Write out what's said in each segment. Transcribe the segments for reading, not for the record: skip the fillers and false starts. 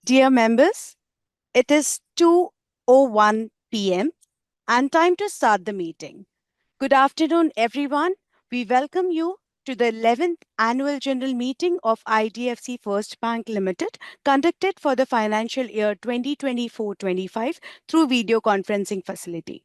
Dear members, it is 2:01 p.m. and time to start the meeting. Good afternoon, everyone. We welcome you to the 11th Annual General Meeting of IDFC First Bank Limited, conducted for the financial year 2024-25 through video conferencing facility.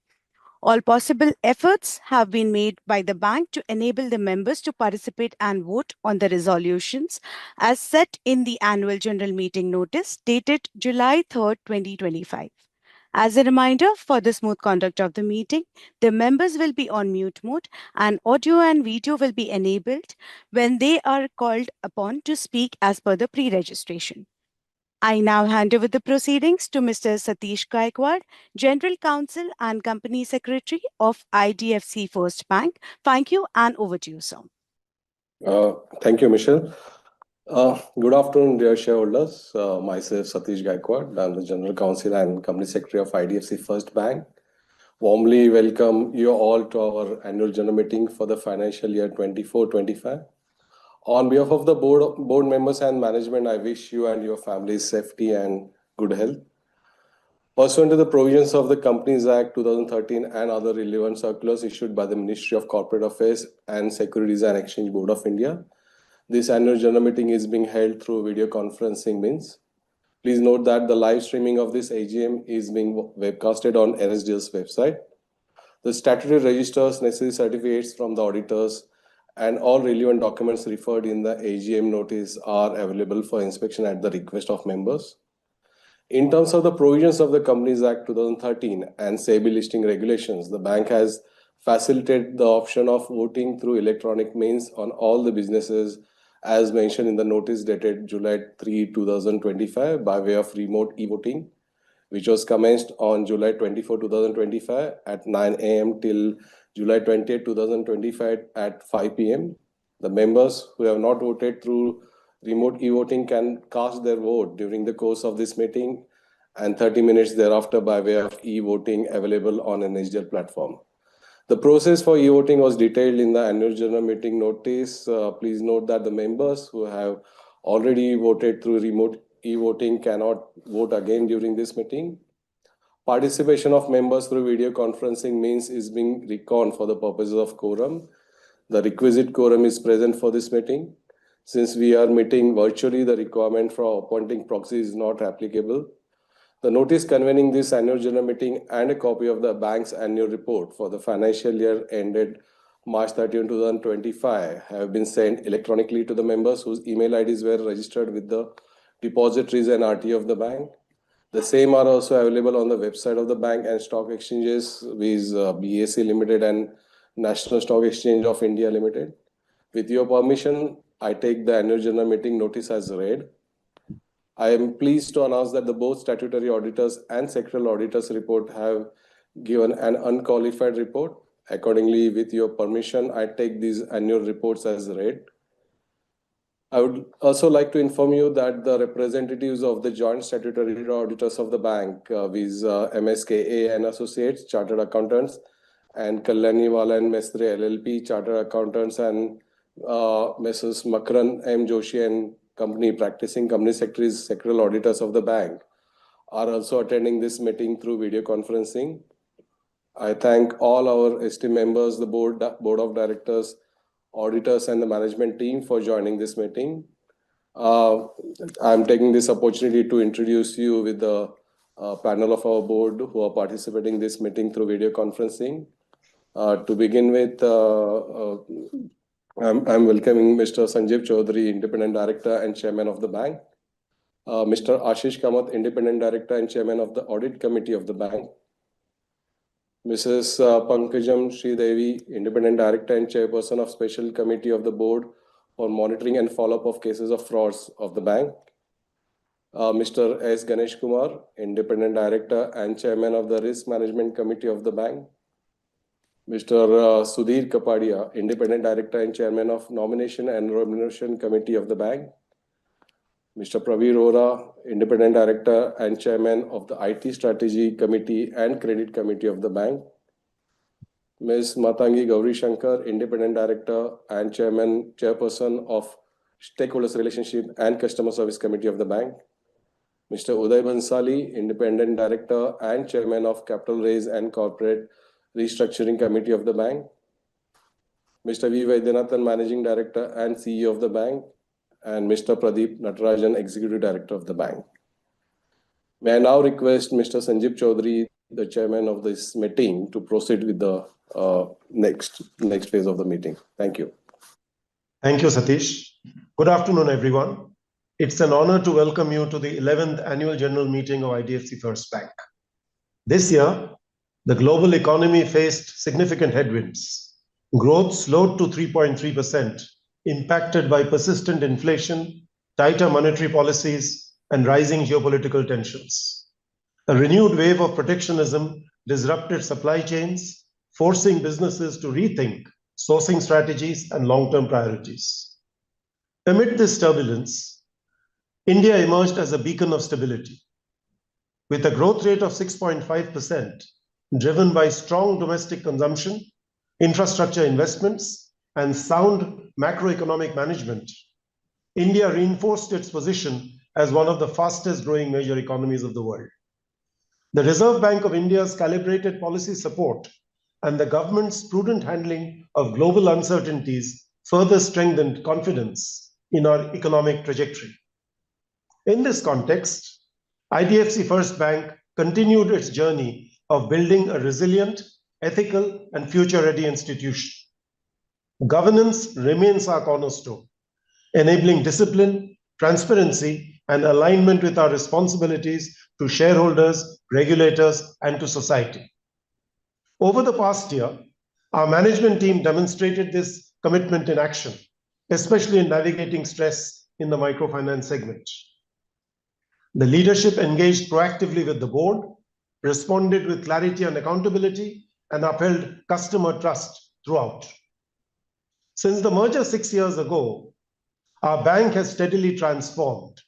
All possible efforts have been made by the bank to enable the members to participate and vote on the resolutions as set in the annual general meeting notice dated July 3rd, 2025. As a reminder for the smooth conduct of the meeting, the members will be on mute mode and audio and video will be enabled when they are called upon to speak as per the pre-registration. I now hand over the proceedings to Mr. Satish Gaikwad, General Counsel and Company Secretary of IDFC First Bank. Thank you, and over to you, sir. Thank you, Michelle. Good afternoon, dear shareholders. Myself, Satish Gaikwad. I'm the General Counsel and Company Secretary of IDFC First Bank. Warmly welcome you all to our annual general meeting for the financial year 24-25. On behalf of the board members and management, I wish you and your families safety and good health. Pursuant to the provisions of the Companies Act 2013 and other relevant circulars issued by the Ministry of Corporate Affairs and Securities and Exchange Board of India, this annual general meeting is being held through video conferencing means. Please note that the live streaming of this AGM is being webcasted on NSDL's website. The statutory registers, necessary certificates from the auditors, and all relevant documents referred in the AGM notice are available for inspection at the request of members. In terms of the provisions of the Companies Act 2013 and SEBI listing regulations, the bank has facilitated the option of voting through electronic means on all the businesses as mentioned in the notice dated July 3, 2025 by way of remote e-voting, which was commenced on July 24, 2025 at 9 a.m. till July 20, 2025 at 5 p.m. The members who have not voted through remote e-voting can cast their vote during the course of this meeting and 30 minutes thereafter by way of e-voting available on an NSDL platform. The process for e-voting was detailed in the annual general meeting notice. Please note that the members who have already voted through remote e-voting cannot vote again during this meeting. Participation of members through video conferencing means is being reckoned for the purposes of quorum. The requisite quorum is present for this meeting. Since we are meeting virtually, the requirement for appointing proxy is not applicable. The notice convening this annual general meeting and a copy of the bank's annual report for the financial year ended March 31, 2025 have been sent electronically to the members whose email IDs were registered with the depositories and RT of the bank. The same are also available on the website of the bank and stock exchanges with BSE Limited and National Stock Exchange of India Limited. With your permission, I take the annual general meeting notice as read. I am pleased to announce that the both statutory auditors and sectoral auditors report have given an unqualified report. Accordingly, with your permission, I take these annual reports as read. I would also like to inform you that the representatives of the joint statutory auditors of the bank with MSKA and Associates, Chartered Accountants, and Kalyaniwala and Mestre LLP, Chartered Accountants, and Messrs. Makran M. Joshi and Company practicing company secretaries, sectoral auditors of the bank are also attending this meeting through video conferencing. I thank all our esteemed members, the board of directors, auditors, and the management team for joining this meeting. I'm taking this opportunity to introduce you with the panel of our board who are participating in this meeting through video conferencing. To begin with, I'm welcoming Mr. Sanjeev Chaudhary, Independent Director and Chairman of the bank. Mr. Ashish Kamath, Independent Director and Chairman of the Audit Committee of the bank. Mrs. Pankajam Sridevi, Independent Director and Chairperson of Special Committee of the Board for Monitoring and Follow-up of Cases of Frauds of the bank. Mr. S. Ganesh Kumar, Independent Director and Chairman of the Risk Management Committee of the bank. Mr. Sudhir Kapadia, Independent Director and Chairman of Nomination and Remuneration Committee of the bank. Mr. Praveer Ora, Independent Director and Chairman of the IT Strategy Committee and Credit Committee of the bank. Ms. Matangi Gauri Shankar, Independent Director and Chairperson of Stakeholders Relationship and Customer Service Committee of the bank. Mr. Uday Bansali, Independent Director and Chairman of Capital Raise and Corporate Restructuring Committee of the bank. Mr. V. Vaidyanathan, Managing Director and CEO of the bank, and Mr. Pradeep Natarajan, Executive Director of the bank. May I now request Mr. Sanjeev Chaudhary, the Chairman of this meeting, to proceed with the next phase of the meeting. Thank you. Thank you, Satish. Good afternoon, everyone. It's an honor to welcome you to the 11th Annual General Meeting of IDFC First Bank. This year, the global economy faced significant headwinds. Growth slowed to 3.3%, impacted by persistent inflation, tighter monetary policies, and rising geopolitical tensions. A renewed wave of protectionism disrupted supply chains, forcing businesses to rethink sourcing strategies and long-term priorities. Amid this turbulence, India emerged as a beacon of stability. With a growth rate of 6.5%, driven by strong domestic consumption, infrastructure investments, and sound macroeconomic management, India reinforced its position as one of the fastest growing major economies of the world. The Reserve Bank of India's calibrated policy support and the government's prudent handling of global uncertainties further strengthened confidence in our economic trajectory. In this context, IDFC First Bank continued its journey of building a resilient, ethical, and future-ready institution. Governance remains our cornerstone, enabling discipline, transparency, and alignment with our responsibilities to shareholders, regulators, and to society. Over the past year, our management team demonstrated this commitment in action, especially in navigating stress in the microfinance segment. The leadership engaged proactively with the board, responded with clarity and accountability, and upheld customer trust throughout. Since the merger 6 years ago, our bank has steadily transformed,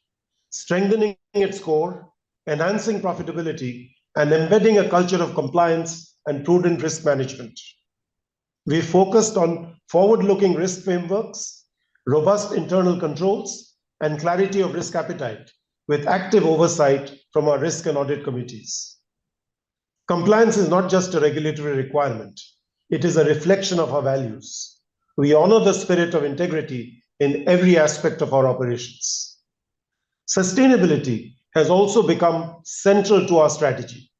strengthening its core, enhancing profitability, and embedding a culture of compliance and prudent risk management. We focused on forward-looking risk frameworks, robust internal controls, and clarity of risk appetite, with active oversight from our risk and audit committees. Compliance is not just a regulatory requirement, it is a reflection of our values. We honor the spirit of integrity in every aspect of our operations. Sustainability has also become central to our strategy.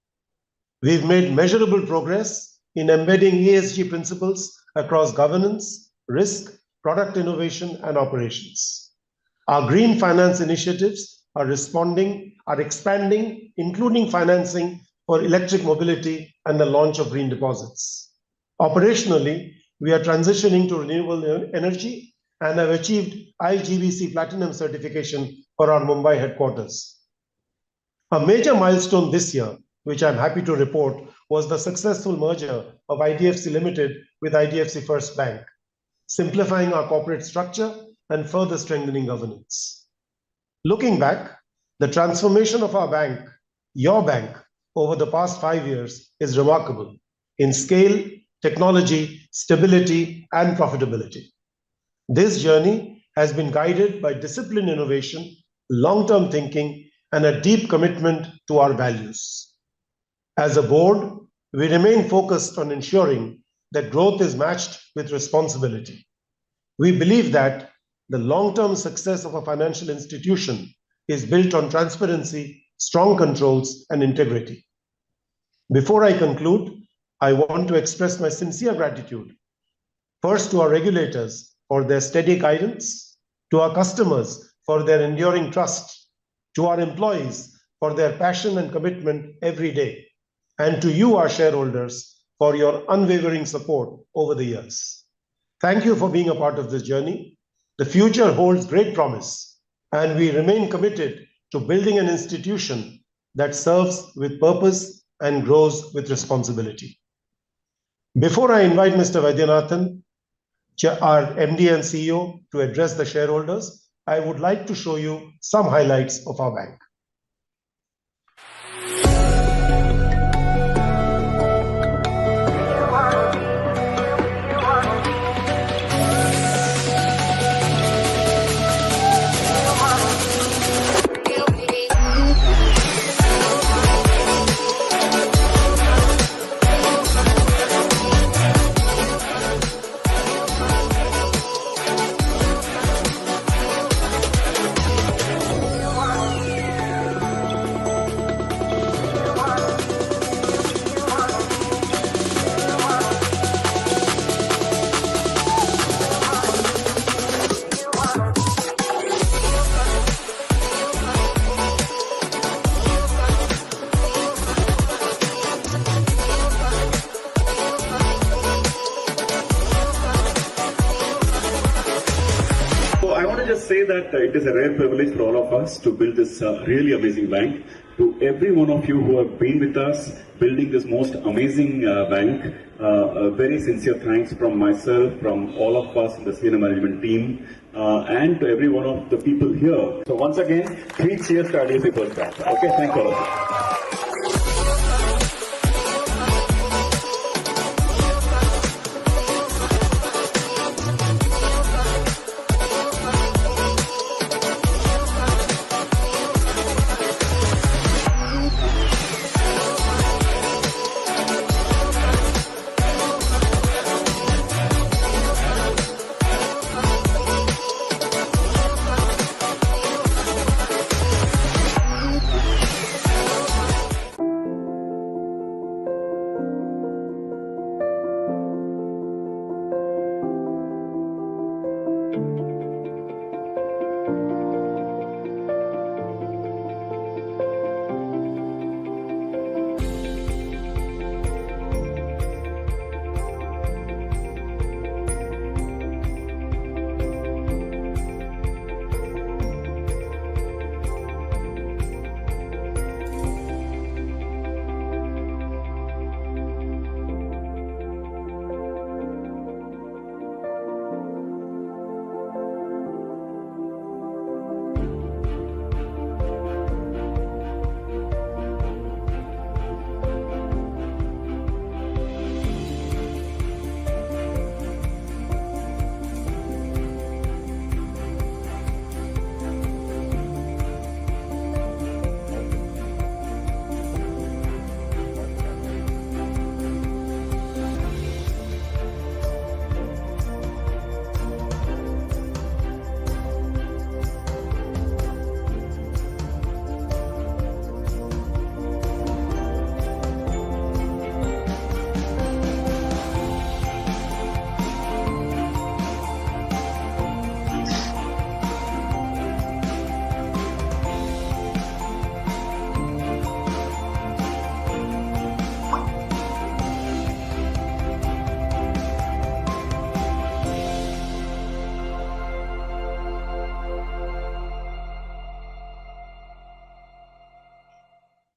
We've made measurable progress in embedding ESG principles across governance, risk, product innovation, and operations. Our green finance initiatives are expanding, including financing for electric mobility and the launch of green deposits. Operationally, we are transitioning to renewable energy and have achieved IGBC Platinum certification for our Mumbai headquarters. A major milestone this year, which I'm happy to report, was the successful merger of IDFC Limited with IDFC First Bank, simplifying our corporate structure and further strengthening governance. Looking back, the transformation of our bank, your bank, over the past 5 years is remarkable in scale, technology, stability, and profitability. This journey has been guided by disciplined innovation, long-term thinking, and a deep commitment to our values. As a board, we remain focused on ensuring that growth is matched with responsibility. We believe that the long-term success of a financial institution is built on transparency, strong controls, and integrity. Before I conclude, I want to express my sincere gratitude, first to our regulators for their steady guidance, to our customers for their enduring trust, to our employees for their passion and commitment every day, and to you, our shareholders, for your unwavering support over the years. Thank you for being a part of this journey. The future holds great promise, and we remain committed to building an institution that serves with purpose and grows with responsibility. Before I invite Mr. Vaidyanathan, our MD and CEO, to address the shareholders, I would like to show you some highlights of our bank. to just say that it is a rare privilege for all of us to build this really amazing bank. To every one of you who have been with us building this most amazing bank, a very sincere thanks from myself, from all of us in the senior management team, and to every one of the people here. So once again, 3 cheers to IDFC First Bank. Okay, thank you all of you.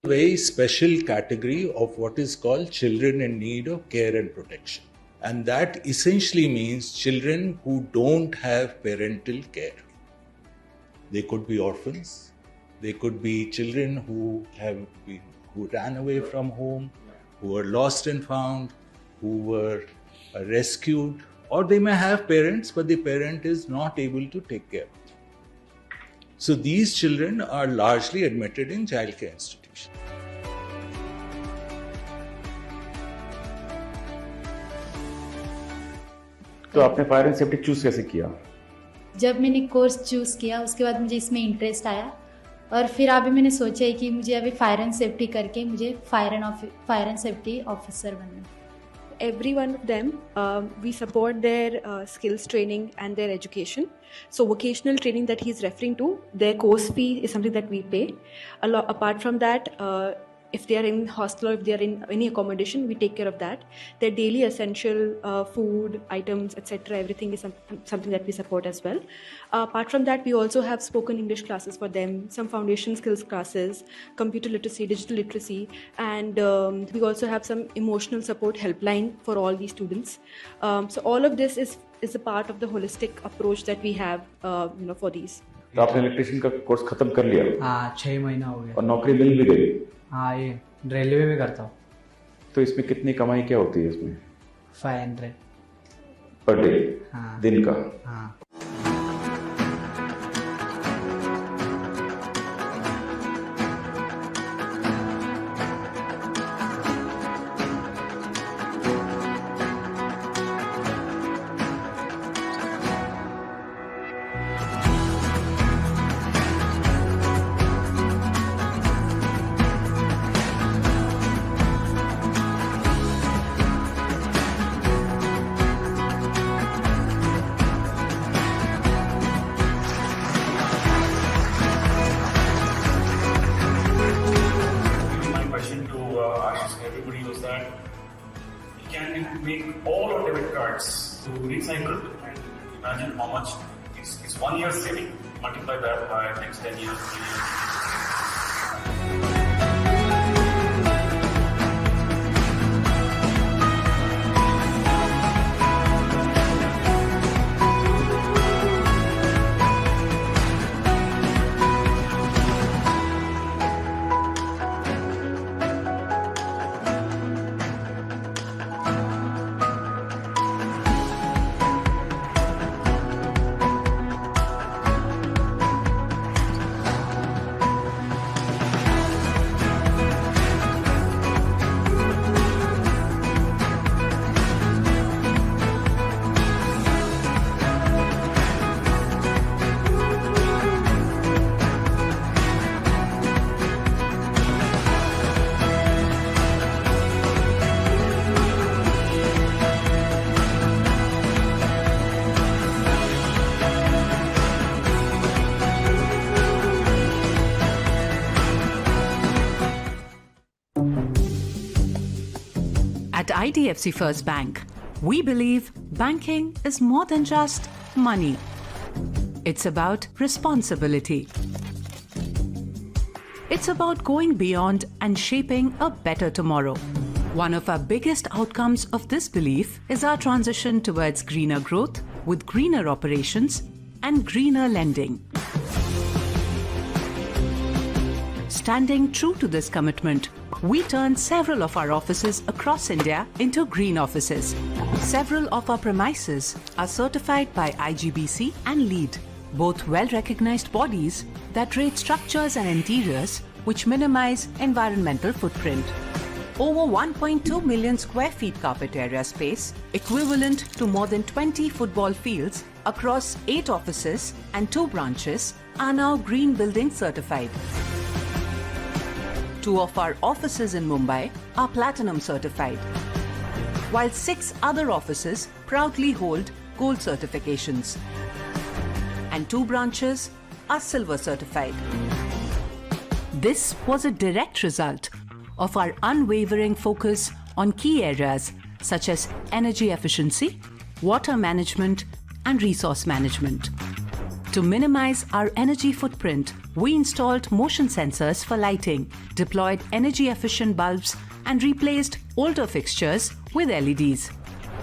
Very special category of what is called children in need of care and protection. And that essentially means children who don't have parental care. They could be orphans, they could be children who ran away from home, who were lost and found, who were rescued, or they may have parents, but the parent is not able to take care of them. So these children are largely admitted in childcare institutions. तो आपने fire and safety choose कैसे किया? जब मैंने course choose किया उसके बाद मुझे इसमें इंटरेस्ट आया और फिर अभी मैंने सोचा है कि मुझे अभी फायर एंड सेफ्टी करके मुझे फायर एंड सेफ्टी ऑफिसर बनना है. Every one of them, we support their skills training and their education. So vocational training that he's referring to, their course fee is something that we pay. Apart from that, if they are in hostel or if they are in any accommodation, we take care of that. Their daily essential food items, etc., everything is something that we support as well. Apart from that, we also have spoken English classes for them, some foundation skills classes, computer literacy, digital literacy, and we also have some emotional support helpline for all these students. So all of this is a part of the holistic approach that we have, for these. तो आपने electrician का course खत्म कर लिया? हाँ, 6 महीना हो गया. और नौकरी मिल भी गई? हाँ, ये रेलवे में करता हूँ. तो इसमें कितनी कमाई क्या होती है इसमें? 500 पर डे? हाँ. दिन का? हाँ. Can make all our debit cards to recycle, and imagine how much It's 1 year saving, multiply that by next 10 years, 20 years. At IDFC First Bank, we believe banking is more than just money. It's about responsibility. It's about going beyond and shaping a better tomorrow. One of our biggest outcomes of this belief is our transition towards greener growth with greener operations and greener lending. Standing true to this commitment, we turned several of our offices across India into green offices. Several of our premises are certified by IGBC and LEED, both well-recognized bodies that rate structures and interiors which minimize environmental footprint. Over 1.2 million square feet carpet area space, equivalent to more than 20 football fields across 8 offices and 2 branches, are now green building certified. 2 of our offices in Mumbai are Platinum certified, while 6 other offices proudly hold Gold certifications, and 2 branches are Silver certified. This was a direct result of our unwavering focus on key areas such as energy efficiency, water management, and resource management. To minimize our energy footprint, we installed motion sensors for lighting, deployed energy-efficient bulbs, and replaced older fixtures with LEDs.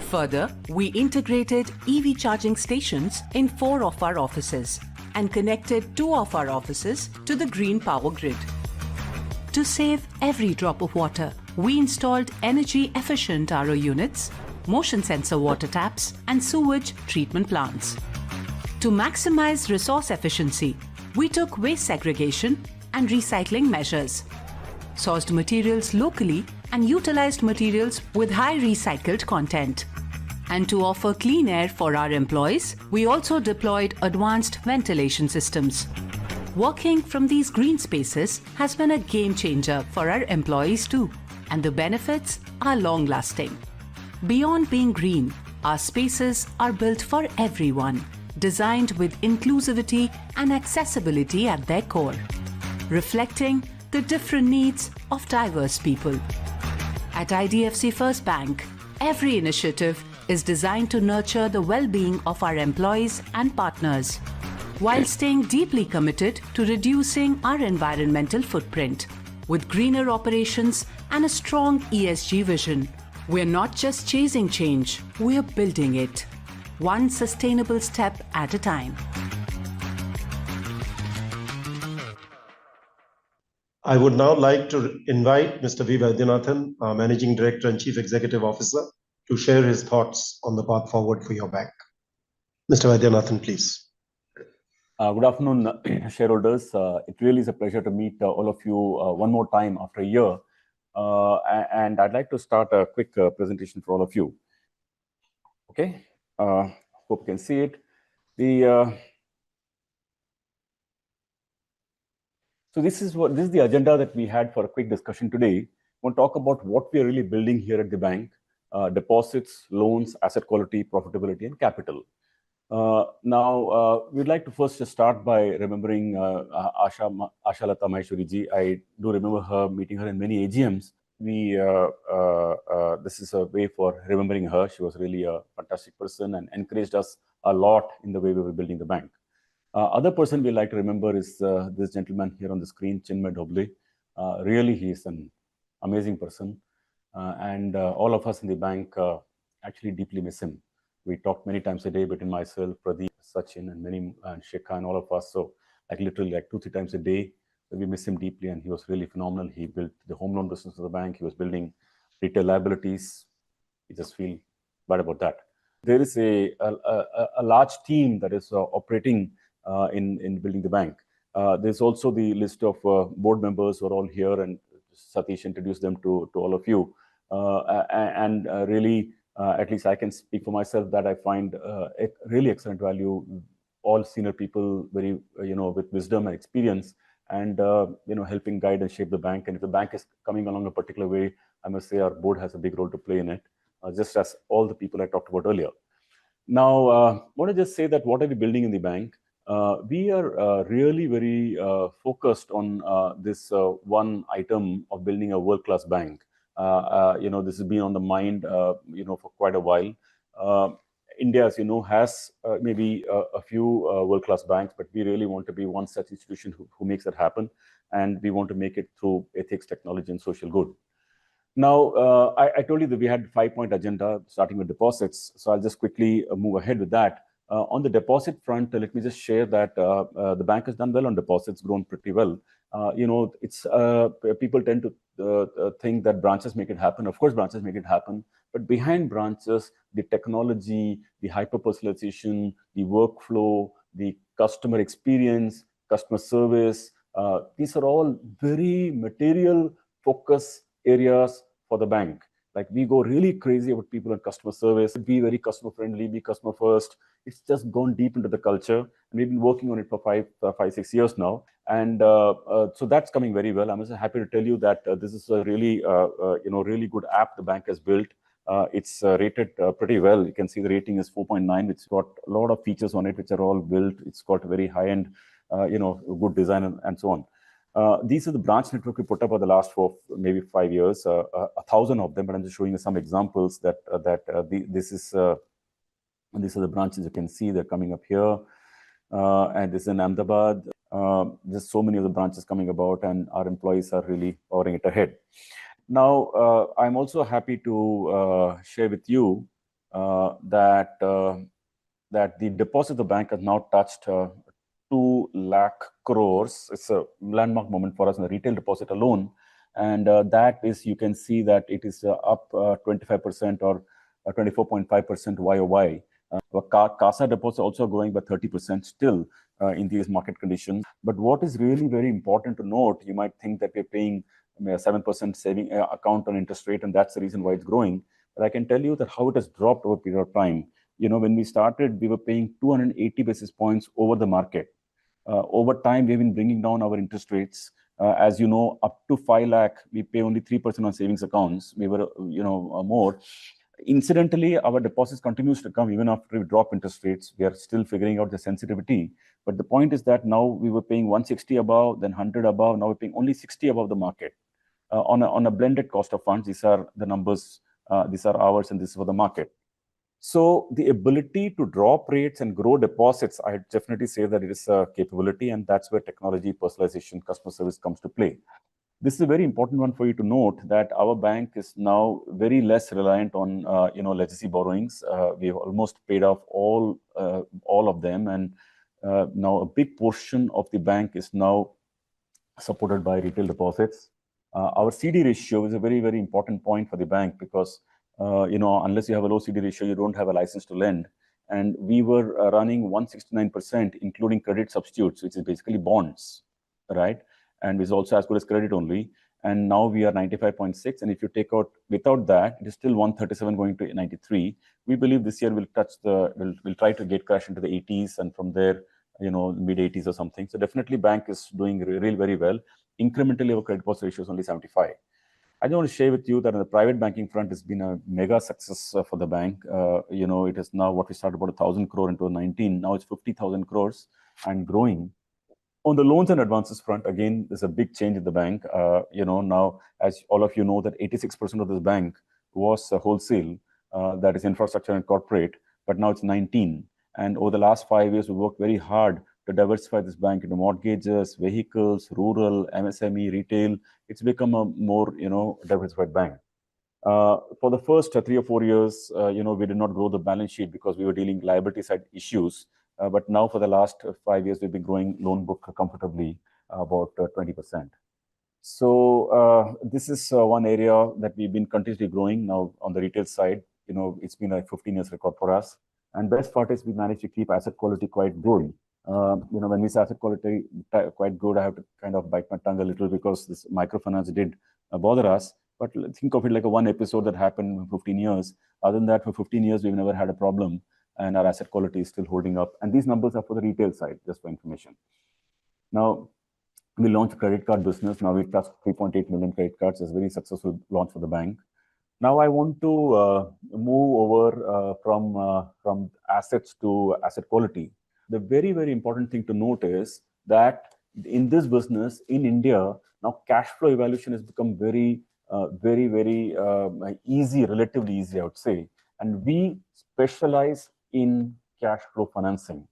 Further, we integrated EV charging stations in 4 of our offices and connected 2 of our offices to the green power grid. To save every drop of water, we installed energy-efficient RO units, motion sensor water taps, and sewage treatment plants. To maximize resource efficiency, we took waste segregation and recycling measures, sourced materials locally and utilized materials with high recycled content. And to offer clean air for our employees, we also deployed advanced ventilation systems. Working from these green spaces has been a game changer for our employees too, and the benefits are long-lasting. Beyond being green, our spaces are built for everyone, designed with inclusivity and accessibility at their core, reflecting the different needs of diverse people. At IDFC First Bank, every initiative is designed to nurture the well-being of our employees and partners, while staying deeply committed to reducing our environmental footprint. With greener operations and a strong ESG vision, we're not just chasing change, we're building it, one sustainable step at a time. I would now like to invite Mr. V. Vaidyanathan, our Managing Director and Chief Executive Officer, to share his thoughts on the path forward for your bank. Mr. Vaidyanathan, please. Good afternoon, shareholders. It really is a pleasure to meet all of you one more time after a year. And I'd like to start a quick presentation for all of you. Okay, hope you can see it. So this is the agenda that we had for a quick discussion today. We'll talk about what we are really building here at the bank: deposits, loans, asset quality, profitability, and capital. Now, we'd like to first just start by remembering Asha Lata Maheshwari ji. I do remember her, meeting her in many AGMs. This is a way for remembering her. She was really a fantastic person and encouraged us a lot in the way we were building the bank. Other person we like to remember is this gentleman here on the screen, Chinmay Doble. Really, he is an amazing person. And all of us in the bank actually deeply miss him. We talked many times a day between myself, Pradeep, Sachin, and Shekha, and all of us. So like literally like 2-3 times a day, we miss him deeply. And he was really phenomenal. He built the home loan business of the bank. He was building retail liabilities. We just feel bad about that. There is a large team that is operating in building the bank. There's also the list of board members who are all here, and Satish introduced them to all of you. Really, at least I can speak for myself that I find really excellent value. All senior people, very with wisdom and experience, and helping guide and shape the bank. And if the bank is coming along a particular way, I must say our board has a big role to play in it, just as all the people I talked about earlier. Now, I want to just say that what are we building in the bank? We are really very focused on this one item of building a world-class bank. This has been on the mind, for quite a while. India, as you know, has maybe a few world-class banks, but we really want to be one such institution who makes that happen. And we want to make it through ethics, technology, and social good. Now, I told you that we had a 5-point agenda starting with deposits. So I'll just quickly move ahead with that. On the deposit front, let me just share that the bank has done well on deposits, grown pretty well. It's people tend to think that branches make it happen. Of course, branches make it happen. But behind branches, the technology, the hyper-personalization, the workflow, the customer experience, customer service, these are all very material focus areas for the bank. Like we go really crazy about people and customer service, be very customer friendly, be customer first. It's just gone deep into the culture. And we've been working on it for 5-6 years now. And so that's coming very well. I'm also happy to tell you that this is a really, really good app the bank has built. It's rated pretty well. You can see the rating is 4.9. It's got a lot of features on it, which are all built. It's got very high-end, good design and so on. These are the branch network we put up over the last maybe 5 years, 1,000 of them, but I'm just showing you some examples these are the branches you can see. They're coming up here. And this is in Ahmedabad. There's so many of the branches coming about, and our employees are really powering it ahead. Now, I'm also happy to share with you that the deposit of the bank has now touched 2 lakh crores. It's a landmark moment for us in the retail deposit alone. And that is, you can see that it is up 25% or 24.5% YOY. CASA deposits also growing by 30% still in these market conditions. But what is really very important to note, you might think that we're paying a 7% saving account on interest rate, and that's the reason why it's growing. But I can tell you that how it has dropped over a period of time. When we started, we were paying 280 basis points over the market. Over time, we've been bringing down our interest rates. As you know, up to 5 lakh, we pay only 3% on savings accounts. We were, more. Incidentally, our deposits continues to come even after we drop interest rates. We are still figuring out the sensitivity. But the point is that now we were paying 160 above, then 100 above. Now we're paying only 60 above the market. On a blended cost of funds, these are the numbers. These are ours, and this is for the market. So the ability to drop rates and grow deposits, I definitely say that it is a capability, and that's where technology, personalization, customer service comes to play. This is a very important one for you to note that our bank is now very less reliant on legacy borrowings. We've almost paid off all of them, and now a big portion of the bank is now supported by retail deposits. Our CD ratio is a very, very important point for the bank because unless you have a low CD ratio, you don't have a license to lend. And we were running 169%, including credit substitutes, which is basically bonds, right? And is also as good as credit only. And now we are 95.6. And if you take out without that, it is still 137 going to 93. We believe this year we'll try to get crash into the 80s, and from there, mid 80s or something. So definitely bank is doing really very well. Incrementally, our credit deposit ratio is only 75. I just want to share with you that on the private banking front, it's been a mega success for the bank. It is now what we started about 1,000 crore in 2019. Now it's 50,000 crores and growing. On the loans and advances front, again, there's a big change in the bank. Now, as all of you know, that 86% of this bank was wholesale, that is infrastructure and corporate, but now it's 19. And over the last 5 years, we worked very hard to diversify this bank into mortgages, vehicles, rural, MSME, retail. It's become a more, diversified bank. For the first 3 or 4 years, we did not grow the balance sheet because we were dealing liability side issues. But now for the last 5 years, we've been growing loan book comfortably about 20%. So this is one area that we've been continuously growing now on the retail side. It's been like 15 years record for us. And best part is we managed to keep asset quality quite good. When we say asset quality quite good, I have to kind of bite my tongue a little because this microfinance did bother us. But think of it like a one episode that happened in 15 years. Other than that, for 15 years, we've never had a problem. And our asset quality is still holding up. And these numbers are for the retail side, just for information. Now, we launched a credit card business. Now we touched 3.8 million credit cards. It's a very successful launch for the bank. Now I want to move over from assets to asset quality. The very, very important thing to note is that in this business in India, now cash flow evaluation has become very easy, relatively easy, I would say. And we specialize in cash flow financing,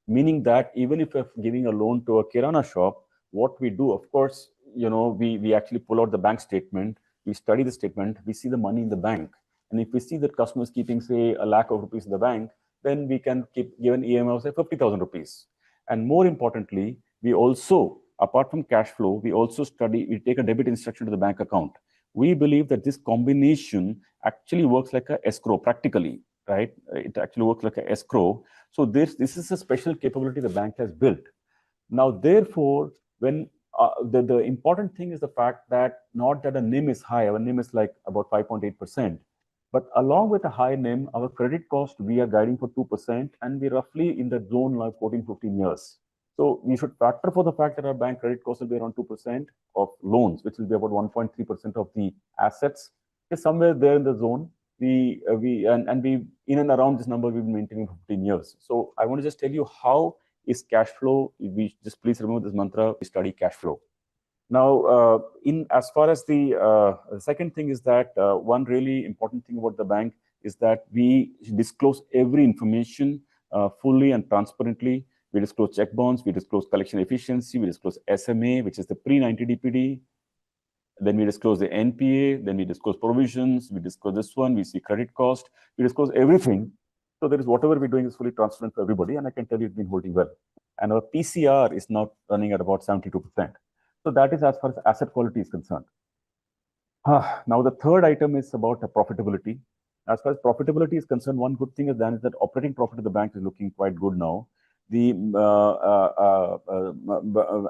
meaning that even if we're giving a loan to a Kirana shop, what we do, of course, we actually pull out the bank statement, we study the statement, we see the money in the bank. And if we see that customers keeping, say, 1 lakh of rupees in the bank, then we can give an EMI of, say, 50,000 rupees. And more importantly, we also, apart from cash flow, we also we take a debit instruction to the bank account. We believe that this combination actually works like a escrow practically, right? It actually works like a escrow. So this is a special capability the bank has built. Now, therefore, when the important thing is the fact that not that a NIM is high, our NIM is like about 5.8%, but along with a high NIM, our credit cost, we are guiding for 2%, and we're roughly in the zone like 14, 15 years. So we should factor for the fact that our bank credit cost will be around 2% of loans, which will be about 1.3% of the assets. It's somewhere there in the zone. We in and around this number we've been maintaining for 15 years. So I want to just tell you how is cash flow. We just please remember this mantra, we study cash flow. Now, as far as the second thing is that one really important thing about the bank is that we disclose every information fully and transparently. We disclose check bonds, we disclose collection efficiency, we disclose SMA, which is the pre-90 DPD. Then we disclose the NPA, then we disclose provisions, we disclose this one, we see credit cost, we disclose everything. So there is whatever we're doing is fully transparent for everybody, and I can tell you it's been holding well. And our PCR is now running at about 72%. So that is as far as asset quality is concerned. Now the third item is about profitability. As far as profitability is concerned, one good thing is that operating profit of the bank is looking quite good now. The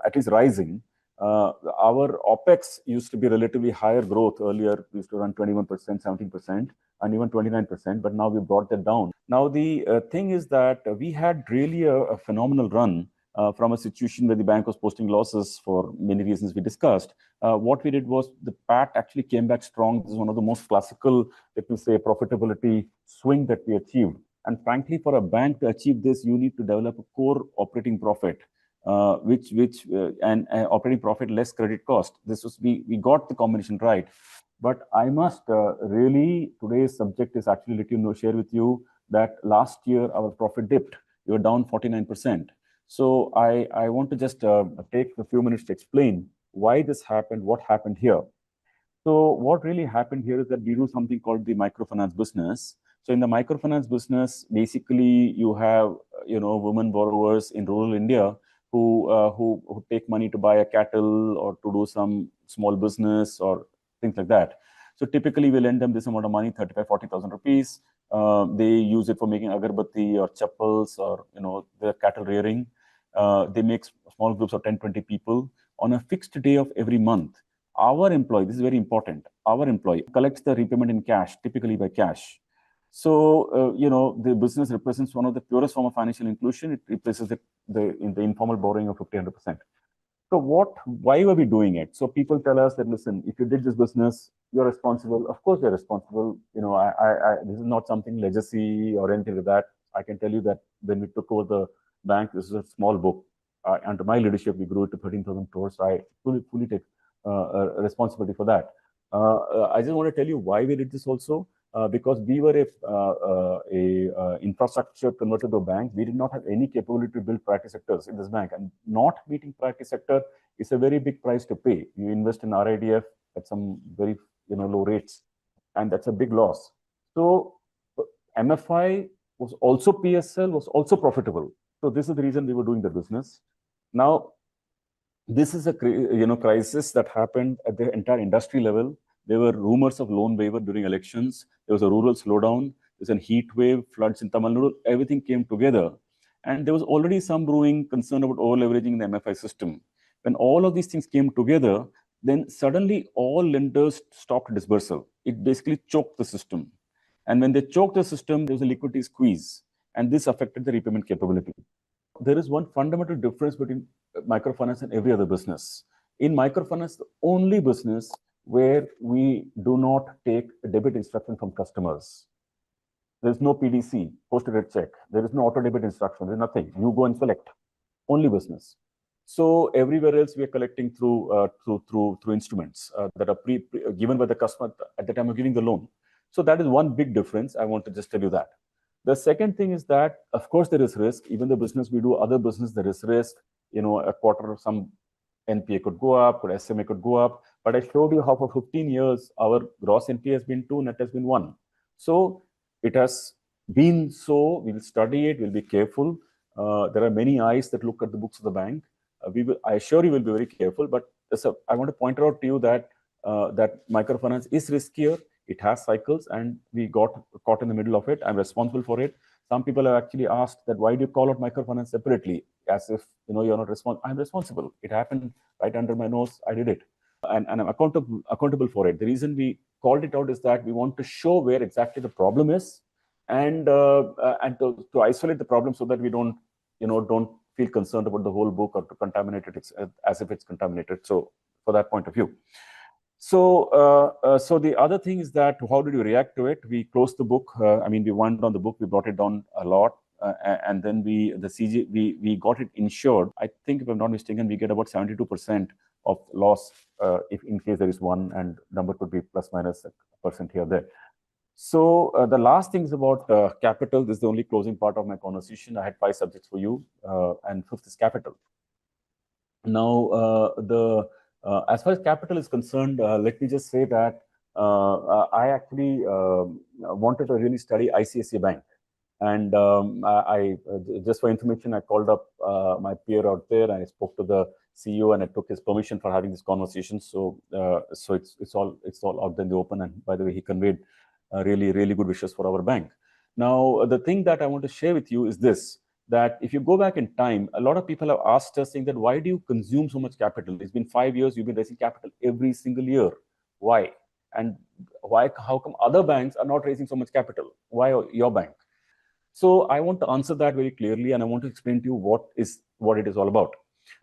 at least rising. Our OPEX used to be relatively higher growth earlier. We used to run 21%, 17%, and even 29%, but now we brought that down. Now, the thing is that we had really a phenomenal run from a situation where the bank was posting losses for many reasons we discussed. What we did was the PAT actually came back strong. This is one of the most classical, let me say, profitability swing that we achieved. And frankly, for a bank to achieve this, you need to develop a core operating profit. And operating profit less credit cost. This was we got the combination right, but I must really today's subject is actually share with you that last year our profit dipped. We were down 49%. So I want to just take a few minutes to explain why this happened, what happened here. So what really happened here is that we do something called the microfinance business. So in the microfinance business, basically you have women borrowers in rural India who take money to buy a cattle or to do some small business or things like that. So typically we lend them this amount of money, 35,000, 40,000 rupees. They use it for making agarbatti or chappals or their cattle rearing. They make small groups of 10, 20 people on a fixed day of every month. Our employee, this is very important, our employee collects the repayment in cash, typically by cash. So, the business represents one of the purest form of financial inclusion. It replaces the informal borrowing of 50-100%. So why were we doing it? So people tell us that, listen, if you did this business, you're responsible. Of course, you're responsible. This is not something legacy or anything like that. I can tell you that when we took over the bank, this is a small book. Under my leadership, we grew it to 13,000 crores. So I fully take responsibility for that. I just want to tell you why we did this also. because we were a infrastructure converted to a bank. We did not have any capability to build priority sectors in this bank, and not meeting priority sector is a very big price to pay. You invest in RIDF at some very low rates, and that's a big loss. So MFI was also PSL, was also profitable. So this is the reason we were doing the business. Now, this is a crisis that happened at the entire industry level. There were rumors of loan waiver during elections. There was a rural slowdown. There's a heat wave, floods in Tamil Nadu. Everything came together. And there was already some brewing concern about over-leveraging in the MFI system. When all of these things came together, then suddenly all lenders stopped dispersal. It basically choked the system. And when they choked the system, there was a liquidity squeeze. And this affected the repayment capability. There is one fundamental difference between microfinance and every other business. In microfinance, the only business where we do not take a debit instruction from customers. There is no PDC, post-dated check. There is no auto debit instruction. There is nothing. You go and select. Only business. So everywhere else we are collecting through instruments that are given by the customer at the time of giving the loan. So that is one big difference. I want to just tell you that. The second thing is that, of course, there is risk. Even the business we do, other business, there is risk. A quarter of some NPA could go up, or SMA could go up. But I showed you how for 15 years, our gross NPA has been 2, net has been 1. So it has been so. We'll study it. We'll be careful. There are many eyes that look at the books of the bank. I assure you, will be very careful. But I want to point out to you that that microfinance is riskier. It has cycles, and we got caught in the middle of it. I'm responsible for it. Some people have actually asked that why do you call out microfinance separately, as if you're not responsible. I'm responsible. It happened right under my nose. I did it, and I'm accountable for it. The reason we called it out is that we want to show where exactly the problem is, and to isolate the problem so that we don't feel concerned about the whole book or to contaminate it as if it's contaminated. So for that point of view. So, so the other thing is that how did you react to it? We closed the book. We wound down the book. We brought it down a lot, and then we got it insured. I think, if I'm not mistaken, we get about 72% of loss if in case there is one, and number could be plus minus a percent here or there. So the last thing is about capital. This is the only closing part of my conversation. I had 5 subjects for you, and 5th is capital. Now as far as capital is concerned, let me just say that I actually wanted to really study ICICI Bank. And I just for information, I called up my peer out there, and I spoke to the CEO, and I took his permission for having this conversation. So so it's all out there in the open. And by the way, he conveyed really good wishes for our bank. Now, the thing that I want to share with you is this, that if you go back in time, a lot of people have asked us, saying that why do you consume so much capital? It's been 5 years, you've been raising capital every single year. Why? And how come other banks are not raising so much capital? Why your bank? So I want to answer that very clearly, and I want to explain to you what it is all about.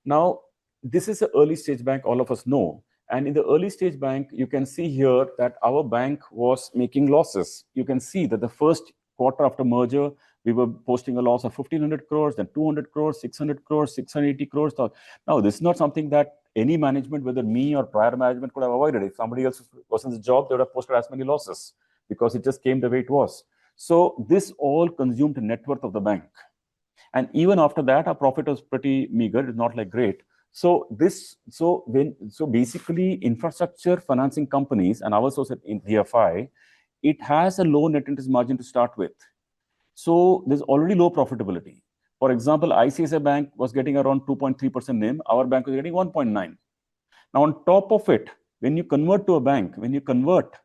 Now, this is an early stage bank, all of us know. And in the early stage bank, you can see here that our bank was making losses. You can see that the first quarter after merger, we were posting a loss of 1,500 crores, then 200 crores, 600 crores, 680 crores. Now, this is not something that any management, whether me or prior management, could have avoided. If somebody else was in the job, they would have posted as many losses, because it just came the way it was. So this all consumed the net worth of the bank. And even after that, our profit was pretty meager. It's not like great. So basically, infrastructure financing companies, and ours was in DFI, it has a low net interest margin to start with. So there's already low profitability. For example, ICICI Bank was getting around 2.3% NIM. Our bank was getting 1.9. Now, on top of it, when you convert to a bank, when you convert,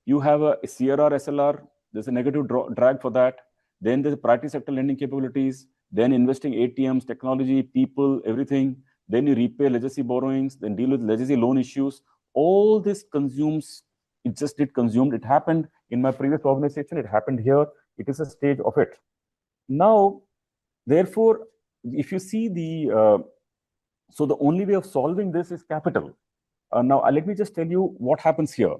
you have a CRR, SLR. There's a negative drag for that. Then there's priority sector lending capabilities. Then investing ATMs, technology, people, everything. Then you repay legacy borrowings. Then deal with legacy loan issues. All this consumes. It just did consumed. It happened in my previous organization. It happened here. It is a stage of it. Now, therefore, if you see so the only way of solving this is capital. Now, let me just tell you what happens here.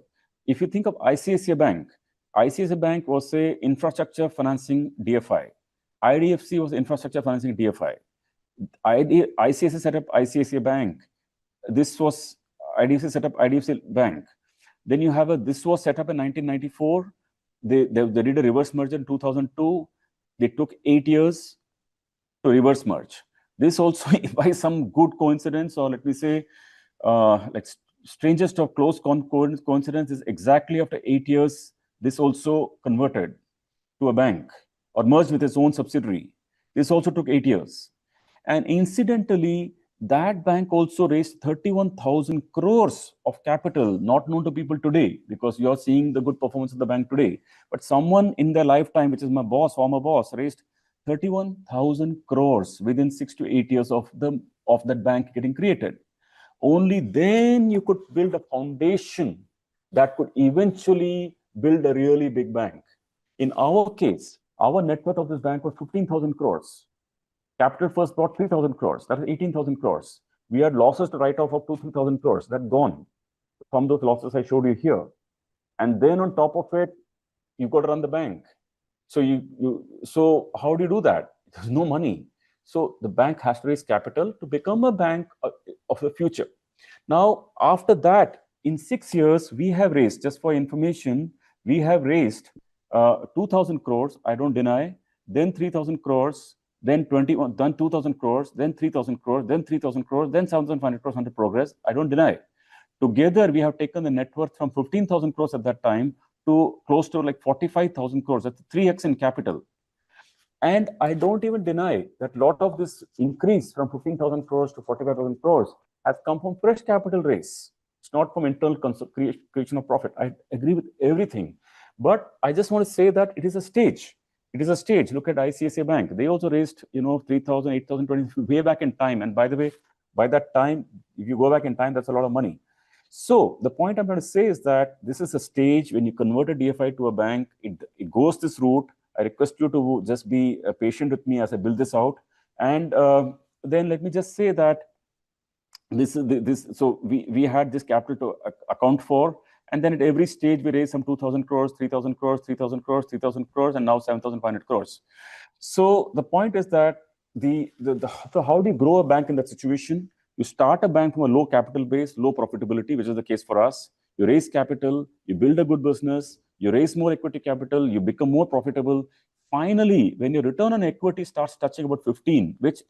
If you think of ICICI Bank was, say, infrastructure financing DFI. IDFC was infrastructure financing DFI. ICICI set up ICICI Bank. This was IDFC set up IDFC Bank. Then you have this was set up in 1994. They did a reverse merger in 2002. They took 8 years to reverse merge. This also, by some good coincidence, or let me say, like strangest of close coincidence, is exactly after 8 years, this also converted to a bank or merged with its own subsidiary. This also took 8 years. And incidentally, that bank also raised 31,000 crores of capital, not known to people today, because you're seeing the good performance of the bank today. But someone in their lifetime, which is my boss, former boss, raised 31,000 crores within 6 to 8 years of that bank getting created. Only then you could build a foundation that could eventually build a really big bank. In our case, our net worth of this bank was 15,000 crores. Capital First brought 3,000 crores. That is 18,000 crores. We had losses to write off of 2,000 crores. That's gone from those losses I showed you here. And then on top of it, you've got to run the bank. So how do you do that? There's no money. So the bank has to raise capital to become a bank of the future. Now, after that, in 6 years, we have raised, just for information, we have raised 2,000 crores, I don't deny, then 3,000 crores, then 2,000 crores, then 3,000 crores, then 3,000 crores, then 7,500 crores under progress. I don't deny. Together, we have taken the net worth from 15,000 crores at that time to close to like 45,000 crores. That's 3x in capital. And I don't even deny that a lot of this increase from 15,000 crores to 45,000 crores has come from fresh capital raise. It's not from internal creation of profit. I agree with everything. But I just want to say that it is a stage. It is a stage. Look at ICICI Bank. They also raised, 3,000, 8,000, 20,000 way back in time. And by the way, by that time, if you go back in time, that's a lot of money. So the point I'm going to say is that this is a stage when you convert a DFI to a bank, it goes this route. I request you to just be patient with me as I build this out. And then let me just say that so we had this capital to account for. And then at every stage, we raised some 2,000 crores, 3,000 crores, 3,000 crores, 3,000 crores, and now 7,500 crores. So the point is that how do you grow a bank in that situation? You start a bank from a low capital base, low profitability, which is the case for us. You raise capital, you build a good business, you raise more equity capital, you become more profitable. Finally, when your return on equity starts touching about 15, which,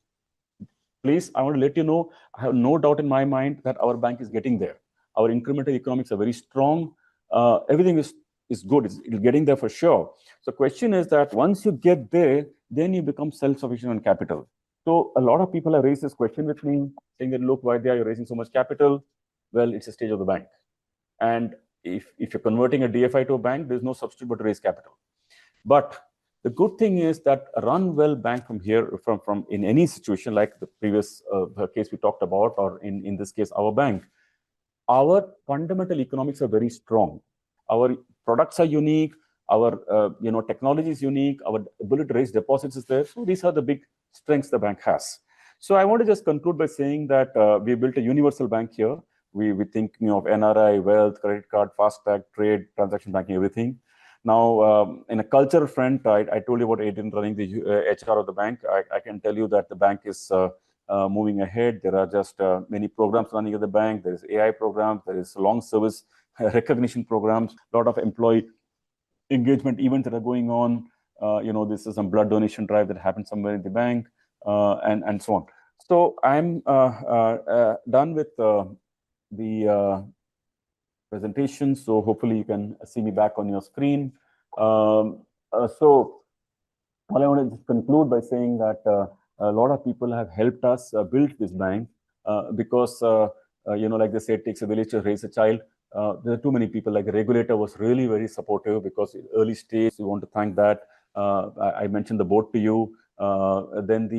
please, I want to let you know, I have no doubt in my mind that our bank is getting there. Our incremental economics are very strong. Everything is good. It's getting there for sure. So the question is that once you get there, then you become self-sufficient on capital. So a lot of people have raised this question with me, saying that, look, why are you raising so much capital? Well, it's a stage of the bank. And if you're converting a DFI to a bank, there's no substitute but to raise capital. But the good thing is that a run well bank from here, from in any situation like the previous case we talked about, or in this case, our bank, our fundamental economics are very strong. Our products are unique. Our technology is unique. Our ability to raise deposits is there. So these are the big strengths the bank has. So I want to just conclude by saying that we built a universal bank here. We thinking of NRI, wealth, credit card, fast track, trade, transaction banking, everything. Now, in a cultural front, I told you about Adrian running the HR of the bank. I can tell you that the bank is moving ahead. There are just many programs running at the bank. There is AI programs. There is long service recognition programs. A lot of employee engagement events that are going on. This is some blood donation drive that happened somewhere in the bank, and so on. So I'm done with the presentation. So hopefully you can see me back on your screen. So all I want to just conclude by saying that a lot of people have helped us build this bank because, like they say, it takes a village to raise a child. There are too many people. Like the regulator was really very supportive because in early stage, we want to thank that. I mentioned the board to you. Then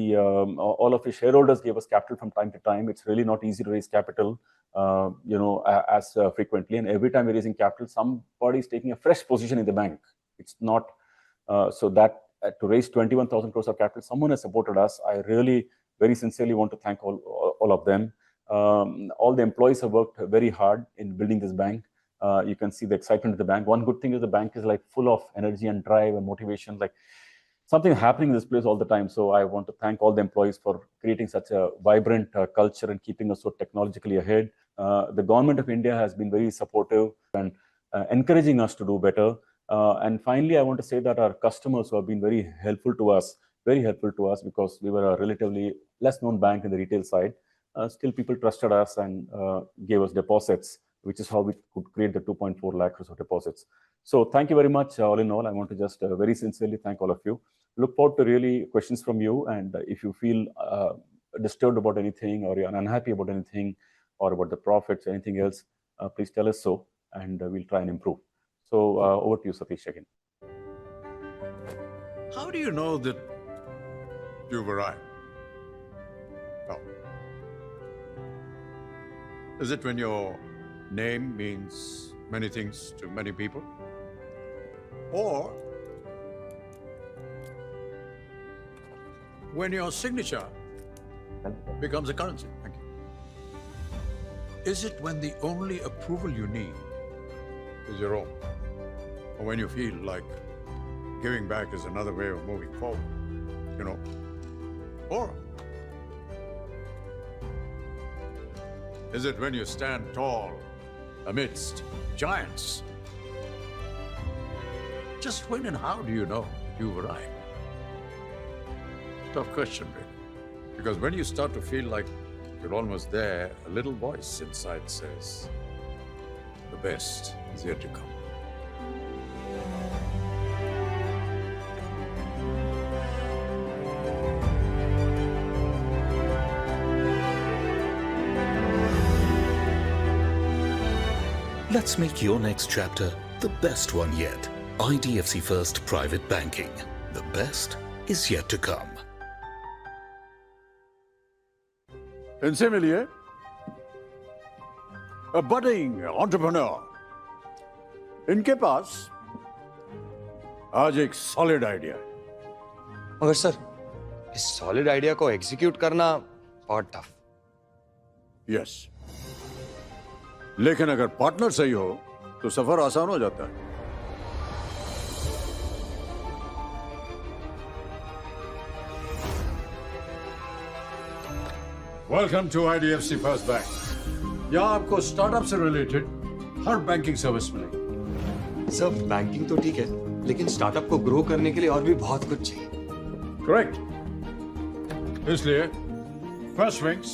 all of the shareholders gave us capital from time to time. It's really not easy to raise capital, as frequently. And every time we're raising capital, somebody is taking a fresh position in the bank. It's not so that to raise 21,000 crores of capital, someone has supported us. I really very sincerely want to thank all of them. All the employees have worked very hard in building this bank. You can see the excitement of the bank. One good thing is the bank is like full of energy and drive and motivation. Like something happening in this place all the time. So I want to thank all the employees for creating such a vibrant culture and keeping us so technologically ahead. The government of India has been very supportive and encouraging us to do better. And finally, I want to say that our customers who have been very helpful to us because we were a relatively less known bank in the retail side. Still, people trusted us and gave us deposits, which is how we could create the 2.4 lakh crores of deposits. So thank you very much. All in all, I want to just very sincerely thank all of you. Look forward to really questions from you. And if you feel disturbed about anything or you're unhappy about anything or about the profits, anything else, please tell us so, and we'll try and improve. So over to you, Satish, again. How do you know that you've arrived? Oh. Is it when your name means many things to many people? Or when your signature becomes a currency? Thank you. Is it when the only approval you need is your own? Or when you feel like giving back is another way of moving forward, you know? Or is it when you stand tall amidst giants? Just when and how do you know you've arrived? Tough question, really. Because when you start to feel like you're almost there, a little voice inside says, the best is yet to come. Let's make your next chapter the best one yet. IDFC First Private Banking. The best is yet to come. इनसे मिलिए, a budding entrepreneur. इनके पास आज एक solid idea है। मगर sir, इस solid idea को execute करना बहुत टफ। यस, लेकिन अगर पार्टनर सही हो तो सफर आसान हो जाता है। Welcome to IDFC first bank. यहाँ आपको स्टार्टअप से रिलेटेड हर बैंकिंग सर्विस मिलेगी। सर, बैंकिंग तो ठीक है, लेकिन स्टार्टअप को ग्रो करने के लिए और भी बहुत कुछ चाहिए। करेक्ट। इसलिए first wings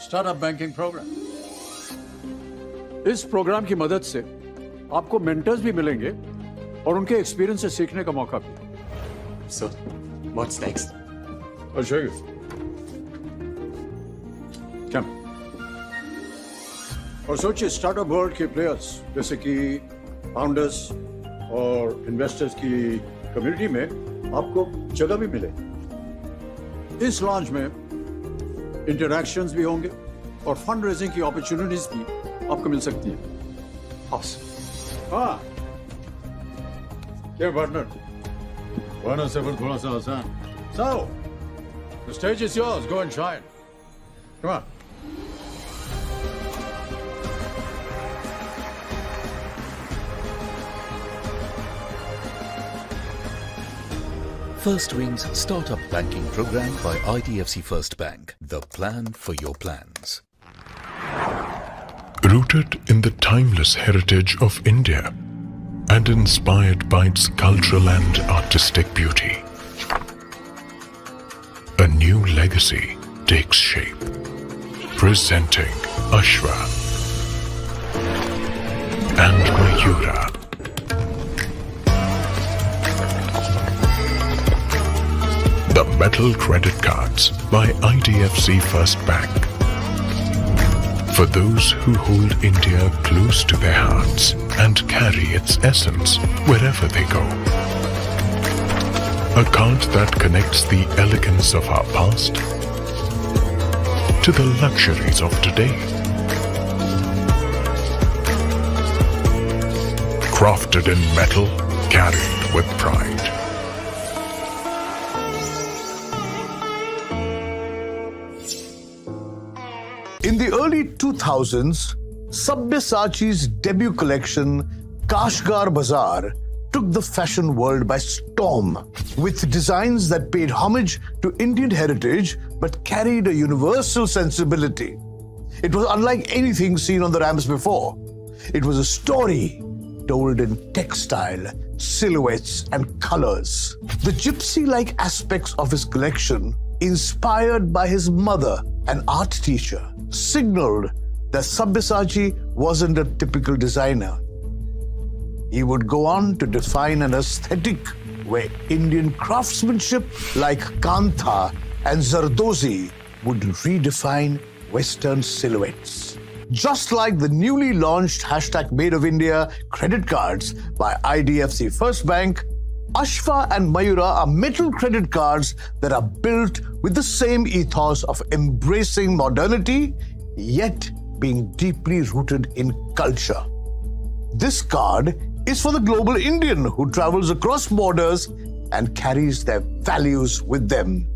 startup banking program. इस प्रोग्राम की मदद से आपको मेंटर्स भी मिलेंगे और उनके एक्सपीरियंस से सीखने का मौका भी। Sir, what's next? I'll show you. Come. और सोचिए स्टार्टअप वर्ल्ड के प्लेयर्स जैसे कि फाउंडर्स और इन्वेस्टर्स की कम्युनिटी में आपको जगह भी मिले। इस लॉन्च में इंटरैक्शंस भी होंगे और फंड रेजिंग की अपॉर्चुनिटीज भी आपको मिल सकती है। हाँ, क्या पार्टनर? वरना सफर थोड़ा सा आसान। So, the stage is yours. Go and shine. Come on. First Wings Startup Banking Program by IDFC First Bank. The plan for your plans. Rooted in the timeless heritage of India and inspired by its cultural and artistic beauty, a new legacy takes shape. Presenting Ashwa and Mayura. The Metal Credit Cards by IDFC First Bank. For those who hold India close to their hearts and carry its essence wherever they go. A card that connects the elegance of our past to the luxuries of today. Crafted in metal, carried with pride. In the early 2000s, Sabyasachi's debut collection, Kashgar Bazaar, took the fashion world by storm with designs that paid homage to Indian heritage but carried a universal sensibility. It was unlike anything seen on the ramps before. It was a story told in textile, silhouettes, and colors. The gypsy-like aspects of his collection, inspired by his mother, an art teacher, signaled that Sabyasachi wasn't a typical designer. He would go on to define an aesthetic where Indian craftsmanship like Kantha and Zardozi would redefine Western silhouettes. Just like the newly launched hashtag Made of India credit cards by IDFC First Bank, Ashfa and Mayura are metal credit cards that are built with the same ethos of embracing modernity, yet being deeply rooted in culture. This card is for the global Indian who travels across borders and carries their values with them.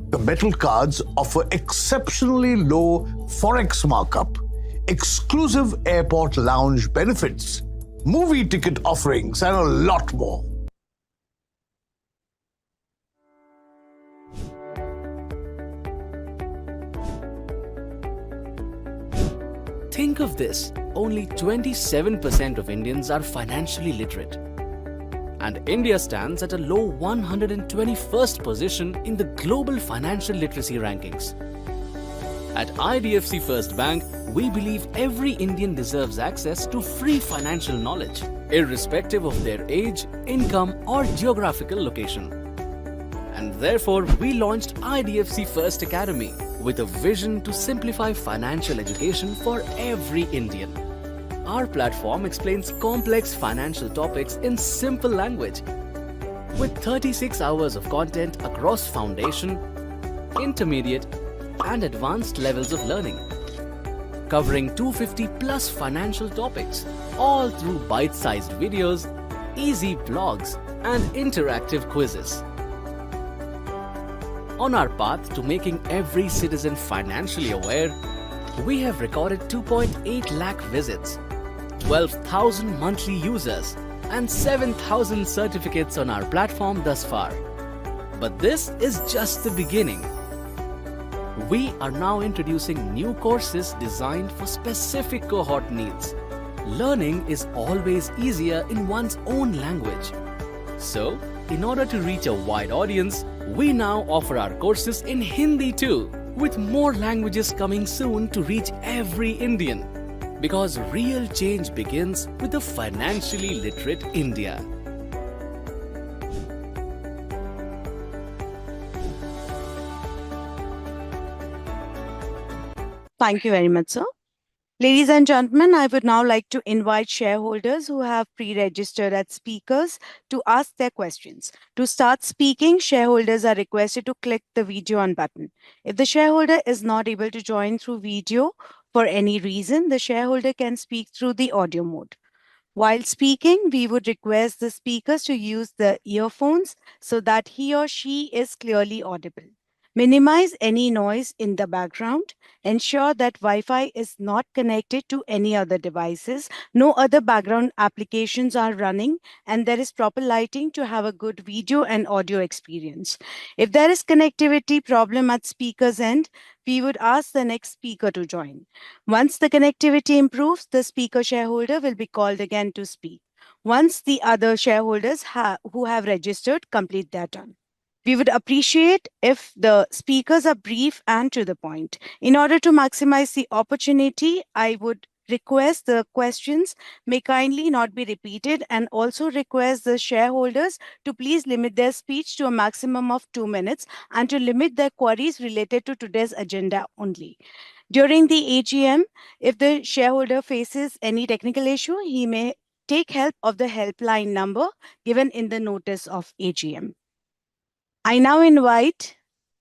The metal cards offer exceptionally low forex markup, exclusive airport lounge benefits, movie ticket offerings, and a lot more. Think of this, only 27% of Indians are financially literate. And India stands at a low 121st position in the global financial literacy rankings. At IDFC First Bank, we believe every Indian deserves access to free financial knowledge, irrespective of their age, income, or geographical location. And therefore, we launched IDFC First Academy with a vision to simplify financial education for every Indian. Our platform explains complex financial topics in simple language, with 36 hours of content across foundation, intermediate, and advanced levels of learning, covering 250 plus financial topics, all through bite-sized videos, easy blogs, and interactive quizzes. On our path to making every citizen financially aware, we have recorded 2.8 lakh visits, 12,000 monthly users, and 7,000 certificates on our platform thus far. But this is just the beginning. We are now introducing new courses designed for specific cohort needs. Learning is always easier in one's own language. So, in order to reach a wide audience, we now offer our courses in Hindi too, with more languages coming soon to reach every Indian. Because real change begins with a financially literate India. Thank you very much, sir. Ladies and gentlemen, I would now like to invite shareholders who have pre-registered as speakers to ask their questions. To start speaking, shareholders are requested to click the video on button. If the shareholder is not able to join through video for any reason, the shareholder can speak through the audio mode. While speaking, we would request the speakers to use the earphones so that he or she is clearly audible. Minimize any noise in the background. Ensure that Wi-Fi is not connected to any other devices. No other background applications are running, and there is proper lighting to have a good video and audio experience. If there is connectivity problem at speaker's end, we would ask the next speaker to join. Once the connectivity improves, the speaker shareholder will be called again to speak. Once the other shareholders who have registered complete their turn. We would appreciate if the speakers are brief and to the point. In order to maximize the opportunity, I would request the questions may kindly not be repeated, and also request the shareholders to please limit their speech to a maximum of 2 minutes and to limit their queries related to today's agenda only. During the AGM, if the shareholder faces any technical issue, he may take help of the helpline number given in the notice of AGM. I now invite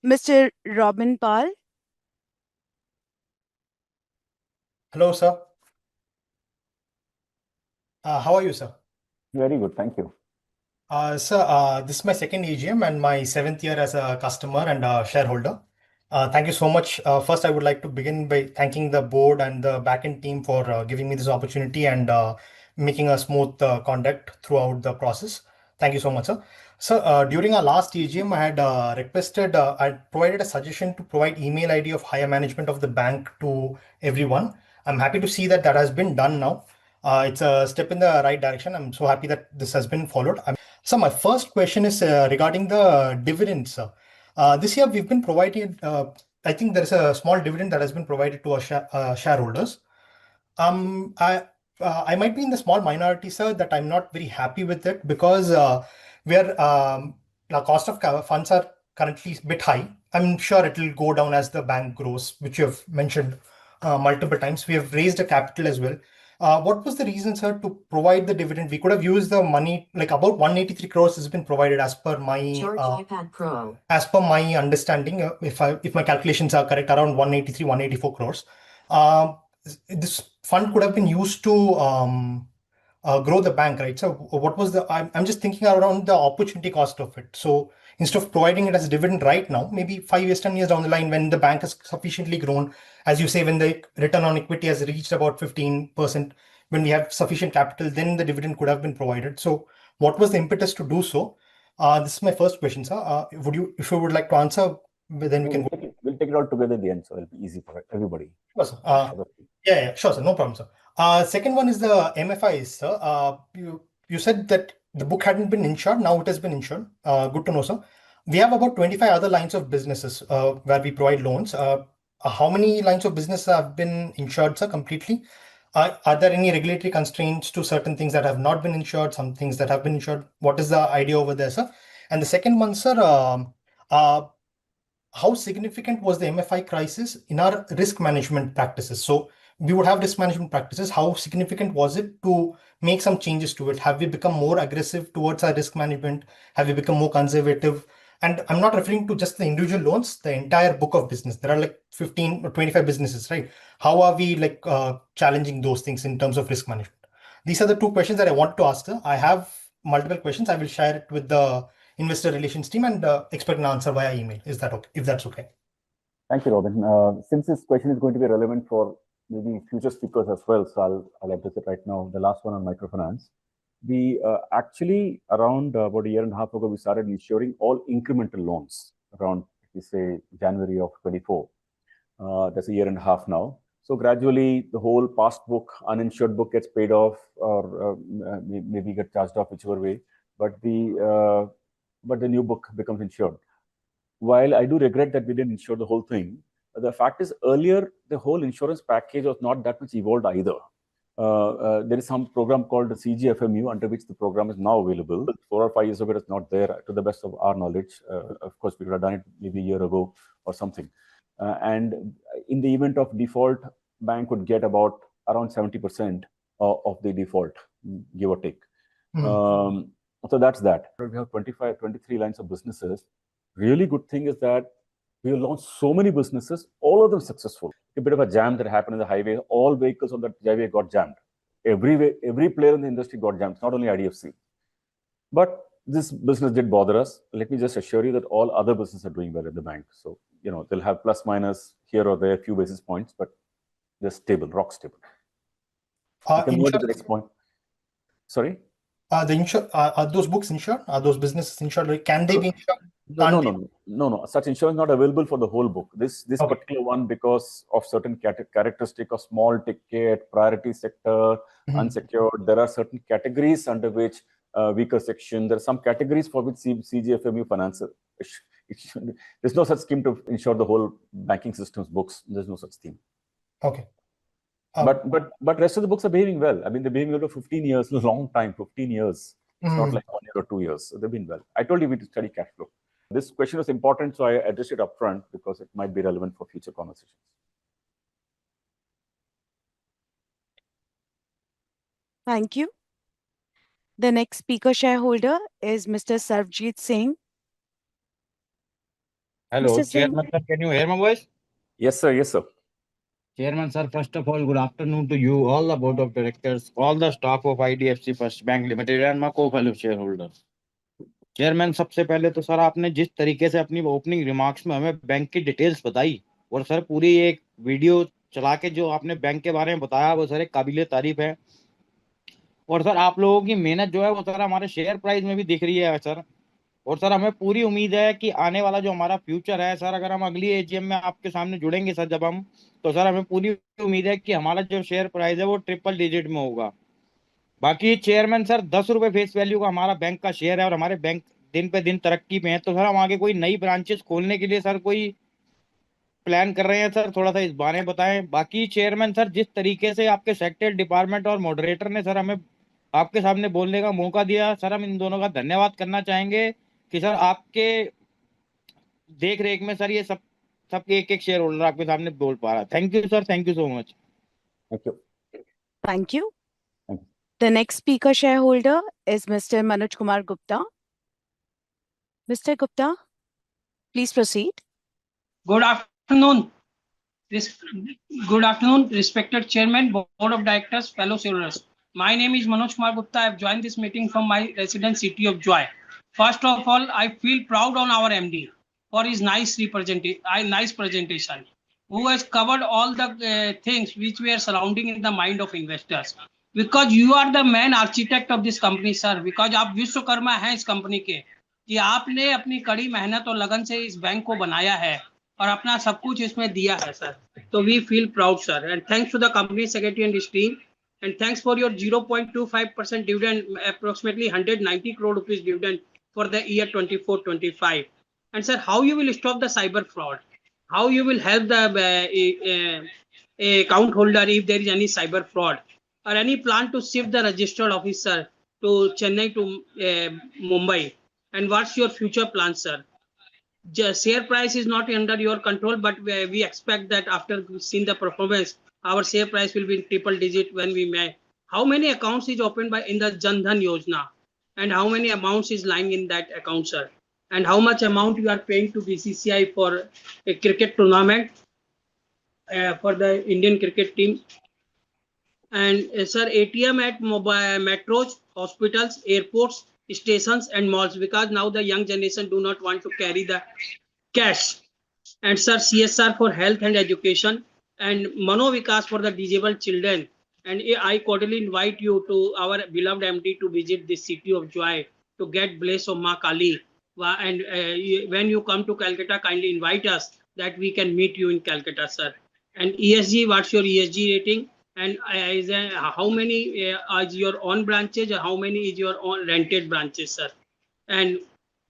Mr. Robin Pal. Hello, sir. How are you, sir? Very good, thank you. Sir, this is my second AGM and my 7th year as a customer and a shareholder. Thank you so much. First, I would like to begin by thanking the board and the backend team for giving me this opportunity and making a smooth conduct throughout the process. Thank you so much, sir. So during our last AGM, I had I provided a suggestion to provide email ID of higher management of the bank to everyone. I'm happy to see that that has been done now. It's a step in the right direction. I'm so happy that this has been followed. So my first question is regarding the dividends, sir. This year we've been provided, I think there's a small dividend that has been provided to our shareholders. Um, I I might be in the small minority, sir, that I'm not very happy with it because we're the cost of funds are currently a bit high. I'm sure it will go down as the bank grows, which you have mentioned multiple times. We have raised a capital as well. What was the reason, sir, to provide the dividend? We could have used the money, like about 183 crores has been provided as per my as per my understanding. If my calculations are correct, around 183, 184 crores. This fund could have been used to grow the bank, right? So what was I'm just thinking around the opportunity cost of it. So instead of providing it as a dividend right now, maybe 5 years, 10 years down the line, when the bank has sufficiently grown, as you say, when the return on equity has reached about 15%, when we have sufficient capital, then the dividend could have been provided. So what was the impetus to do so? This is my first question, sir. If you would like to answer, then we can we'll take it all together at the end, so it'll be easy for everybody. Sure, sir. Yeah, sure, sir. No problem, sir. Second one is the MFIs, sir. You said that the book hadn't been insured. Now it has been insured. Good to know, sir. We have about 25 other lines of businesses where we provide loans. How many lines of business have been insured, sir, completely? Are there any regulatory constraints to certain things that have not been insured, some things that have been insured? What is the idea over there, sir? And the second one, sir, how significant was the MFI crisis in our risk management practices? So we would have risk management practices. How significant was it to make some changes to it? Have we become more aggressive towards our risk management? Have we become more conservative? And I'm not referring to just the individual loans, the entire book of business. There are like 15 or 25 businesses, right? How are we challenging those things in terms of risk management? These are the two questions that I want to ask, sir. I have multiple questions. I will share it with the investor relations team and expect an answer via email. Is that okay? If that's okay. Thank you, Robin. Since this question is going to be relevant for maybe future speakers as well, so I'll address it right now. The last one on microfinance. We actually, around about a year and a half ago, we started insuring all incremental loans around, we say, January of 24. That's a year and a half now. So gradually, the whole past book, uninsured book gets paid off, or maybe get charged off, whichever way. But the new book becomes insured. While I do regret that we didn't insure the whole thing, the fact is earlier, the whole insurance package was not that much evolved either. There is some program called the CGFMU, under which the program is now available. 4 or 5 years ago, it's not there, to the best of our knowledge. Of course, we could have done it maybe a year ago or something. And in the event of default, bank would get about around 70% of the default, give or take. So that's that. We have 23 lines of businesses. Really good thing is that we have launched so many businesses, all of them successful. A bit of a jam that happened in the highway. All vehicles on that highway got jammed. Every player in the industry got jammed. It's not only IDFC. But this business did bother us. Let me just assure you that all other businesses are doing well at the bank. So, they'll have plus minus here or there, a few basis points, but they're stable, rock stable. You can move to the next point. Sorry? Are those books insured? Are those businesses insured? Can they be insured? No. Such insurance is not available for the whole book. This particular one, because of certain characteristic of small ticket, priority sector, unsecured, there are certain categories under which weaker section. There are some categories for which CGFMU finances. There's no such scheme to insure the whole banking system's books. There's no such scheme. Okay. But rest of the books are behaving well. I mean, they're behaving well for 15 years, a long time, 15 years. It's not like 1 year or 2 years. So they've been well. I told you we study cash flow. This question was important, so I addressed it upfront because it might be relevant for future conversations. Thank you. The next speaker shareholder is Mr. Sarvjit Singh. Hello, Mr. Singh. Chairman sir, can you hear my voice? Yes, sir. Yes, sir. Chairman sir, first of all, good afternoon to you, all the board of directors, all the staff of IDFC First Bank Limited and my co-fellow shareholders. Chairman, सबसे पहले तो sir आपने जिस तरीके से अपनी opening remarks में हमें बैंक की डिटेल्स बताई और सर पूरी एक वीडियो चला के जो आपने बैंक के बारे में बताया वो सर एक काबिले तारीफ है। और सर आप लोगों की मेहनत जो है वो सर हमारे शेयर प्राइस में भी दिख रही है सर। और सर हमें पूरी उम्मीद है कि आने वाला जो हमारा फ्यूचर है सर, अगर हम अगली एजीएम में आपके सामने जुड़ेंगे सर जब हम, तो सर हमें पूरी उम्मीद है कि हमारा जो शेयर प्राइस है वो ट्रिपल डिजिट में होगा। बाकी चेयरमैन सर 10 रुपए फेस वैल्यू का हमारा बैंक का शेयर है और हमारे बैंक दिन पे दिन तरक्की पे है, तो सर हम आगे कोई नई ब्रांचेस खोलने के लिए सर कोई प्लान कर रहे हैं सर, थोड़ा सा इस बारे में बताएं। बाकी चेयरमैन सर जिस तरीके से आपके सेक्रेटरी डिपार्टमेंट और मॉडरेटर ने सर हमें आपके सामने बोलने का मौका दिया सर, हम इन दोनों का धन्यवाद करना चाहेंगे कि सर आपके देख रेख में सर ये सबके एक एक शेयर होल्डर आपके सामने बोल पा रहा। Thank you sir, thank you so much. Thank you. Thank you. Thank you. The next speaker shareholder is Mr. Manoj Kumar Gupta. Mr. Gupta, please proceed. Good afternoon. Good afternoon, respected Chairman, Board of Directors, fellow shareholders. My name is Manoj Kumar Gupta. I have joined this meeting from my residence city of Joy. First of all, I feel proud on our MD for his nice presentation, who has covered all the things which were surrounding in the mind of investors. Because you are the main architect of this company, sir. Because आप विश्वकर्मा हैं इस company के, कि आपने अपनी कड़ी मेहनत और लगन से इस बैंक को बनाया है और अपना सब कुछ इसमें दिया है सर। तो we feel proud sir, and thanks to the company secretary and his team, and thanks for your 0.25% dividend, approximately 190 crore rupees dividend for the year 24-25. And sir, how you will stop the cyber fraud? How you will help the account holder if there is any cyber fraud, or any plan to shift the registered officer to Chennai to Mumbai? And what's your future plan, sir? Share price is not under your control, but we expect that after seeing the performance, our share price will be in triple digit when we may. How many accounts is opened by in the Jan Dhan Yojana, and how many amounts is lying in that account, sir? And how much amount you are paying to BCCI for a cricket tournament for the Indian cricket team? And sir, ATM at mobile metros, hospitals, airports, stations, and malls, because now the young generation do not want to carry the cash. And sir, CSR for health and education, and Mano Vikas for the disabled children. And I cordially invite you to our beloved MD to visit the city of Joy to get bless of Ma Kali. And when you come to Calcutta, kindly invite us that we can meet you in Calcutta, sir. And ESG, what's your ESG rating? And how many is your own branches, or how many is your own rented branches, sir? And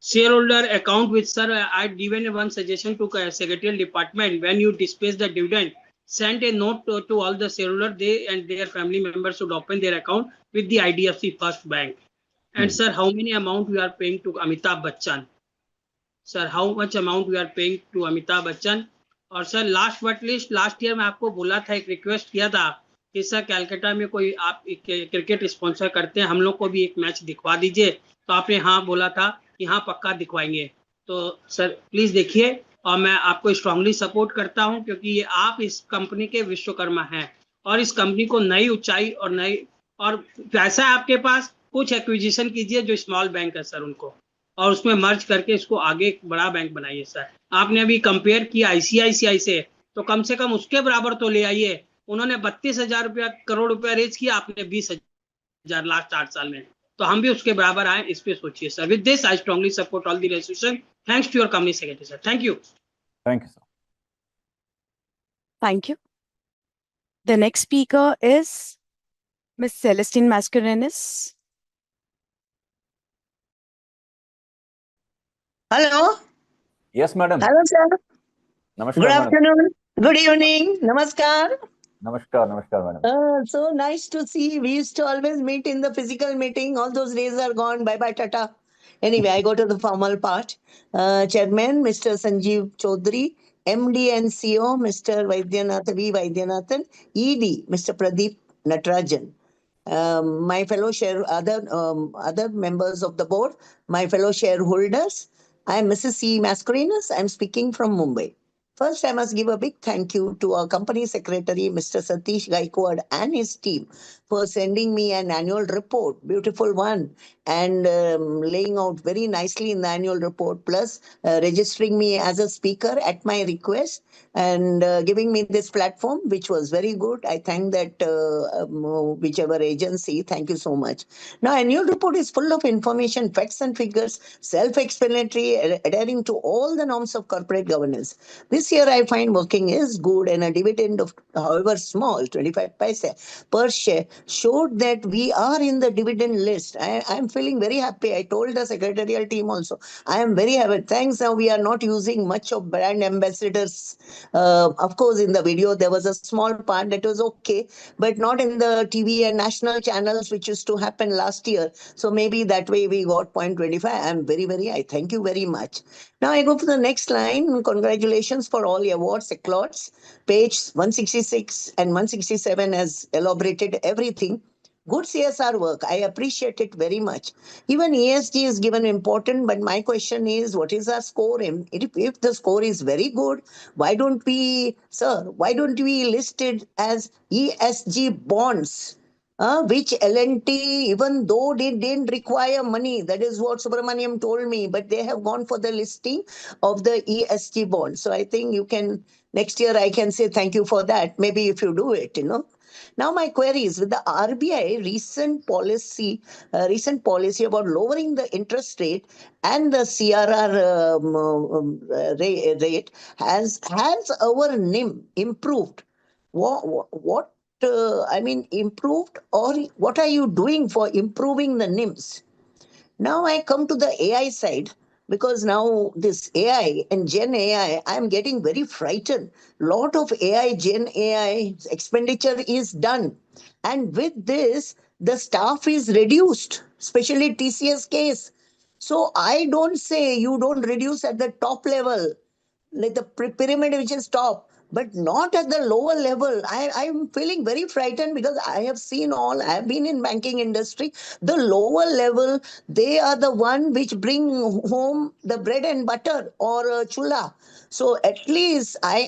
shareholder account with sir, I've given one suggestion to secretarial department. When you disperse the dividend, send a note to all the shareholder. They and their family members should open their account with the IDFC First Bank. And sir, how many amount we are paying to Amitabh Bachchan? Sir, how much amount we are paying to Amitabh Bachchan? और sir last but list, last year मैं आपको बोला था, एक request किया था कि sir Calcutta में कोई आप क्रिकेट स्पॉन्सर करते हैं, हम लोग को भी एक मैच दिखवा दीजिए। तो आपने हाँ बोला था कि हाँ पक्का दिखवाएंगे। तो सर प्लीज देखिए, और मैं आपको स्ट्रांगली सपोर्ट करता हूं, क्योंकि ये आप इस कंपनी के विश्वकर्मा हैं और इस कंपनी को नई ऊंचाई और पैसा है आपके पास, कुछ एक्विजिशन कीजिए जो स्मॉल बैंक है सर उनको, और उसमें मर्ज करके इसको आगे एक बड़ा बैंक बनाइए सर। आपने अभी कंपेयर किया ICICI से, तो कम से कम उसके बराबर तो ले आइए। उन्होंने 32,000 करोड़ रुपया रेज किया, आपने 20,000 लास्ट 8 साल में, तो हम भी उसके बराबर आए, इस पे सोचिए sir. With this I strongly support all the resolution. Thanks to your company secretary sir. Thank you. Thank you, sir. Thank you. The next speaker is Ms. Celestine Mascarenas. Hello. Yes, madam. Hello, sir. Namaskar, Good madam. afternoon. Good evening. Namaskar. Namaskar, madam. So nice to see. We used to always meet in the physical meeting. All those days are gone. Bye-bye, tata. Anyway, I go to the formal part. Chairman, Mr. Sanjeev Chaudhary, MD and CEO, Mr. Vaidyanathan, ED, Mr. Pradeep Natarajan. My fellow other members of the board, my fellow shareholders, I am Mrs. C. Mascarenas. I am speaking from Mumbai. First, I must give a big thank you to our company secretary, Mr. Satish Gaikwad, and his team for sending me an annual report, beautiful one, and laying out very nicely in the annual report, plus registering me as a speaker at my request and giving me this platform, which was very good. I thank that whichever agency. Thank you so much. Now, annual report is full of information, facts and figures, self-explanatory, adhering to all the norms of corporate governance. This year, I find working is good, and a dividend of, however small, 25 paise per share, showed that we are in the dividend list. I am feeling very happy. I told the secretarial team also, I am very happy. Thanks. Now we are not using much of brand ambassadors. Of course, in the video, there was a small part that was okay, but not in the TV and national channels, which used to happen last year. So maybe that way we got 0.25. I'm I thank you very much. Now I go for the next line. Congratulations for all your awards, accolades. Page 166 and 167 has elaborated everything. Good CSR work. I appreciate it very much. Even ESG is given important, but my question is, what is our score? If the score is very good, why don't we list it as ESG bonds? Which L&T, even though they didn't require money, that is what Subramaniam told me, but they have gone for the listing of the ESG bond. So I think you can, next year I can say thank you for that. Maybe if you do it, Now my query is, with the RBI recent policy about lowering the interest rate and the CRR rate, has our NIM improved? What improved, or what are you doing for improving the NIMs? Now I come to the AI side, because now this AI and Gen AI, I'm getting very frightened. Lot of AI, Gen AI expenditure is done. And with this, the staff is reduced, especially TCS case. So I don't say you don't reduce at the top level, like the pyramid which is top, but not at the lower level. I'm feeling very frightened, because I have seen all, I have been in banking industry. The lower level, they are the one which bring home the bread and butter or chula. So at least I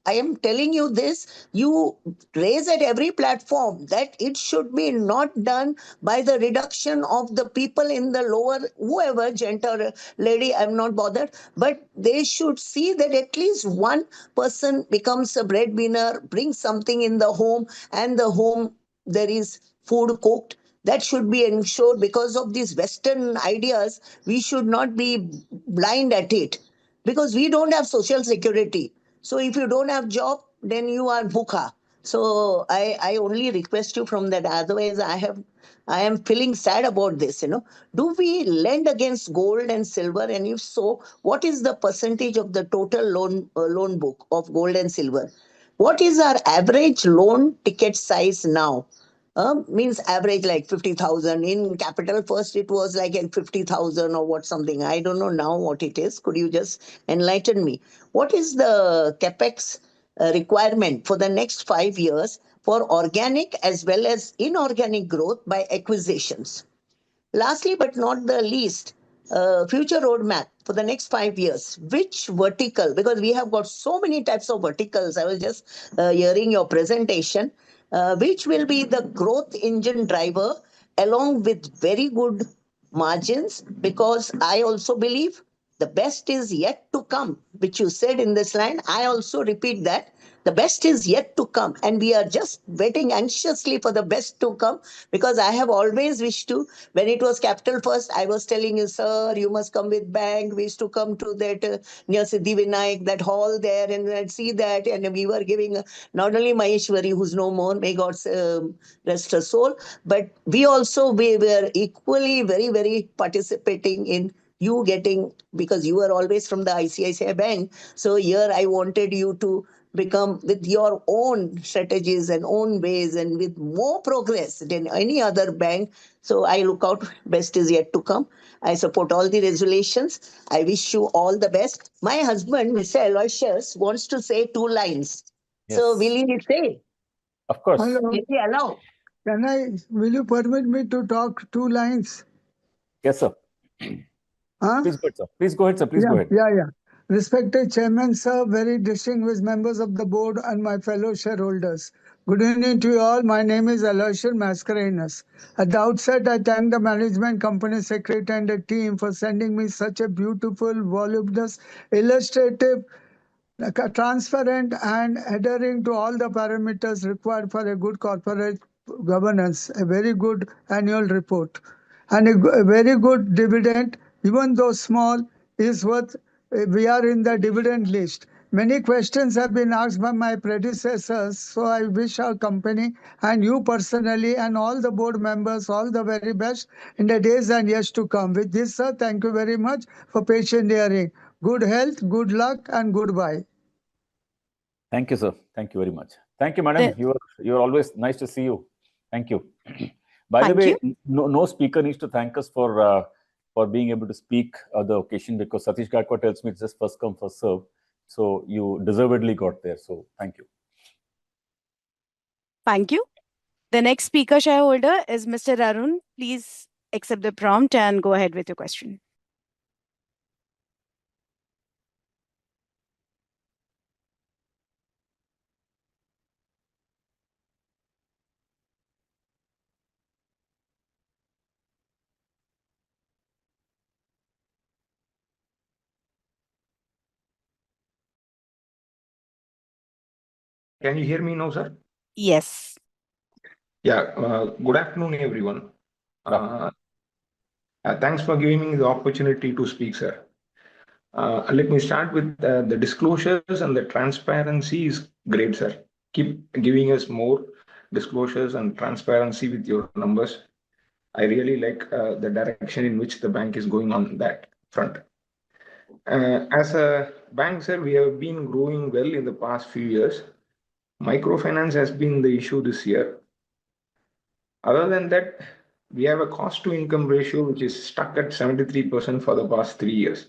am telling you this, you raise at every platform that it should be not done by the reduction of the people in the lower, whoever, gent or lady, I'm not bothered, but they should see that at least one person becomes a breadwinner, brings something in the home, and the home there is food cooked. That should be ensured. Because of these Western ideas, we should not be blind at it, because we don't have social security. So if you don't have job, then you are bhukha. So I only request you from that. Otherwise, I am feeling sad about this. Do we lend against gold and silver? And if so, what is the percentage of the total loan book of gold and silver? What is our average loan ticket size now? Means average like 50,000. In Capital First, it was like 50,000 or what something. I don't know now what it is. Could you just enlighten me? What is the capex requirement for the next 5 years for organic as well as inorganic growth by acquisitions? Lastly, but not the least, future roadmap for the next 5 years. Which vertical? Because we have got so many types of verticals. I was just hearing your presentation. Which will be the growth engine driver along with very good margins? Because I also believe the best is yet to come, which you said in this line. I also repeat that. The best is yet to come, and we are just waiting anxiously for the best to come, because I have always wished to. When it was Capital First, I was telling you, sir, you must come with bank. We used to come to that near Siddhi Vinayak, that hall there, and see that. And we were giving not only Maheshwari, who's no more, may God rest her soul, but we were equally very, very participating in you getting, because you were always from the ICICI Bank. So here I wanted you to become with your own strategies and own ways and with more progress than any other bank. So I look out, best is yet to come. I support all the resolutions. I wish you all the best. My husband, Mr. Aloysius, wants to say 2 lines. Yes. So will he say? Of course. Hello. Will he allow? Will you permit me to talk 2 lines? Yes, sir. Please go ahead, sir. Please go ahead, sir. Please go ahead. Yeah. Respected Chairman, sir, very distinguished members of the board, and my fellow shareholders. Good evening to you all. My name is Aloysius Mascarenhas. At the outset, I thank the management, company secretary, and the team for sending me such a beautiful, voluminous, illustrative, transparent, and adhering to all the parameters required for a good corporate governance, a very good annual report, and a very good dividend, even though small, is worth. We are in the dividend list. Many questions have been asked by my predecessors, so I wish our company and you personally and all the board members all the very best in the days and years to come. With this, sir, thank you very much for patient hearing. Good health, good luck, and goodbye. Thank you, sir. Thank you very much. Thank you, madam. You're always nice to see you. Thank you. By the way, no speaker needs to thank us for being able to speak on the occasion, because Satish Gatkwa tells me it's just first come, first serve. So you deservedly got there. So thank you. Thank you. The next speaker shareholder is Mr. Arun. Please accept the prompt and go ahead with your question. Can you hear me now, sir? Yes. Yeah. Good afternoon, everyone. Thanks for giving me the opportunity to speak, sir. Let me start with the disclosures and the transparency is great, sir. Keep giving us more disclosures and transparency with your numbers. I really like the direction in which the bank is going on that front. As a bank, sir, we have been growing well in the past few years. Microfinance has been the issue this year. Other than that, we have a cost to income ratio which is stuck at 73% for the past 3 years.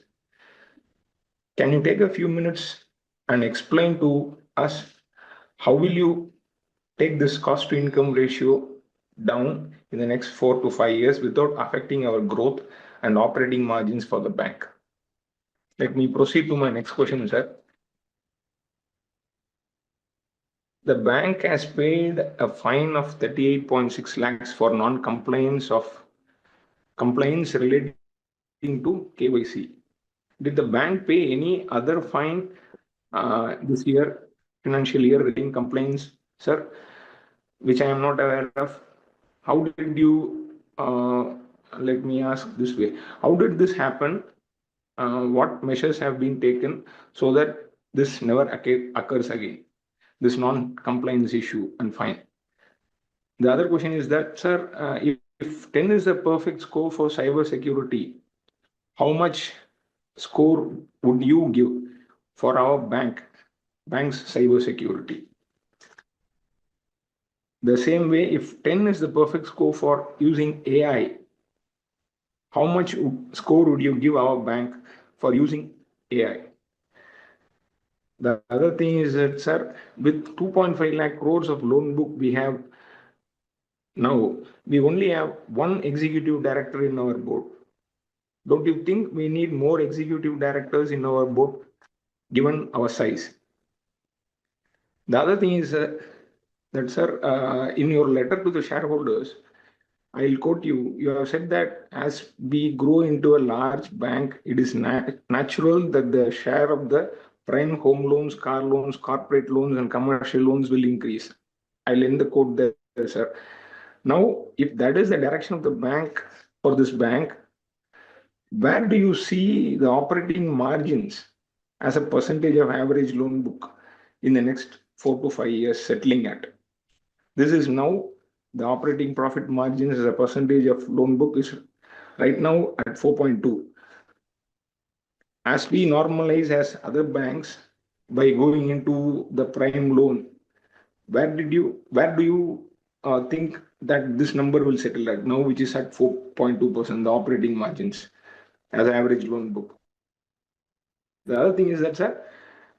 Can you take a few minutes and explain to us how will you take this cost to income ratio down in the next 4 to 5 years without affecting our growth and operating margins for the bank? Let me proceed to my next question, sir. The bank has paid a fine of 38.6 lakhs for non-compliance of complaints relating to KYC. Did the bank pay any other fine this year, financial year, relating complaints, sir, which I am not aware of? How did you, let me ask this way, how did this happen? What measures have been taken so that this never occurs again, this non-compliance issue and fine? The other question is that, sir, if 10 is the perfect score for cyber security, how much score would you give for our bank's cyber security? The same way, if 10 is the perfect score for using AI, how much score would you give our bank for using AI? The other thing is that, sir, with 2.5 lakh crores of loan book we have now, we only have one executive director in our board. Don't you think we need more executive directors in our board given our size? The other thing is that, sir, in your letter to the shareholders, I'll quote you. You have said that as we grow into a large bank, it is natural that the share of the prime home loans, car loans, corporate loans, and commercial loans will increase. I'll end the quote there, sir. Now, if that is the direction of the bank for this bank, where do you see the operating margins as a percentage of average loan book in the next 4 to 5 years settling at? This is now the operating profit margins as a percentage of loan book is right now at 4.2. As we normalize as other banks by going into the prime loan, where do you think that this number will settle at now, which is at 4.2%, the operating margins as average loan book? The other thing is that, sir,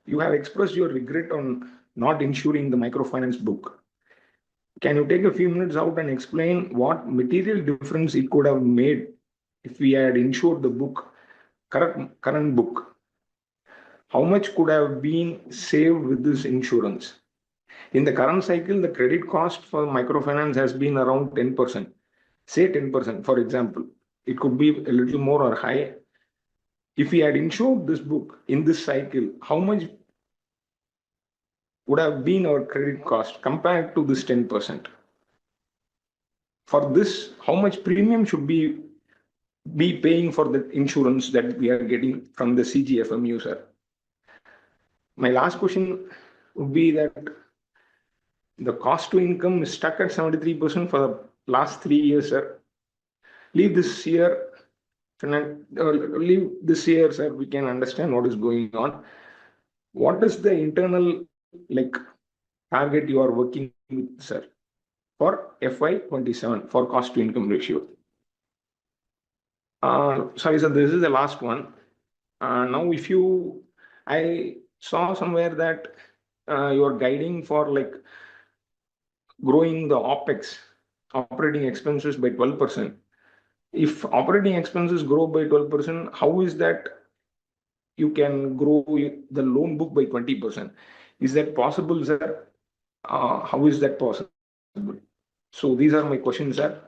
you have expressed your regret on not insuring the microfinance book. Can you take a few minutes out and explain what material difference it could have made if we had insured the book, current book? How much could have been saved with this insurance? In the current cycle, the credit cost for microfinance has been around 10%. Say 10%, for example. It could be a little more or high. If we had insured this book in this cycle, how much would have been our credit cost compared to this 10%? For this, how much premium should be paying for the insurance that we are getting from the CGFM user? My last question would be that the cost to income is stuck at 73% for the last 3 years, sir. Leave this year, sir, we can understand what is going on. What is the internal target you are working with, sir, for FY27 for cost to income ratio? Sorry, sir, this is the last one. Now, I saw somewhere that you are guiding for growing the OPEX, operating expenses, by 12%. If operating expenses grow by 12%, how is that you can grow the loan book by 20%? Is that possible, sir? How is that possible? So these are my questions, sir.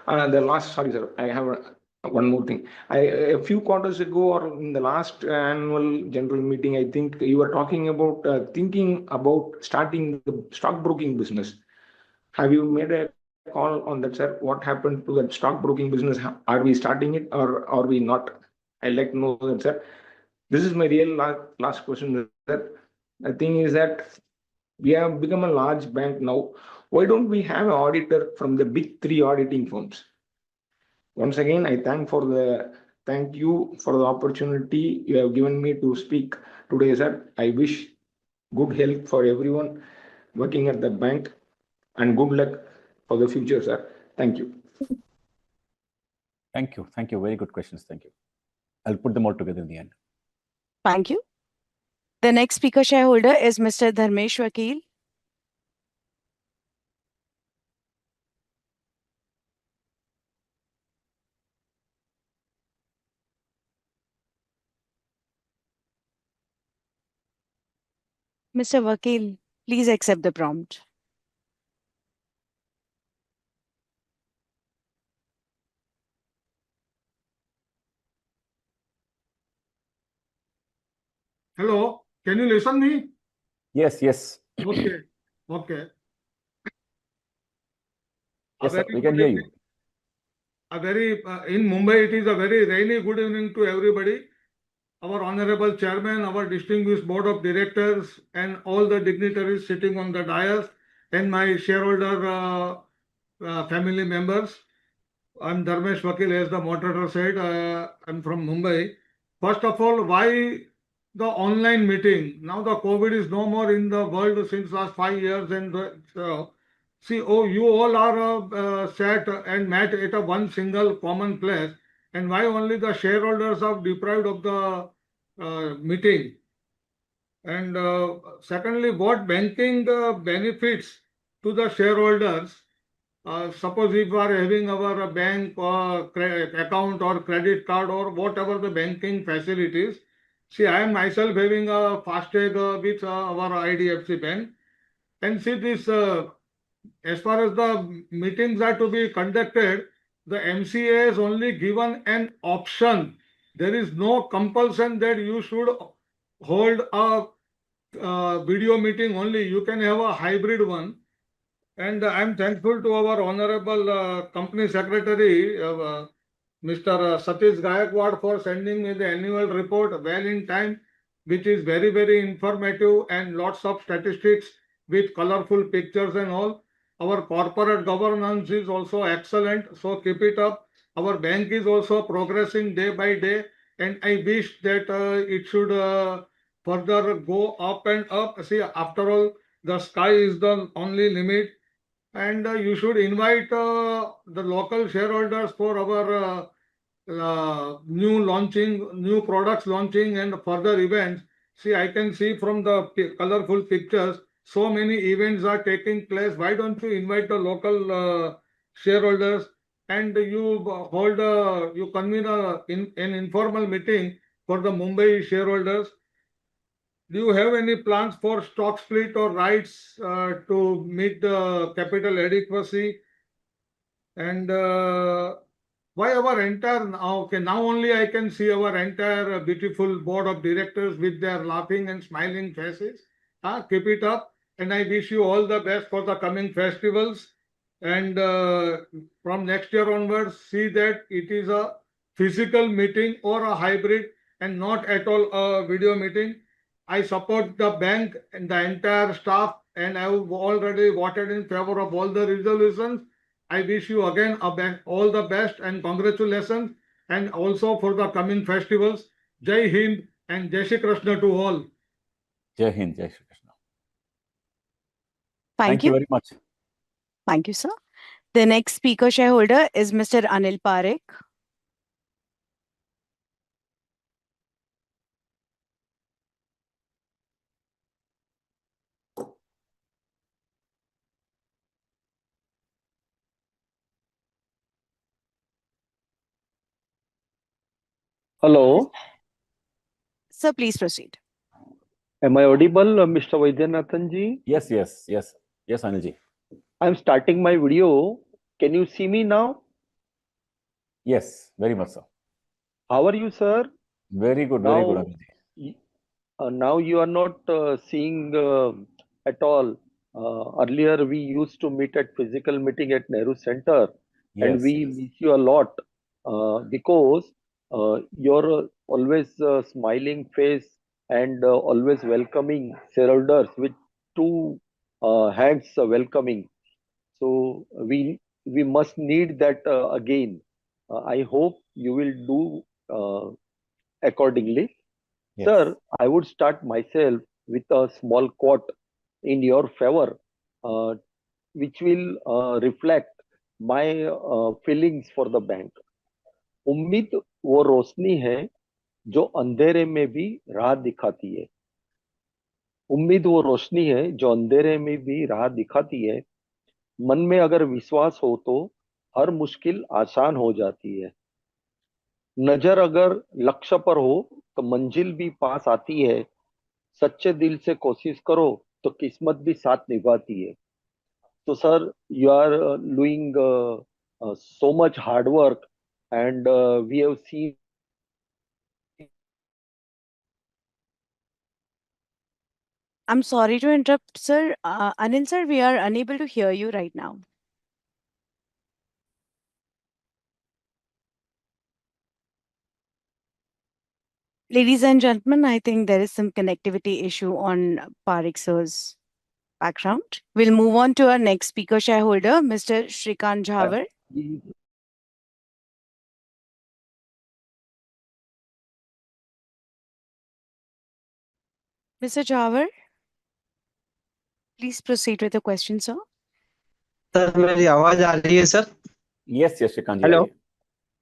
Sorry, sir, I have one more thing. A few quarters ago, or in the last annual general meeting, I think you were talking about thinking about starting the stockbroking business. Have you made a call on that, sir? What happened to that stockbroking business? Are we starting it or are we not? I'd like to know that, sir. This is my real last question, sir. The thing is that we have become a large bank now. Why don't we have an auditor from the big 3 auditing firms? Once again, I thank you for the opportunity you have given me to speak today, sir. I wish good health for everyone working at the bank and good luck for the future, sir. Thank you. Thank you. Thank you. Very good questions. Thank you. I'll put them all together in the end. Thank you. The next speaker shareholder is Mr. Dharmesh Vakil. Mr. Vakil, please accept the prompt. Hello, can you listen me? Yes, yes. Okay, okay. Yes, sir, we can hear you. In Mumbai, it is a very rainy good evening to everybody. Our honorable chairman, our distinguished board of directors, and all the dignitaries sitting on the dais, and my shareholder family members. I'm Dharmesh Vakil, as the moderator said. I'm from Mumbai. First of all, why the online meeting? Now the COVID is no more in the world since last 5 years, and you all are sat and met at a one single common place, and why only the shareholders are deprived of the meeting? And secondly, what banking benefits to the shareholders? Suppose if we are having our bank account or credit card or whatever the banking facilities. See, I am myself having a FASTag with our IDFC bank. And see this, as far as the meetings are to be conducted, the MCA has only given an option. There is no compulsion that you should hold a video meeting only. You can have a hybrid one. And I'm thankful to our honorable company secretary, Mr. Satish Gaikwad, for sending me the annual report well in time, which is very, very informative and lots of statistics with colorful pictures and all. Our corporate governance is also excellent, so keep it up. Our bank is also progressing day by day, and I wish that it should further go up and up. See, after all, the sky is the only limit. And you should invite the local shareholders for our new products launching and further events. See, I can see from the colorful pictures, so many events are taking place. Why don't you invite the local shareholders and you convene an informal meeting for the Mumbai shareholders? do you have any plans for stock split or rights to meet the capital adequacy? And why our entire now? Okay, now only I can see our entire beautiful board of directors with their laughing and smiling faces. Keep it up, and I wish you all the best for the coming festivals. And from next year onwards, see that it is a physical meeting or a hybrid, and not at all a video meeting. I support the bank and the entire staff, and I have already voted in favor of all the resolutions. I wish you again all the best and congratulations, and also for the coming festivals. Jai Hind and Jai Shri Krishna to all. Jai Hind, Jai Shri Krishna. Thank you you very much. Thank you, sir. The next speaker shareholder is Mr. Anil Parekh. Hello, Sir, please proceed. am I audible, Mr. Vaidyanathan ji? Yes, Anil ji. I'm starting my video. Can you see me now? Yes, very much so. How are you, sir? Very good, Anil ji. Now you are not seeing at all. Earlier we used to meet at physical meeting at Nehru Center, and we miss you a lot because your always smiling face and always welcoming shareholders with two hands welcoming. So we must need that again. I hope you will do accordingly. Yes. Sir, I would start myself with a small quote in your favor, which will reflect my feelings for the bank. उम्मीद वो रोशनी है जो अंधेरे में भी राह दिखाती है। उम्मीद वो रोशनी है जो अंधेरे में भी राह दिखाती है। मन में अगर विश्वास हो तो हर मुश्किल आसान हो जाती है। नजर अगर लक्ष्य पर हो तो मंजिल भी पास आती है। सच्चे दिल से कोशिश करो तो किस्मत भी साथ निभाती है। तो sir, you are doing so much hard work, and we have seen I'm sorry to interrupt, sir. Anil, sir, we are unable to hear you right now. Ladies and gentlemen, I think there is some connectivity issue on Parekh sir's background. We'll move on to our next speaker shareholder, Mr. Shrikant Jhavar. Mr. Jhavar, please proceed with the question, sir. Sir मेरी आवाज आ रही है sir? Yes, Shrikant ji. Hello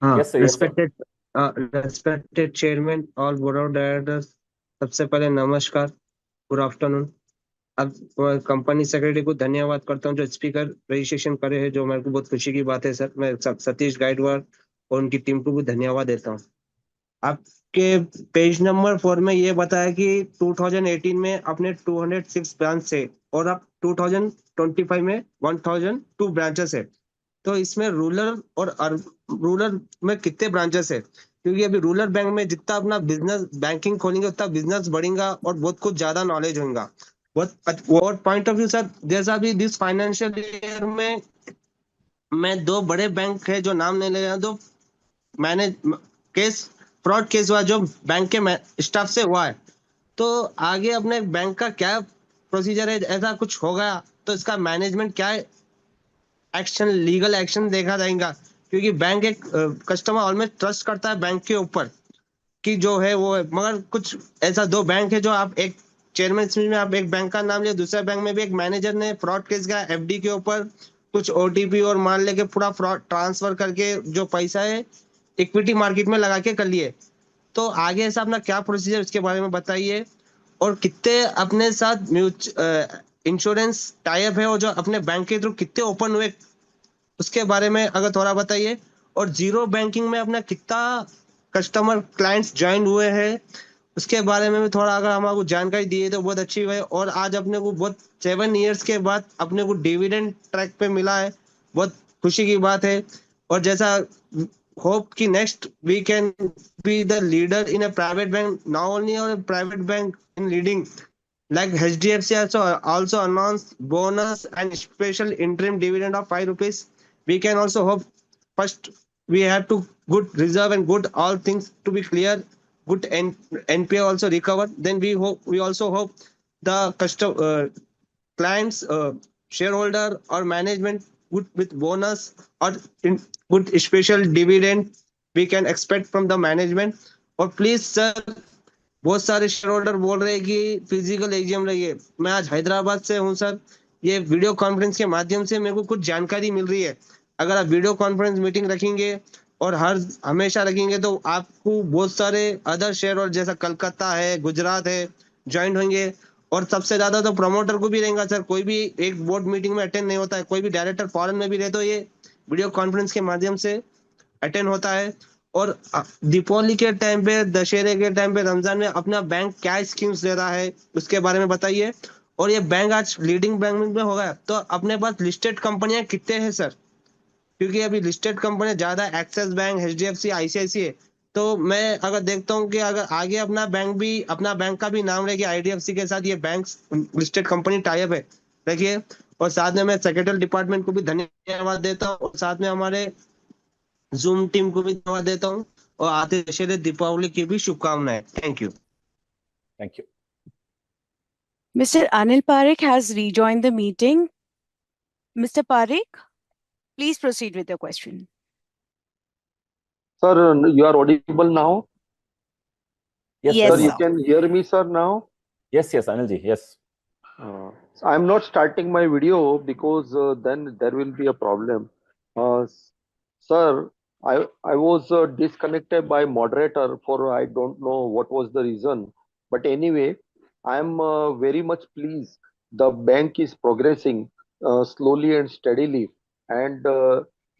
हाँ, Yes, sir, yes, sir. Respected chairman और board of directors, सबसे पहले नमस्कार, गुड आफ्टरनून। अब कंपनी सेक्रेटरी को धन्यवाद करता हूँ जो स्पीकर रजिस्ट्रेशन करे हैं, जो मेरे को बहुत खुशी की बात है सर। मैं सतीश गाइडवार और उनकी टीम को भी धन्यवाद देता हूँ। आपके पेज नंबर 4 में ये बताया कि 2018 में अपने 206 ब्रांच से और अब 2025 में 1002 ब्रांचेस है। तो इसमें रूरल में कितने ब्रांचेस है? क्योंकि अभी रूरल बैंक में जितना अपना बिजनेस बैंकिंग खोलेंगे उतना बिजनेस बढ़ेगा और बहुत कुछ ज्यादा नॉलेज होगा। और पॉइंट ऑफ व्यू सर, जैसा भी दिस फाइनेंशियल ईयर में मैं 2 बड़े बैंक है जो नाम नहीं ले रहा, दो मैंने केस फ्रॉड केस हुआ जो बैंक के स्टाफ से हुआ है। तो आगे अपने बैंक का क्या प्रोसीजर है? ऐसा कुछ होगा तो इसका मैनेजमेंट क्या एक्शन, लीगल एक्शन देखा जाएगा? क्योंकि बैंक एक कस्टमर ऑलमोस्ट ट्रस्ट करता है बैंक के ऊपर कि जो है वो है, मगर कुछ ऐसा 2 बैंक है जो आप एक चेयरमैन में आप एक बैंक का नाम लिया, दूसरे बैंक में भी एक मैनेजर ने फ्रॉड केस किया एफडी के ऊपर, कुछ ओटीपी और मान लेके पूरा फ्रॉड ट्रांसफर करके जो पैसा है इक्विटी मार्केट में लगा के कर लिए। तो आगे ऐसा अपना क्या प्रोसीजर उसके बारे में बताइए। और कितने अपने साथ इंश्योरेंस टाइप है और जो अपने बैंक के थ्रू कितने ओपन हुए उसके बारे में अगर थोड़ा बताइए। और जीरो बैंकिंग में अपना कितना कस्टमर क्लाइंट्स ज्वाइन हुए हैं उसके बारे में भी थोड़ा अगर हमारे को जानकारी दी तो बहुत अच्छी है। और आज अपने को बहुत 7 years के बाद अपने को डिविडेंड ट्रैक पे मिला है, बहुत खुशी की बात है। और जैसा होप कि next we can be the leader in a private bank, not only on private bank in leading like HDFC also announced bonus and special interim dividend of 5 rupees. We can also hope first we have to good reserve and good all things to be clear. Good NPA also recovered. Then we also hope the clients, shareholder or management good with bonus or in good special dividend we can expect from the management. और please sir, बहुत सारे share holder बोल रहे हैं कि physical AGM रही है। मैं आज हैदराबाद से हूं सर, ये वीडियो कॉन्फ्रेंस के माध्यम से मेरे को कुछ जानकारी मिल रही है। अगर आप वीडियो कॉन्फ्रेंस मीटिंग रखेंगे और हमेशा रखेंगे तो आपको बहुत सारे अदर शेयर होल्डर जैसा कलकत्ता है, गुजरात है, ज्वाइन होंगे। और सबसे ज्यादा तो प्रमोटर को भी रहेगा सर, कोई भी एक बोर्ड मीटिंग में अटेंड नहीं होता है, कोई भी डायरेक्टर फॉरेन में भी रहे तो ये वीडियो कॉन्फ्रेंस के माध्यम से अटेंड होता है। और दीपावली के टाइम पे, दशहरे के टाइम पे, रमजान में अपना बैंक क्या स्कीम्स दे रहा है उसके बारे में बताइए। और ये बैंक आज लीडिंग बैंक में होगा तो अपने पास लिस्टेड कंपनियां कितने हैं सर? क्योंकि अभी लिस्टेड कंपनी ज्यादा एक्सिस बैंक, एचडीएफसी, आईसीआईसीआई। तो मैं अगर देखता हूँ कि अगर आगे अपना बैंक का भी नाम रहेगी आईडीएफसी के साथ, ये बैंक लिस्टेड कंपनी टाइप है देखिए। और साथ में मैं सेक्रेटरी डिपार्टमेंट को भी धन्यवाद देता हूँ और साथ में हमारे जूम टीम को भी धन्यवाद देता हूँ और आते दशहरे दीपावली की भी शुभकामनाएं। Thank you. Thank you. Mr. Anil Parekh has rejoined the meeting. Mr. Parekh, please proceed with your question. Sir, you are audible now? Yes, Yes, Sir, you sir. can hear me, sir, now? Yes, Anilji, yes. I'm not starting my video because then there will be a problem. Sir, I was disconnected by moderator for I don't know what was the reason. But anyway, I'm very much pleased. The bank is progressing slowly and steadily, and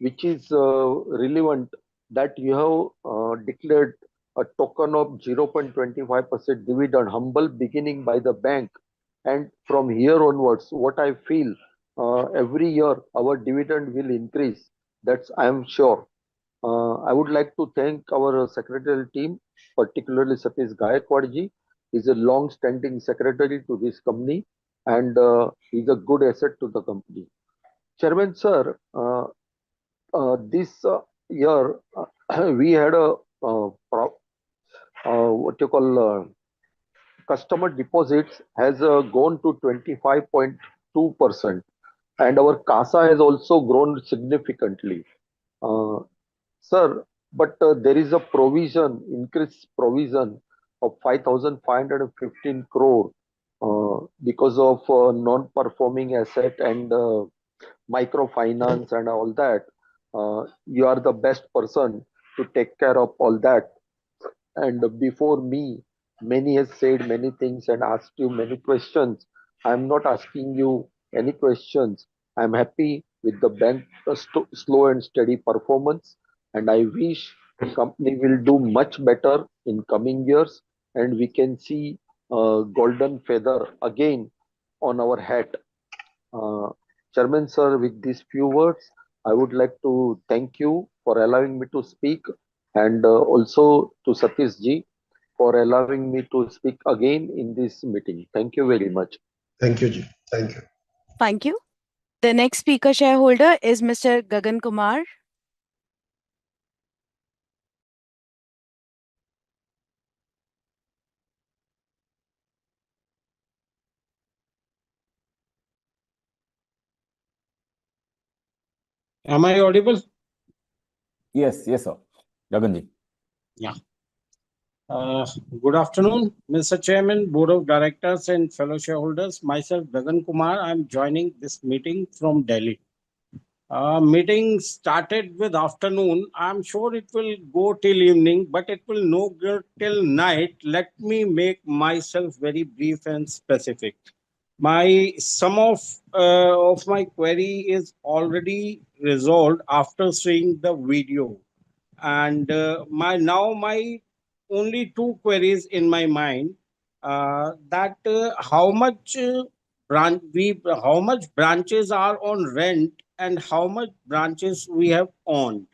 which is relevant that you have declared a token of 0.25% dividend, humble beginning by the bank. And from here onwards, what I feel, every year our dividend will increase. That's I am sure. I would like to thank our secretarial team, particularly Satish Gayakwadji. He's a long-standing secretary to this company, and he's a good asset to the company. Chairman sir, this year we had a what you call customer deposits has gone to 25.2%, and our CASA has also grown significantly. Sir, but there is a provision, increased provision of 5,515 crore because of non-performing asset and microfinance and all that. You are the best person to take care of all that. And before me, many has said many things and asked you many questions. I'm not asking you any questions. I'm happy with the bank slow and steady performance, and I wish the company will do much better in coming years, and we can see a golden feather again on our hat. Uh, Chairman sir, with these few words, I would like to thank you for allowing me to speak, and also to Satish ji for allowing me to speak again in this meeting. Thank you very much. Thank you, Ji. Thank you. Thank you. The next speaker shareholder is Mr. Gagan Kumar. Am I audible? Yes, sir. Gaganji. Yeah. Good afternoon, Mr. Chairman, Board of Directors and fellow shareholders. Myself, Gagan Kumar. I'm joining this meeting from Delhi. Meeting started with afternoon. I'm sure it will go till evening, but it will no go till night. Let me make myself very brief and specific. Some of my query is already resolved after seeing the video, and my only two queries in my mind. That how much how much branches are on rent and how much branches we have owned.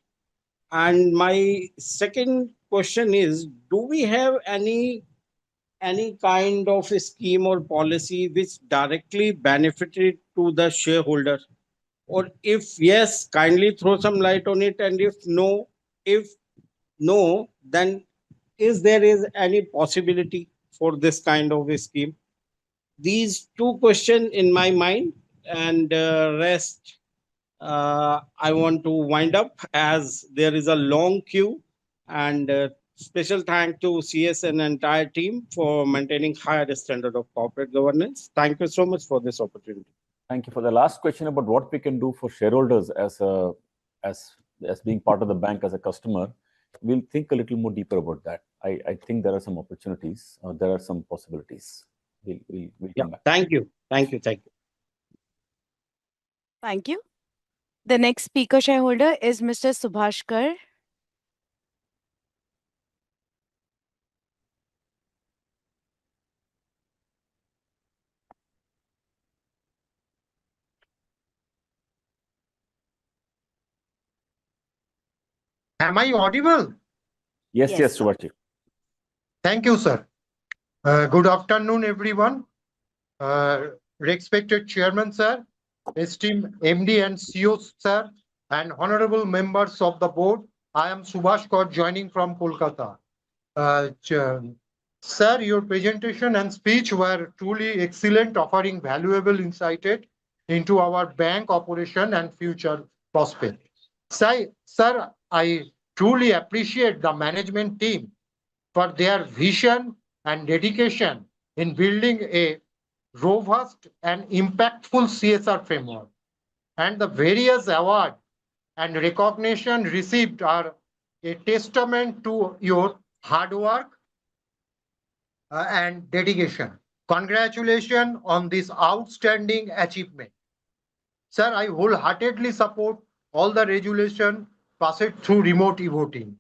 And my second question is, do we have any kind of a scheme or policy which directly benefited to the shareholder? Or if yes, kindly throw some light on it. And if no, then is any possibility for this kind of a scheme? These two questions in my mind, and rest I want to wind up as there is a long queue. And special thank to CS and entire team for maintaining higher standard of corporate governance. Thank you so much for this opportunity. Thank you for the last question about what we can do for shareholders as being part of the bank as a customer. We'll think a little more deeper about that. I think there are some opportunities. There are some possibilities. We'll come back. Thank you. Thank you. Thank you. Thank you. The next speaker shareholder is Mr. Subhashkar. Am I audible? Yes, Subhashkar. Thank you, sir. Good afternoon, everyone. Respected Chairman, sir, esteemed MD and CEO, sir, and honorable members of the board. I am Subhash Kaur joining from Kolkata. Sir, your presentation and speech were truly excellent, offering valuable insight into our bank operation and future prospects. Sir, I truly appreciate the management team for their vision and dedication in building a robust and impactful CSR framework. And the various awards and recognition received are a testament to your hard work and dedication. Congratulations on this outstanding achievement. Sir, I wholeheartedly support all the resolution passed through remote voting.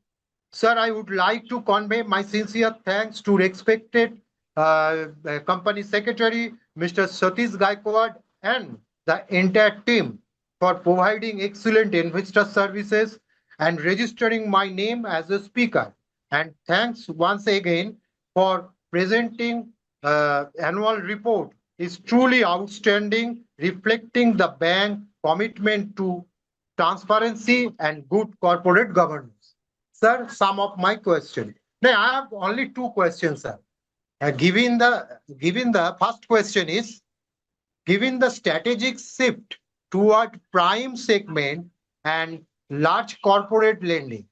Sir, I would like to convey my sincere thanks to respected Company Secretary, Mr. Satish Gaikwad, and the entire team for providing excellent investor services and registering my name as a speaker. And thanks once again for presenting annual report is truly outstanding, reflecting the bank commitment to transparency and good corporate governance. Sir, some of my questions. Now, I have only two questions, sir. Given the first question is, given the strategic shift toward prime segment and large corporate lending,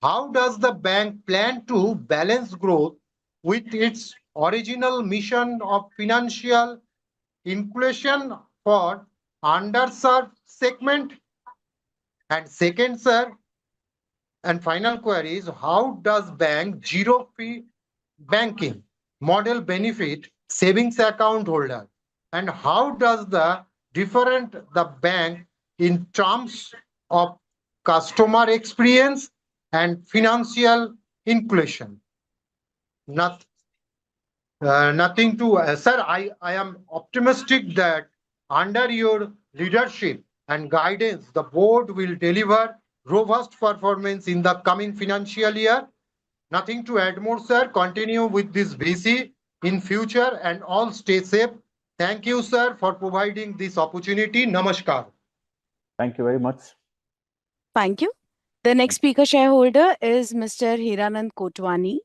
how does the bank plan to balance growth with its original mission of financial inclusion for underserved segment? And second, sir, and final query is, how does bank zero fee banking model benefit savings account holder? And how does the bank in terms of customer experience and financial inclusion? Nothing to, sir, I am optimistic that under your leadership and guidance, the board will deliver robust performance in the coming financial year. Nothing to add more, sir. Continue with this VC in future and all stay safe. Thank you, sir, for providing this opportunity. Namaskar. Thank you very much. Thank you. The next speaker shareholder is Mr. Hiranand Kotwani.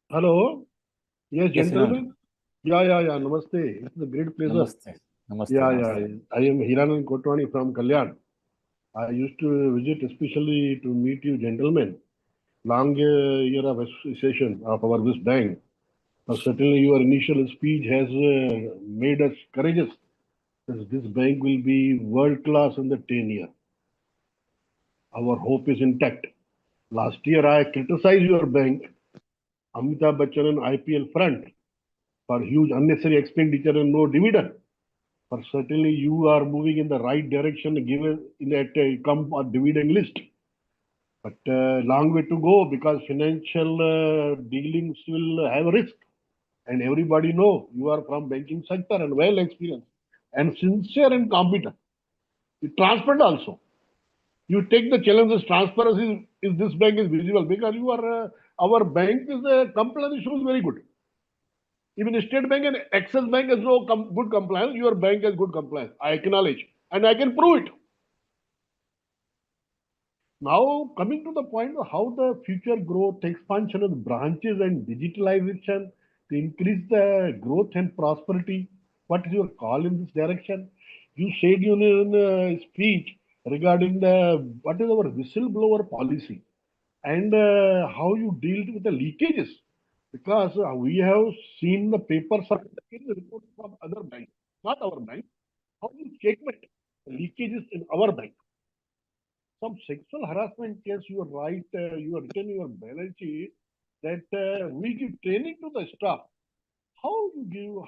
Hello. Yes, Yes, gentlemen. Yeah. Namaste. It's a great pleasure. Namaste. Namaste. Yeah. Namaste. I am Hiranand Kotwani from Kalyan. I used to visit especially to meet you gentlemen. Long year of association of our this bank. Certainly your initial speech has made us courageous. This bank will be world class in the 10 years. Our hope is intact. Last year I criticized your bank Amitabh Bachchan and IPL front for huge unnecessary expenditure and no dividend. But certainly you are moving in the right direction given that come a dividend list. But long way to go because financial dealings will have risk. And everybody know you are from banking sector and well experienced and sincere and competent. You transparent also. You take the challenge as transparency is this bank is visible because you are our bank is a compliance issue is very good. Even State Bank and Axis Bank has no good compliance. Your bank has good compliance. I acknowledge and I can prove it. Now coming to the point of how the future growth, expansion of branches and digitalization to increase the growth and prosperity. What is your call in this direction? You said in a speech regarding the what is our whistleblower policy and how you deal with the leakages because we have seen the papers are taking the report from other banks, not our bank. How do you checkmate leakages in our bank? Some sexual harassment case, you are right, you are written in your balance sheet that we give training to the staff. How do you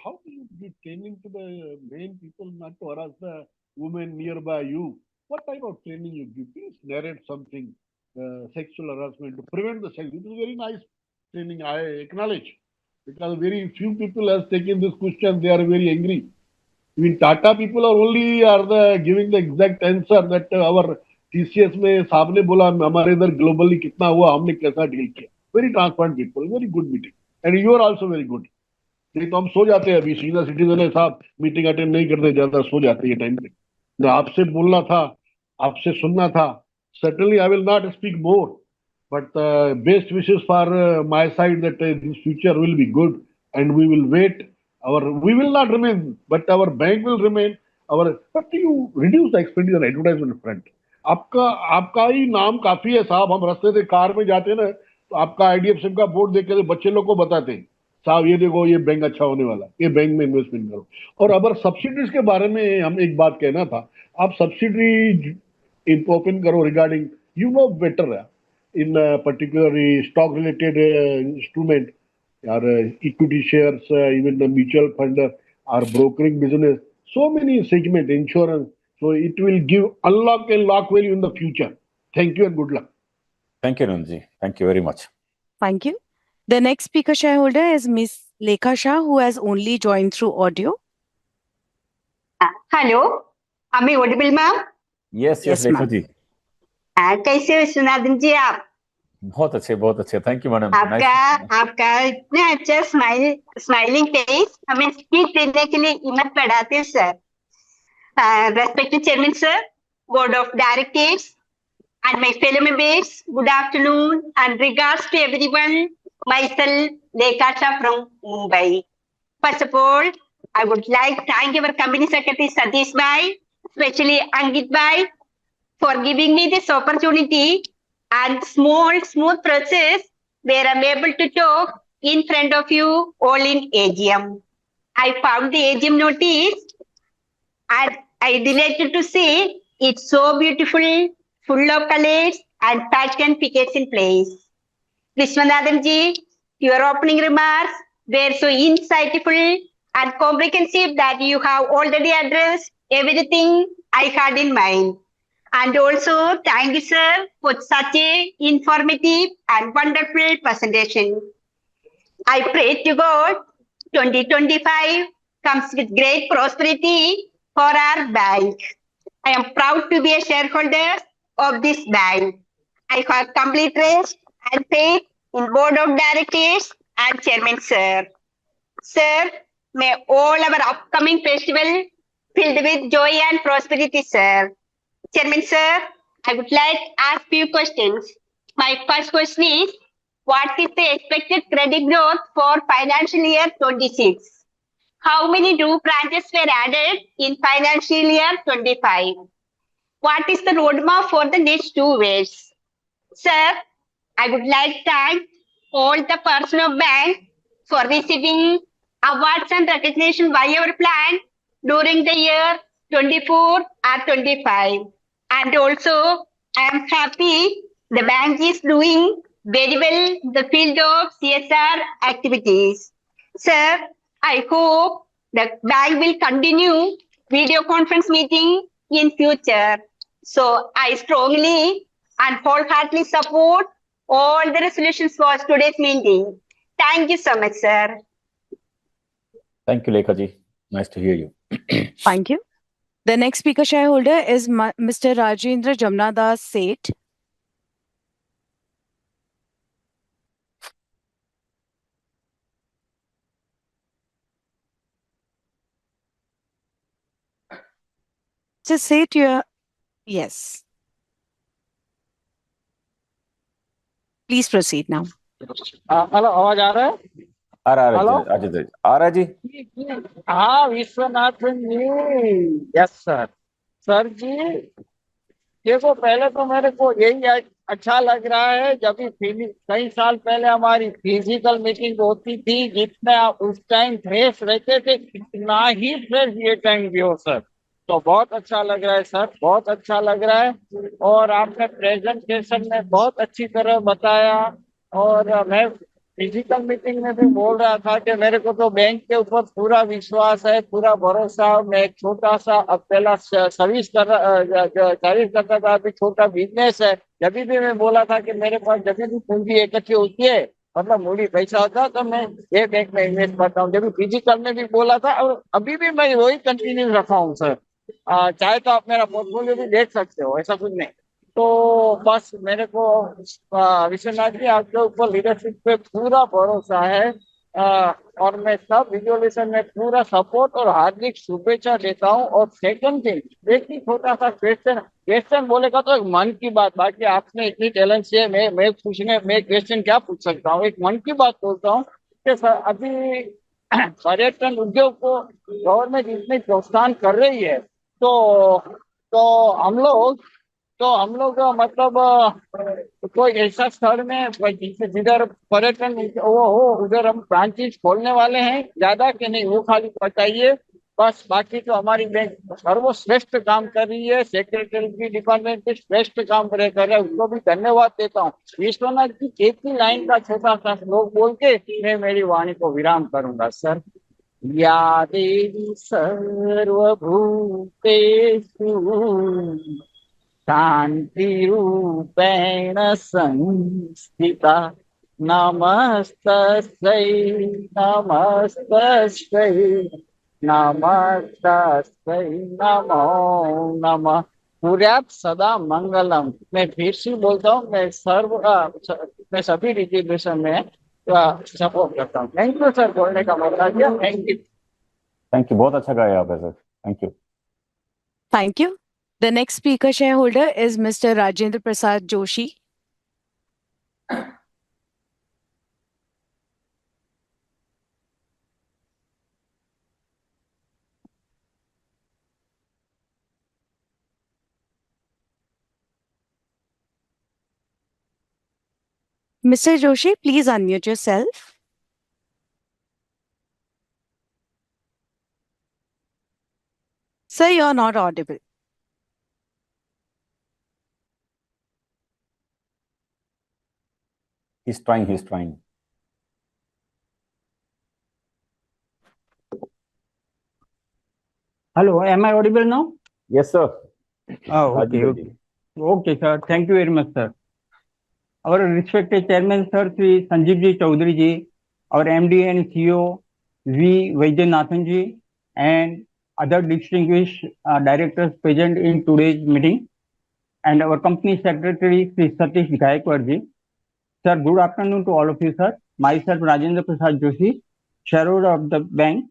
give training to the main people not to harass the women nearby you? What type of training you give? Please narrate something, sexual harassment to prevent the sex. It is very nice training, I acknowledge. Because very few people have taken this question, they are very angry. Even Tata people are only giving the exact answer that our TCS में साहब ने बोला हमारे इधर globally कितना हुआ हमने कैसा डील किया. Very transparent people, very good meeting. And you are also very good. नहीं तो हम सो जाते हैं अभी सीनियर सिटीजन है साहब मीटिंग अटेंड नहीं करते ज्यादा सो जाते हैं टाइम पे तो आपसे बोलना था आपसे सुनना था certainly I will not speak more but best wishes for my side that this future will be good and we will wait we will not remain but our bank will remain but you reduce the expenditure on advertisement front आपका ही नाम काफी है साहब हम रास्ते से car में जाते हैं ना तो आपका IDFC का बोर्ड देख के बच्चे लोग को बताते हैं साहब ये देखो ये बैंक अच्छा होने वाला ये बैंक में इन्वेस्टमेंट करो और अगर सब्सिडीज के बारे में हम एक बात कहना था आप सब्सिडी ओपन करो regarding you know better in particularly stock related instrument और equity shares even the mutual fund और brokering business so many segment insurance so it will give unlock and lock value in the future. Thank you and good luck. Thank you, Ranji. Thank you very much. Thank you. The next speaker shareholder is Ms. Lekha Shah, who has only joined through audio. Hello, am I audible, ma'am? Yes, Lekha ji. कैसे हो विश्वनाथन जी आप? बहुत अच्छे. Thank you, madam. आपका इतना अच्छा smiling face हमें speech देने के लिए हिम्मत बढ़ाते sir. Respected Chairman sir, Board of Directors, and my fellow members, good afternoon and regards to everyone. Myself, Lekha Shah from Mumbai. First of all, I would like to thank our Company Secretary Satish Bhai, especially Angit Bhai, for giving me this opportunity and smooth process where I'm able to talk in front of you all in AGM. I found the AGM notice and I delighted to see it's so beautiful, full of colors and touch and pickets in place. Vishwanathan ji, your opening remarks were so insightful and comprehensive that you have already addressed everything I had in mind. And also, thank you, sir, for such a informative and wonderful presentation. I pray to God 2025 comes with great prosperity for our bank. I am proud to be a shareholder of this bank. I have complete trust and faith in Board of Directors and Chairman, sir. Sir, may all our upcoming festival filled with joy and prosperity, sir. Chairman, sir, I would like to ask few questions. My first question is, what is the expected credit growth for financial year 26? How many new branches were added in financial year 25? What is the roadmap for the next 2 years? Sir, I would like to thank all the personnel of bank for receiving awards and recognition by our plan during the year 24 or 25. And also, I am happy the bank is doing very well the field of CSR activities. Sir, I hope the bank will continue video conference meeting in future. So I strongly and wholeheartedly support all the resolutions for today's meeting. Thank you so much, sir. Thank you, Lekhaji. Nice to hear you. Thank you. The next speaker shareholder is Mr. Rajendra Jamnadas Seth. Just say to your yes. Please proceed now. Hello आवाज आ रहा है आ रहा है hello Ajay ji, आ रहा है जी। हाँ विश्वनाथन जी yes sir sir जी देखो पहले तो मेरे को यही अच्छा लग रहा है जब भी कई साल पहले हमारी फिजिकल मीटिंग होती थी जितने आप उस टाइम फ्रेश रहते थे इतना ही फ्रेश ये टाइम भी हो सर तो बहुत अच्छा लग रहा है सर बहुत अच्छा लग रहा है और आपने प्रेजेंटेशन में बहुत अच्छी तरह बताया और मैं फिजिकल मीटिंग में भी बोल रहा था कि मेरे को तो बैंक के ऊपर पूरा विश्वास है पूरा भरोसा मैं एक छोटा सा अब पहला सर्विस करता था अभी छोटा बिजनेस है जब भी मैं बोला था कि मेरे पास जब भी पूंजी इकट्ठी होती है मतलब मूडी पैसा होता है तो मैं ये बैंक में इन्वेस्ट करता हूँ जब भी फिजिकल में भी बोला था और अभी भी मैं वही कंटिन्यू रखा हूँ सर चाहे तो आप मेरा पोर्टफोलियो भी देख सकते हो ऐसा कुछ नहीं तो बस मेरे को विश्वनाथ जी आपके ऊपर लीडरशिप पे पूरा भरोसा है और मैं सब विजुअलाइजेशन में पूरा सपोर्ट और हार्दिक शुभेच्छा देता हूँ और सेकंड थिंग एक ही छोटा सा क्वेश्चन बोलेगा तो एक मन की बात बाकी आपने इतनी टैलेंट से मैं क्वेश्चन क्या पूछ सकता हूँ एक मन की बात बोलता हूँ कि सर अभी पर्यटन उद्योग को गवर्नमेंट इतनी प्रोत्साहन कर रही है तो हम लोग मतलब कोई ऐसा स्थल में जिधर पर्यटन वो हो उधर हम ब्रांचेस खोलने वाले हैं ज्यादा कि नहीं वो खाली बताइए बस बाकी तो हमारी बैंक सर्वश्रेष्ठ काम कर रही है सेक्रेटरी की डिपार्टमेंट भी श्रेष्ठ काम कर रहा है उसको भी धन्यवाद देता हूँ विश्वनाथ जी एक ही लाइन का छोटा सा श्लोक बोल के मैं मेरी वाणी को विराम करूंगा सर या देवी सर्वभूतेषु शान्तिरूपेण संस्थिता नमस्तस्यै नमस्तस्यै नमस्तस्यै नमो नमः कुर्यात् सदा मंगलम मैं फिर से बोलता हूँ मैं सभी रिजर्वेशन में सपोर्ट करता हूँ थैंक यू सर बोलने का मौका दिया थैंक यू बहुत अच्छा गाया आपने sir thank you Thank you. The next speaker shareholder is Mr. Rajendra Prasad Joshi. Mr. Joshi, please unmute yourself. Sir, you're not audible. He's trying. Hello, am I audible now? Yes, sir. Oh, okay, sir. Thank you very much, sir. Our respected chairman, sir, Sri Sanjeev Ji Chaudhary Ji, our MD and CEO, V. Vaidyanathan Ji, and other distinguished directors present in today's meeting, and our company secretary, Sri Satish Gaikwad Ji. Sir, good afternoon to all of you, sir. Myself, Rajendra Prasad Joshi, shareholder of the bank,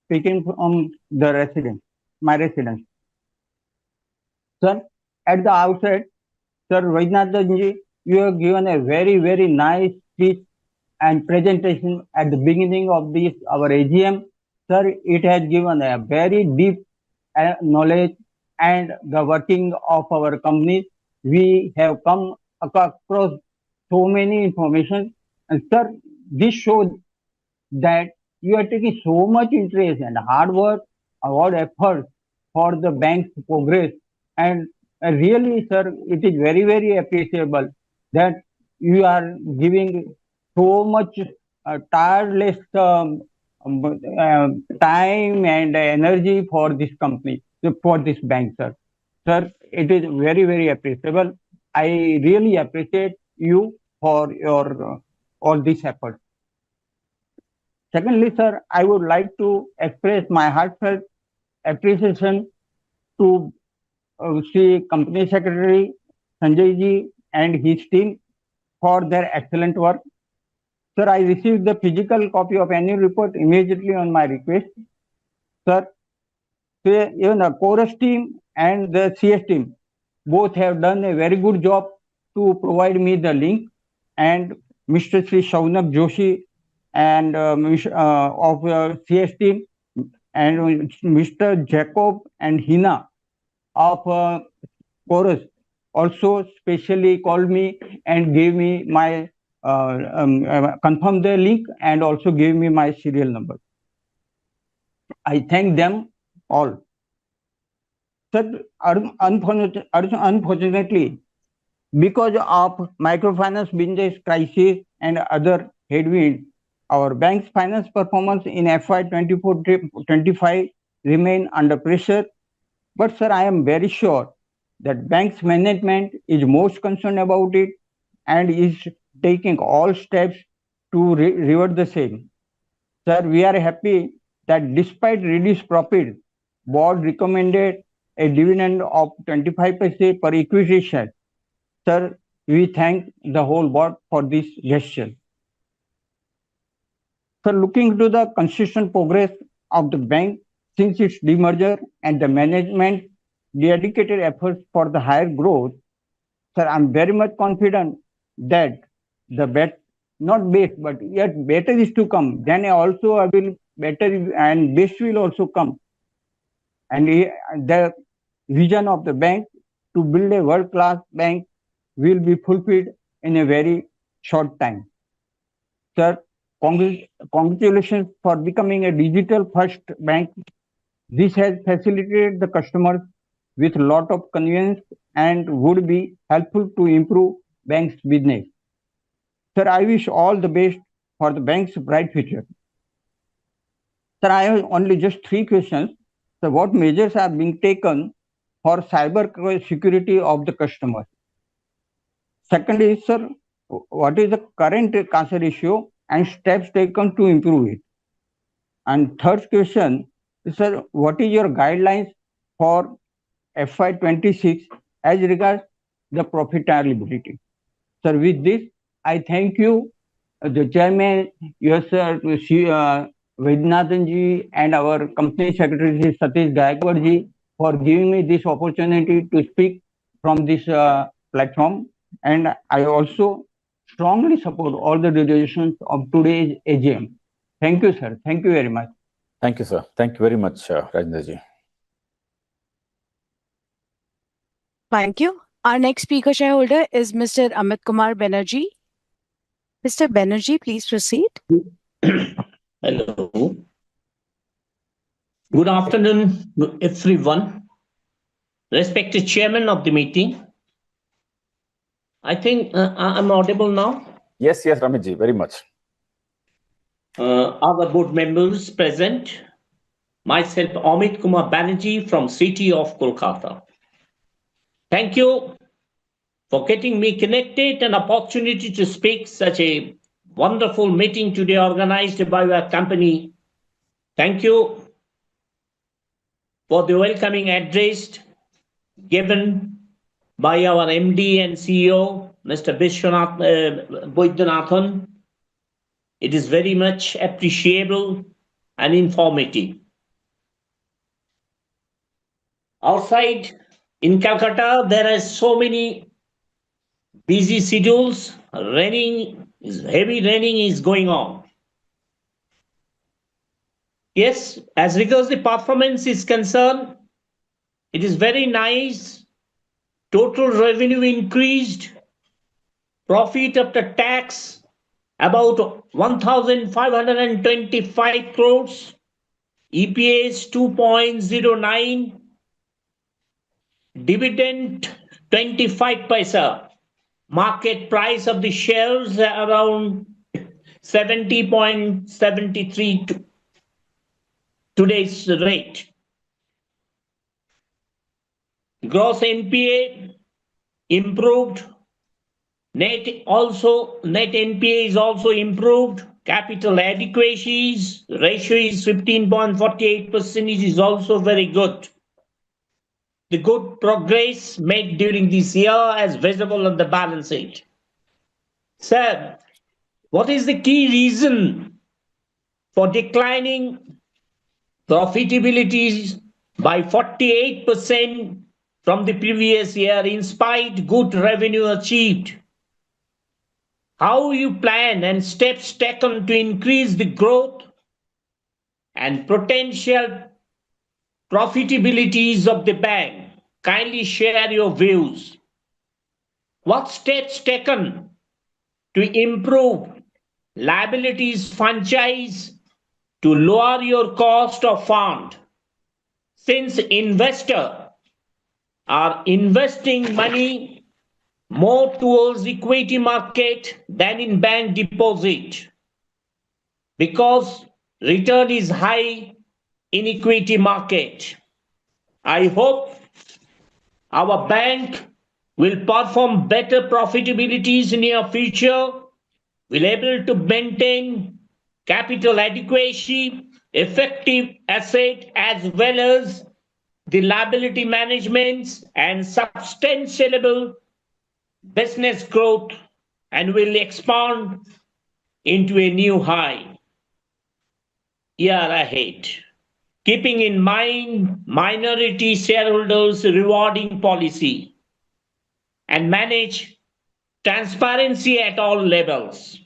speaking from the my residence. Sir, at the outset, Sir Vaidyanathan Ji, you have given a very, very nice speech and presentation at the beginning of this, our AGM. Sir, it has given a very deep knowledge and the working of our company. We have come across so many information. And sir, this shows that you are taking so much interest and hard work, hard effort for the bank's progress. And really, sir, it is very, very appreciable that you are giving so much tireless time and energy for this company, for this bank, sir. Sir, it is very, very appreciable. I really appreciate you for your all this effort. Secondly, sir, I would like to express my heartfelt appreciation to Sri Company Secretary Sanjay ji and his team for their excellent work. Sir, I received the physical copy of annual report immediately on my request. Sir, even the chorus team and the CS team both have done a very good job to provide me the link, and Mr. Sri Shaunak Joshi and of CS team and Mr. Jacob and Hina of chorus also specially called me and gave me my confirmed the link and also gave me my serial number. I thank them all. Sir, unfortunately, because of microfinance business crisis and other headwinds, our bank's finance performance in FY 24-25 remain under pressure. But sir, I am very sure that bank's management is most concerned about it and is taking all steps to revert the same. Sir, we are happy that despite reduced profit, board recommended a dividend of 25% per equity share. Sir, we thank the whole board for this gesture. Sir, looking to the consistent progress of the bank since its demerger and the management dedicated efforts for the higher growth, sir, I'm very much confident that the not best, but yet better is to come. Then also I will better and best will also come. And the vision of the bank to build a world-class bank will be fulfilled in a very short time. Sir, congratulations for becoming a digital-first bank. This has facilitated the customers with a lot of convenience and would be helpful to improve bank's business. Sir, I wish all the best for the bank's bright future. Sir, I have only just 3 questions. So, what measures are being taken for cyber security of the customers? Second is, sir, what is the current CASA ratio and steps taken to improve it? And third question, sir, what is your guidelines for FY 26 as regards the profitability? Sir, with this, I thank you, the chairman, yes, sir, Vaidyanathan ji, and our company secretary, Satish Gaikwad ji, for giving me this opportunity to speak from this platform. And I also strongly support all the resolutions of today's AGM. Thank you, sir. Thank you very much. Thank you, sir. Thank you very much, Rajendra ji. Thank you. Our next speaker shareholder is Mr. Amit Kumar Banerjee. Mr. Banerjee, please proceed. Hello. Good afternoon, everyone. Respected chairman of the meeting. I think I'm audible now. Yes, Ramit ji, very much. Our board members present. Myself, Amit Kumar Banerjee from City of Kolkata. Thank you for getting me connected and opportunity to speak such a wonderful meeting today organized by our company. Thank you for the welcoming address given by our MD and CEO, Mr. Vaidyanathan. It is very much appreciable and informative. Outside in Calcutta, there are so many busy schedules. Heavy raining is going on. Yes, as regards the performance is concerned, it is very nice. Total revenue increased. Profit after tax about 1,525 crores. EPS 2.09. Dividend 25 paisa. market price of the shares around 70.73 to today's rate. Gross NPA improved. Net NPA is also improved. Capital adequacy ratio is 15.48% is also very good. The good progress made during this year as visible on the balance sheet. Sir, what is the key reason for declining profitability by 48% from the previous year in spite good revenue achieved? How you plan and steps taken to increase the growth and potential profitabilities of the bank? Kindly share your views. What steps taken to improve liabilities franchise to lower your cost of fund? Since investors are investing money more towards equity market than in bank deposit because return is high in equity market. I hope our bank will perform better profitabilities in near future, will able to maintain capital adequacy, effective asset as well as the liability management and sustainable business growth and will expand into a new high year ahead. Keeping in mind minority shareholders rewarding policy and manage transparency at all levels.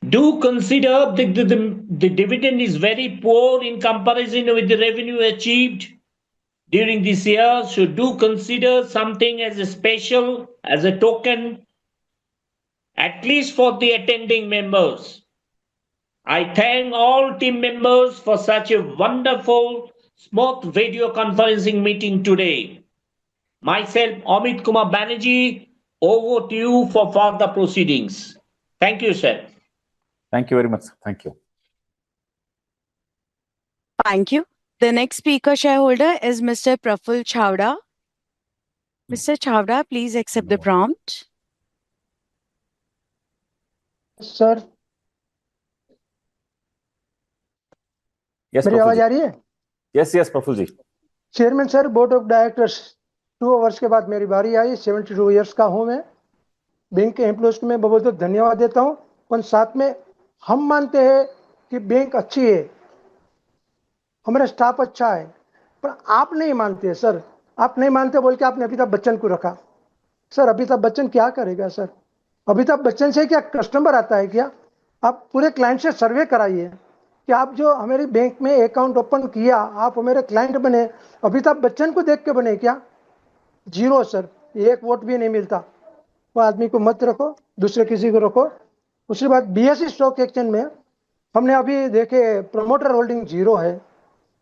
Do consider the dividend is very poor in comparison with the revenue achieved during this year, so do consider something as a special, as a token, at least for the attending members. I thank all team members for such a wonderful, smooth video conferencing meeting today. Myself, Amit Kumar Banerjee, over to you for further proceedings. Thank you, sir. Thank you very much. Thank you. Thank you. The next speaker shareholder is Mr. Praful Chowda. Mr. Chowda, please accept the prompt. Sir Yes, मेरी आवाज आ रही है? Yes, Praful ji. Chairman sir, board of directors 2 hours के बाद मेरी बारी आई. 72 years का हूं मैं. बैंक के एम्प्लॉयज को मैं बहुत बहुत धन्यवाद देता हूं. पर साथ में हम मानते हैं कि बैंक अच्छी है, हमारा स्टाफ अच्छा है, पर आप नहीं मानते सर. आप नहीं मानते बोल के आपने अमिताभ बच्चन को रखा. सर अमिताभ बच्चन क्या करेगा सर? अमिताभ बच्चन से क्या कस्टमर आता है क्या? आप पूरे क्लाइंट से सर्वे कराइए कि आप जो हमारी बैंक में अकाउंट ओपन किया, आप हमारे क्लाइंट बने, अमिताभ बच्चन को देख के बने क्या? जीरो सर, 1 वोट भी नहीं मिलता. वो आदमी को मत रखो, दूसरे किसी को रखो. उसके बाद बीएसई स्टॉक एक्सचेंज में हमने अभी देखे प्रमोटर होल्डिंग जीरो है.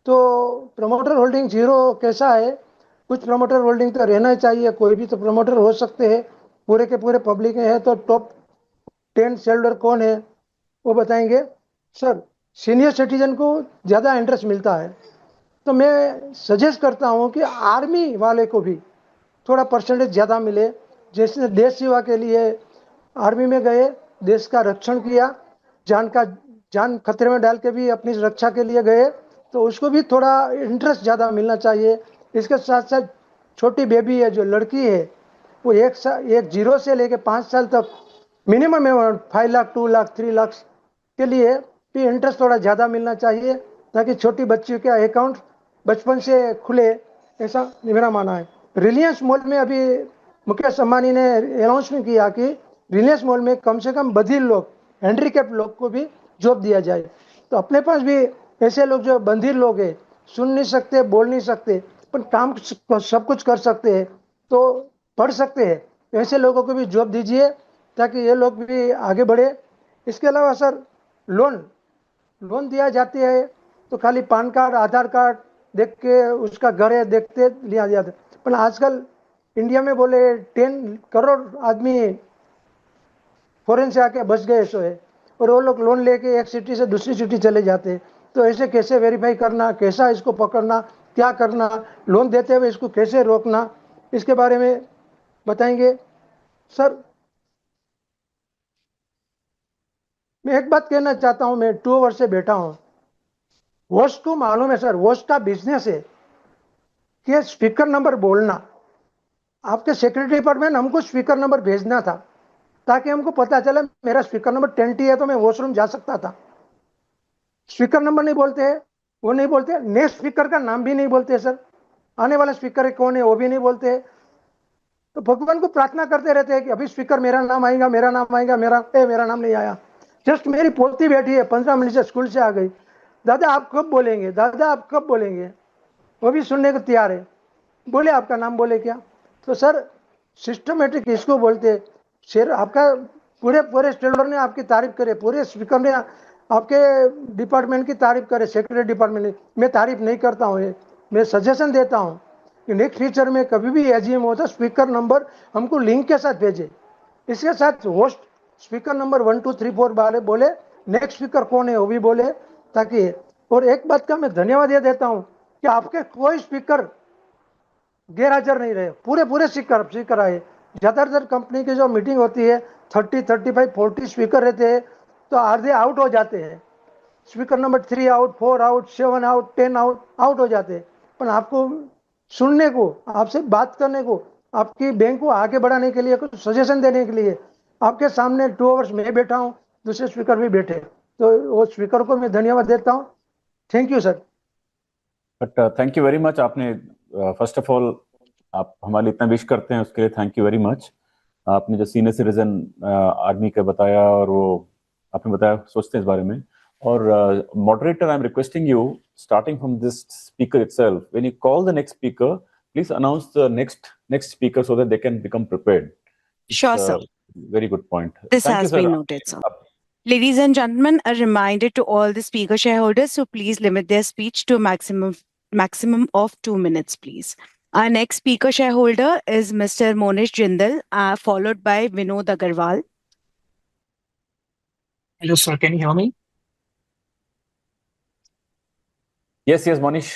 तो प्रमोटर होल्डिंग जीरो कैसा है? कुछ प्रमोटर होल्डिंग तो रहना चाहिए, कोई भी तो प्रमोटर हो सकते हैं. पूरे के पूरे पब्लिक में है तो टॉप 10 शेयरहोल्डर कौन है वो बताएंगे. सर सीनियर सिटीजन को ज़्यादा इंटरेस्ट मिलता है, तो मैं सजेस्ट करता हूं कि आर्मी वाले को भी थोड़ा परसेंटेज ज़्यादा मिले. जैसे देश सेवा के लिए आर्मी में गए, देश का रक्षण किया, जान खतरे में डाल के भी अपनी रक्षा के लिए गए, तो उसको भी थोड़ा इंटरेस्ट ज़्यादा मिलना चाहिए. इसके साथ साथ छोटी बेबी है, जो लड़की है, वो 1 जीरो से लेके 5 साल तक मिनिमम अमाउंट 5 लाख 2 लाख 3 लाख के लिए भी इंटरेस्ट थोड़ा ज़्यादा मिलना चाहिए, ताकि छोटी बच्ची का अकाउंट बचपन से खुले. ऐसा मेरा मानना है. रिलायंस मॉल में अभी मुकेश अंबानी ने अनाउंसमेंट किया कि रिलायंस मॉल में कम से कम बधिर लोग, हैंडीकैप लोग को भी जॉब दिया जाए. तो अपने पास भी ऐसे लोग जो बधिर लोग हैं, सुन नहीं सकते, बोल नहीं सकते, पर काम सब कुछ कर सकते हैं, तो पढ़ सकते हैं, ऐसे लोगों को भी जॉब दीजिए ताकि ये लोग भी आगे बढ़े. इसके अलावा सर लोन दिया जाती है तो खाली पैन कार्ड, आधार कार्ड देख के उसका घर है देखते लिया जाता है. पर आजकल इंडिया में बोले 10 करोड़ आदमी फॉरेन से आके बस गए सो है, और वो लोग लोन लेके एक सिटी से दूसरी सिटी चले जाते। तो ऐसे कैसे वेरीफाई करना, कैसा इसको पकड़ना, क्या करना, लोन देते हुए इसको कैसे रोकना, इसके बारे में बताएंगे सर। मैं एक बात कहना चाहता हूं, मैं 2 आवर्स से बैठा हूं। होस्ट को मालूम है सर, होस्ट का बिजनेस है कि स्पीकर नंबर बोलना। आपके सेक्रेटरी डिपार्टमेंट हमको स्पीकर नंबर भेजना था ताकि हमको पता चले मेरा स्पीकर नंबर 20 है तो मैं वॉशरूम जा सकता था। स्पीकर नंबर नहीं बोलते हैं, वो नहीं बोलते, नेक्स्ट स्पीकर का नाम भी नहीं बोलते सर, आने वाला स्पीकर कौन है वो भी नहीं बोलते। तो भगवान को प्रार्थना करते रहते हैं कि अभी स्पीकर मेरा नाम आएगा, मेरा नाम आएगा, मेरा नाम नहीं आया। जस्ट मेरी पोती बैठी है, 15 मिनट से स्कूल से आ गई, दादा आप कब बोलेंगे, दादा आप कब बोलेंगे, वो भी सुनने को तैयार है। बोले आपका नाम बोले क्या। तो सर सिस्टमेटिक इसको बोलते। शेर आपका पूरे पूरे स्टेलर ने आपकी तारीफ करे, पूरे स्पीकर ने आपके डिपार्टमेंट की तारीफ करे, सेक्रेटरी डिपार्टमेंट ने। मैं तारीफ नहीं करता हूँ, मैं सजेशन देता हूँ कि नेक्स्ट फ्यूचर में कभी भी एजीएम होता स्पीकर नंबर हमको लिंक के साथ भेजे। इसके साथ होस्ट स्पीकर नंबर 1 2 3 4 बारे बोले, नेक्स्ट स्पीकर कौन है वो भी बोले, ताकि। और एक बात का मैं धन्यवाद ये देता हूँ कि आपके कोई स्पीकर गैर हाजिर नहीं रहे, पूरे पूरे स्पीकर आए। ज़्यादातर कंपनी की जो मीटिंग होती है 30 35 40 स्पीकर रहते हैं, तो आधे आउट हो जाते हैं। Speaker number 3 out, 4 out, 7 out, 10 out हो जाते हैं। पर आपको सुनने को, आपसे बात करने को, आपकी बैंक को आगे बढ़ाने के लिए, कुछ सजेशन देने के लिए आपके सामने 2 आवर्स में बैठा हूँ, दूसरे स्पीकर भी बैठे, तो वो स्पीकर को मैं धन्यवाद देता हूँ। Thank you sir. But thank you very much. आपने फर्स्ट ऑफ ऑल आप हमारे लिए इतना विश करते हैं उसके लिए थैंक यू वेरी मच। आपने जो सीनियर सिटीजन आर्मी का बताया और वो आपने बताया सोचते हैं इस बारे में। और moderator I am requesting you starting from this speaker itself, when you call the next speaker please announce the next speaker so that they can become prepared. Sure, sir. Very good point. This Thank you, has sir. been noted, sir. Ladies and gentlemen, a reminder to all the speaker shareholders to please limit their speech to a maximum of 2 minutes, please. Our next speaker shareholder is Mr. Monish Jindal, followed by Vinod Agarwal. Hello, sir. Can you hear me? Yes, Monish.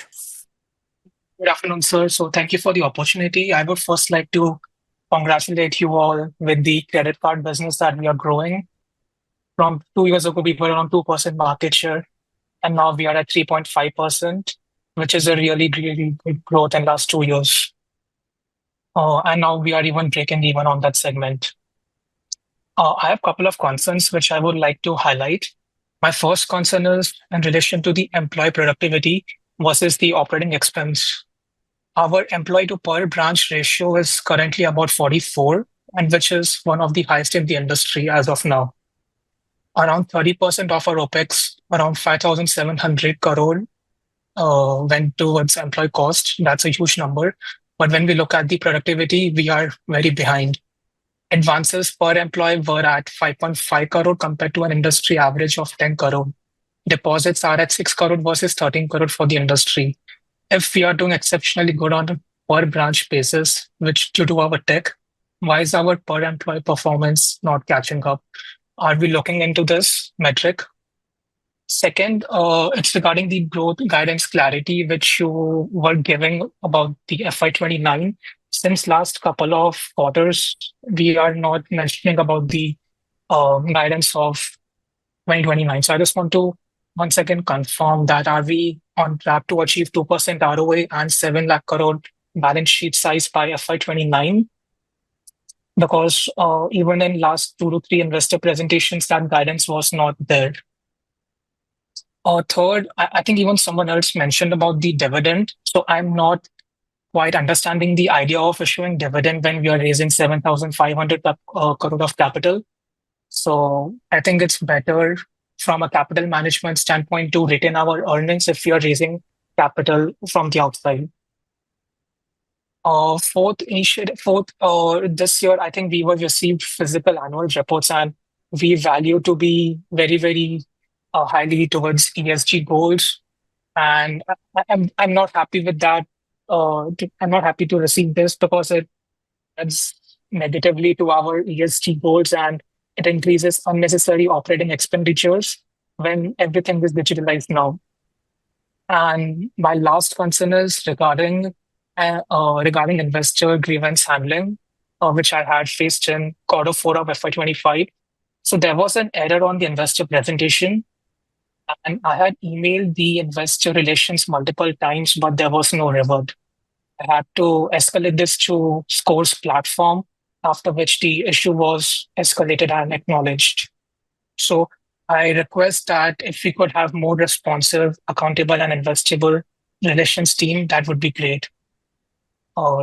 Good afternoon, sir. So thank you for the opportunity. I would first like to congratulate you all with the credit card business that we are growing. From 2 years ago, we were around 2% market share, and now we are at 3.5%, which is a really, really good growth in last 2 years. And now we are even breaking even on that segment. I have a couple of concerns which I would like to highlight. My first concern is in relation to the employee productivity versus the operating expense. Our employee to per branch ratio is currently about 44, and which is one of the highest in the industry as of now. Around 30% of our OPEX, around 5,700 crore, went towards employee cost. That's a huge number. But when we look at the productivity, we are very behind. Advances per employee were at 5.5 crore compared to an industry average of 10 crore. Deposits are at 6 crore versus 13 crore for the industry. If we are doing exceptionally good on a per branch basis, which due to our tech, why is our per employee performance not catching up? Are we looking into this metric? Second, it's regarding the growth guidance clarity, which you were giving about the FY29. Since last couple of quarters, we are not mentioning about the guidance of 2029. So I just want to once again confirm that are we on track to achieve 2% ROA and 7 lakh crore balance sheet size by FY29? Because even in last 2 to 3 investor presentations, that guidance was not there. Third, I think even someone else mentioned about the dividend. So I'm not quite understanding the idea of issuing dividend when we are raising 7,500 crore of capital. So I think it's better from a capital management standpoint to retain our earnings if we are raising capital from the outside. Fourth, this year, I think we were received physical annual reports and we value to be very, very highly towards ESG goals. And I'm not happy with that. I'm not happy to receive this because it adds negatively to our ESG goals, and it increases unnecessary operating expenditures when everything is digitalized now. And my last concern is regarding investor grievance handling, which I had faced in Q4 of FY25. So there was an error on the investor presentation, and I had emailed the investor relations multiple times, but there was no revert. I had to escalate this to Score's platform, after which the issue was escalated and acknowledged. So I request that if we could have more responsive, accountable, and investable relations team, that would be great.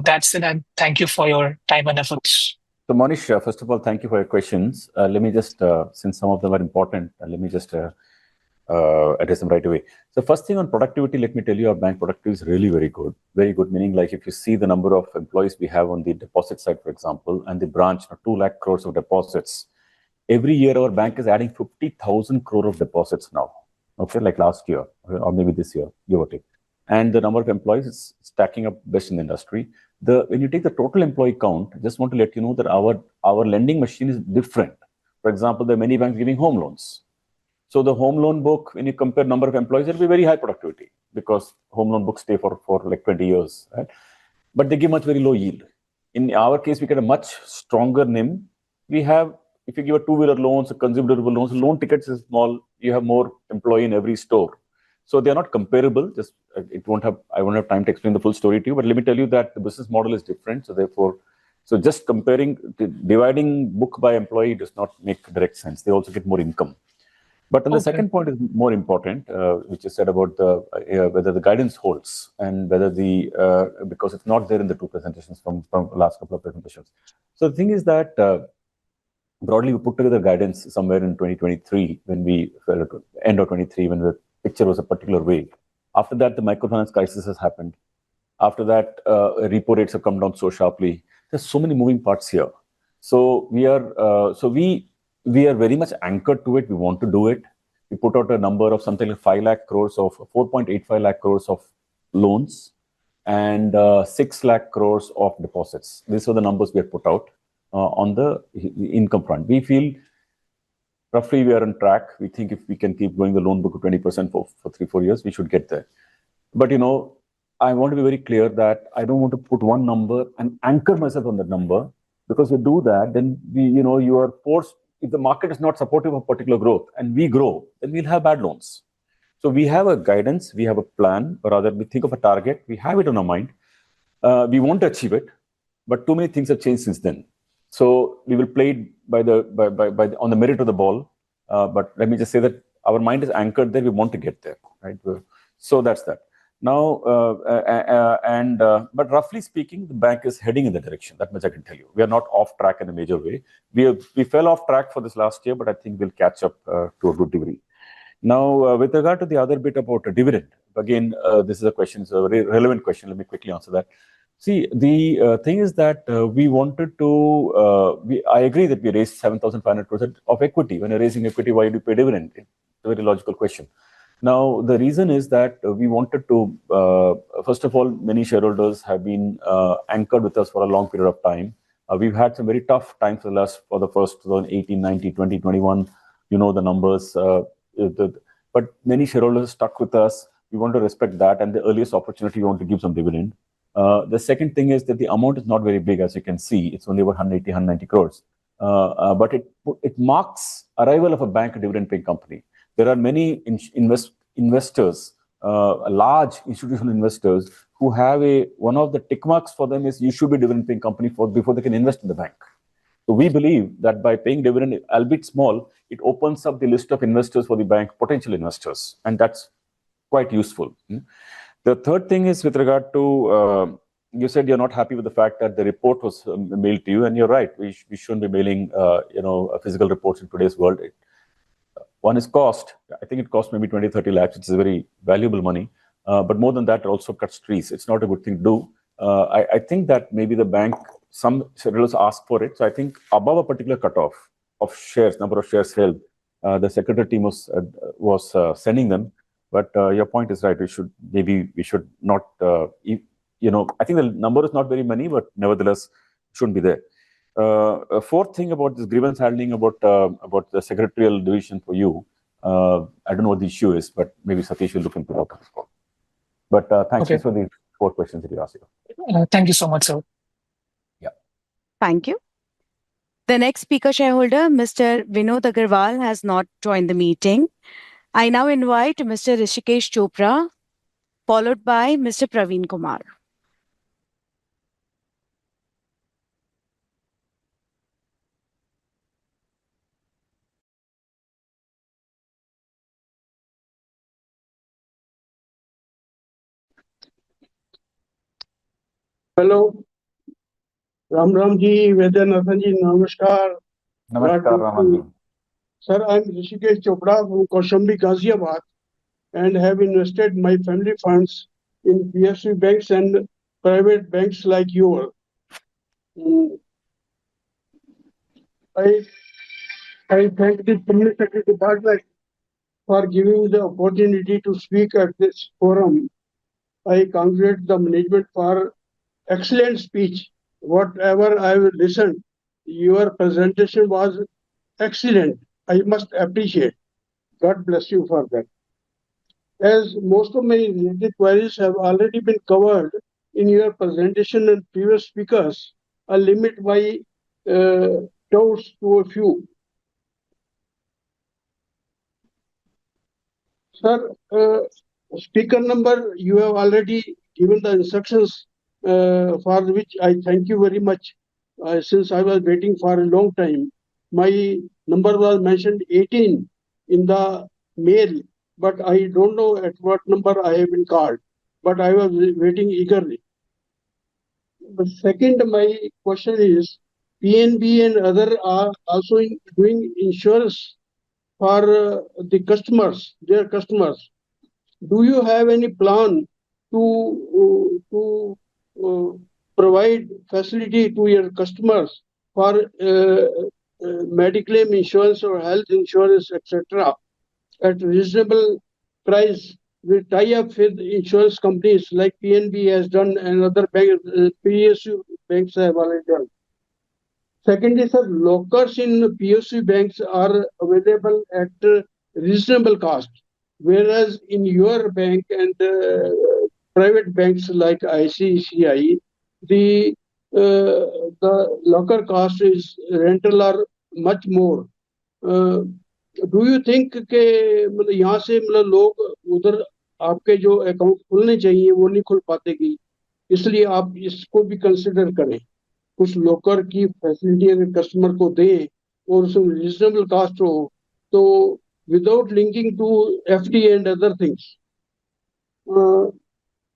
That's it, and thank you for your time and efforts. So Monish, first of all, thank you for your questions. Let me just, since some of them are important, let me just address them right away. So first thing on productivity, let me tell you, our bank productivity is really very good. Very good, meaning like if you see the number of employees we have on the deposit side, for example, and the branch, 2 lakh crores of deposits. Every year, our bank is adding 50,000 crore of deposits now. Okay, like last year, or maybe this year, give or take. And the number of employees is stacking up best in the industry. When you take the total employee count, I just want to let you know that our lending machine is different. For example, there are many banks giving home loans. So the home loan book, when you compare number of employees, it'll be very high productivity because home loan books stay for like 20 years, right? But they give much very low yield. In our case, we get a much stronger NIM. We have, if you give a two-wheeler loans, a consumer durable loans, loan tickets is small. You have more employee in every store. So they are not comparable. Just I won't have time to explain the full story to you, but let me tell you that the business model is different. So therefore, just dividing book by employee does not make direct sense. They also get more income. But then the second point is more important, which is said about whether the guidance holds and whether because it's not there in the two presentations from last couple of presentations. So the thing is that broadly we put together guidance somewhere in 2023 when we end of 23 when the picture was a particular way. After that, the microfinance crisis has happened. After that, repo rates have come down so sharply. There's so many moving parts here. So we are very much anchored to it. We want to do it. We put out a number of something like 5 lakh crores of 4.85 lakh crores of loans and 6 lakh crores of deposits. These are the numbers we have put out on the income front. We feel roughly we are on track. We think if we can keep going the loan book to 20% for 3-4 years, we should get there. But I want to be very clear that I don't want to put one number and anchor myself on that number, because you do that, then you are forced. If the market is not supportive of particular growth and we grow, then we'll have bad loans. So we have a guidance, we have a plan, or rather we think of a target, we have it on our mind. We want to achieve it, but too many things have changed since then. So we will play it on the merit of the ball. But let me just say that our mind is anchored there. We want to get there, right? So that's that. Now, but roughly speaking, the bank is heading in the direction. That much I can tell you. We are not off track in a major way. We fell off track for this last year, but I think we'll catch up to a good degree. Now, with regard to the other bit about a dividend, again, this is a question, it's a very relevant question. Let me quickly answer that. See, the thing is that we wanted to, I agree that we raised 7,500 crores of equity. When you're raising equity, why do you pay dividend? It's a very logical question. Now, the reason is that we wanted to, first of all, many shareholders have been anchored with us for a long period of time. We've had some very tough times for the first 2018, 19, 20, 21, the numbers. But many shareholders stuck with us. We want to respect that. And the earliest opportunity, we want to give some dividend. The second thing is that the amount is not very big, as you can see. It's only about 180, 190 crores. But it marks arrival of a bank dividend-paying company. There are many investors, large institutional investors, who have one of the tick marks for them is you should be dividend-paying company before they can invest in the bank. So we believe that by paying dividend, albeit small, it opens up the list of investors for the bank, potential investors, and that's quite useful. The third thing is with regard to, you said you're not happy with the fact that the report was mailed to you, and you're right. We shouldn't be mailing, physical reports in today's world. One is cost. I think it costs maybe 20-30 lakhs. It's very valuable money. But more than that, it also cuts trees. It's not a good thing to do. I think that maybe the bank, some shareholders ask for it. So I think above a particular cutoff of shares, number of shares held, the secretary team was sending them. But your point is right. We should not, I think the number is not very many, but nevertheless, shouldn't be there. Fourth thing about this grievance handling about the secretarial division for you, I don't know what the issue is, but maybe Satish will look into that. But thanks for the 4 questions that you asked. Thank you so much, sir. Yeah. Thank you. The next speaker shareholder, Mr. Vinod Agarwal, has not joined the meeting. I now invite Mr. Rishikesh Chopra, followed by Mr. Praveen Kumar. Hello. Ram ji, Vaidyanathan ji, namaskar. Namaskar, Raman ji. Sir, I'm Rishikesh Chopra from Kaushambi, Ghaziabad, and have invested my family funds in PSU banks and private banks like yours. I thank the Company Secretary Department for giving the opportunity to speak at this forum. I congratulate the management for excellent speech. Whatever I have listened, your presentation was excellent. I must appreciate. God bless you for that. As most of my related queries have already been covered in your presentation and previous speakers, I'll limit my doubts to a few. Sir, speaker number, you have already given the instructions for which I thank you very much. Since I was waiting for a long time, my number was mentioned 18 in the mail, but I don't know at what number I have been called, but I was waiting eagerly. The second, my question is, PNB and other are also doing insurance for the customers, their customers. Do you have any plan to provide facility to your customers for medical insurance or health insurance, etc., at reasonable price? We tie up with insurance companies like PNB has done and other PSU banks have already done. Secondly, sir, lockers in PSU banks are available at reasonable cost, whereas in your bank and private banks like ICICI, the locker cost is rental are much more. Do you think के मतलब यहाँ से मतलब लोग उधर आपके जो account खुलने चाहिए वो नहीं खुल पाते कि इसलिए आप इसको भी कंसिडर करें कुछ लॉकर की फैसिलिटी अगर कस्टमर को दें और उसमें रीजनेबल कॉस्ट हो तो without linking to FD and other things.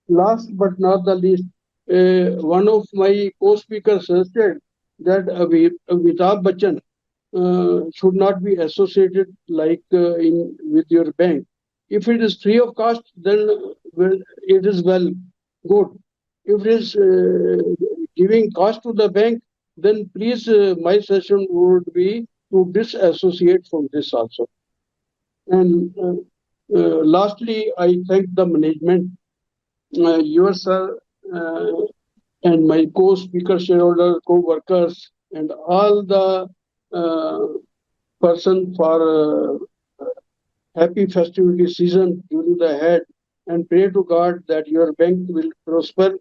Last but not the least, one of my co-speakers suggested that Amitabh Bachchan should not be associated like with your bank. If it is free of cost, then it is well good. If it is giving cost to the bank, then please my suggestion would be to disassociate from this also. And lastly, I thank the management, your sir, and my co-speaker, shareholder, co-workers, and all the person for happy festivity season during the head, and pray to God that your bank will prosper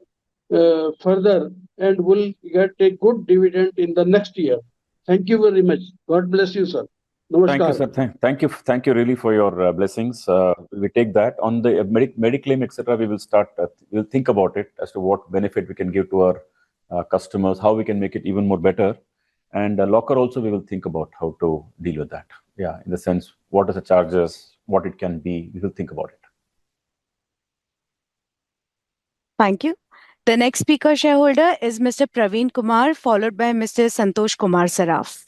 further and will get a good dividend in the next year. Thank you very much. God bless you, sir. Namaskar. Thank you, sir. Thank you really for your blessings. We take that on the Mediclaim, etc. We will start. We'll think about it as to what benefit we can give to our customers, how we can make it even more better, and locker also we will think about how to deal with that. Yeah, in the sense, what are the charges, what it can be. We will think about it. Thank you. The next speaker shareholder is Mr. Praveen Kumar, followed by Mr. Santosh Kumar Saraf.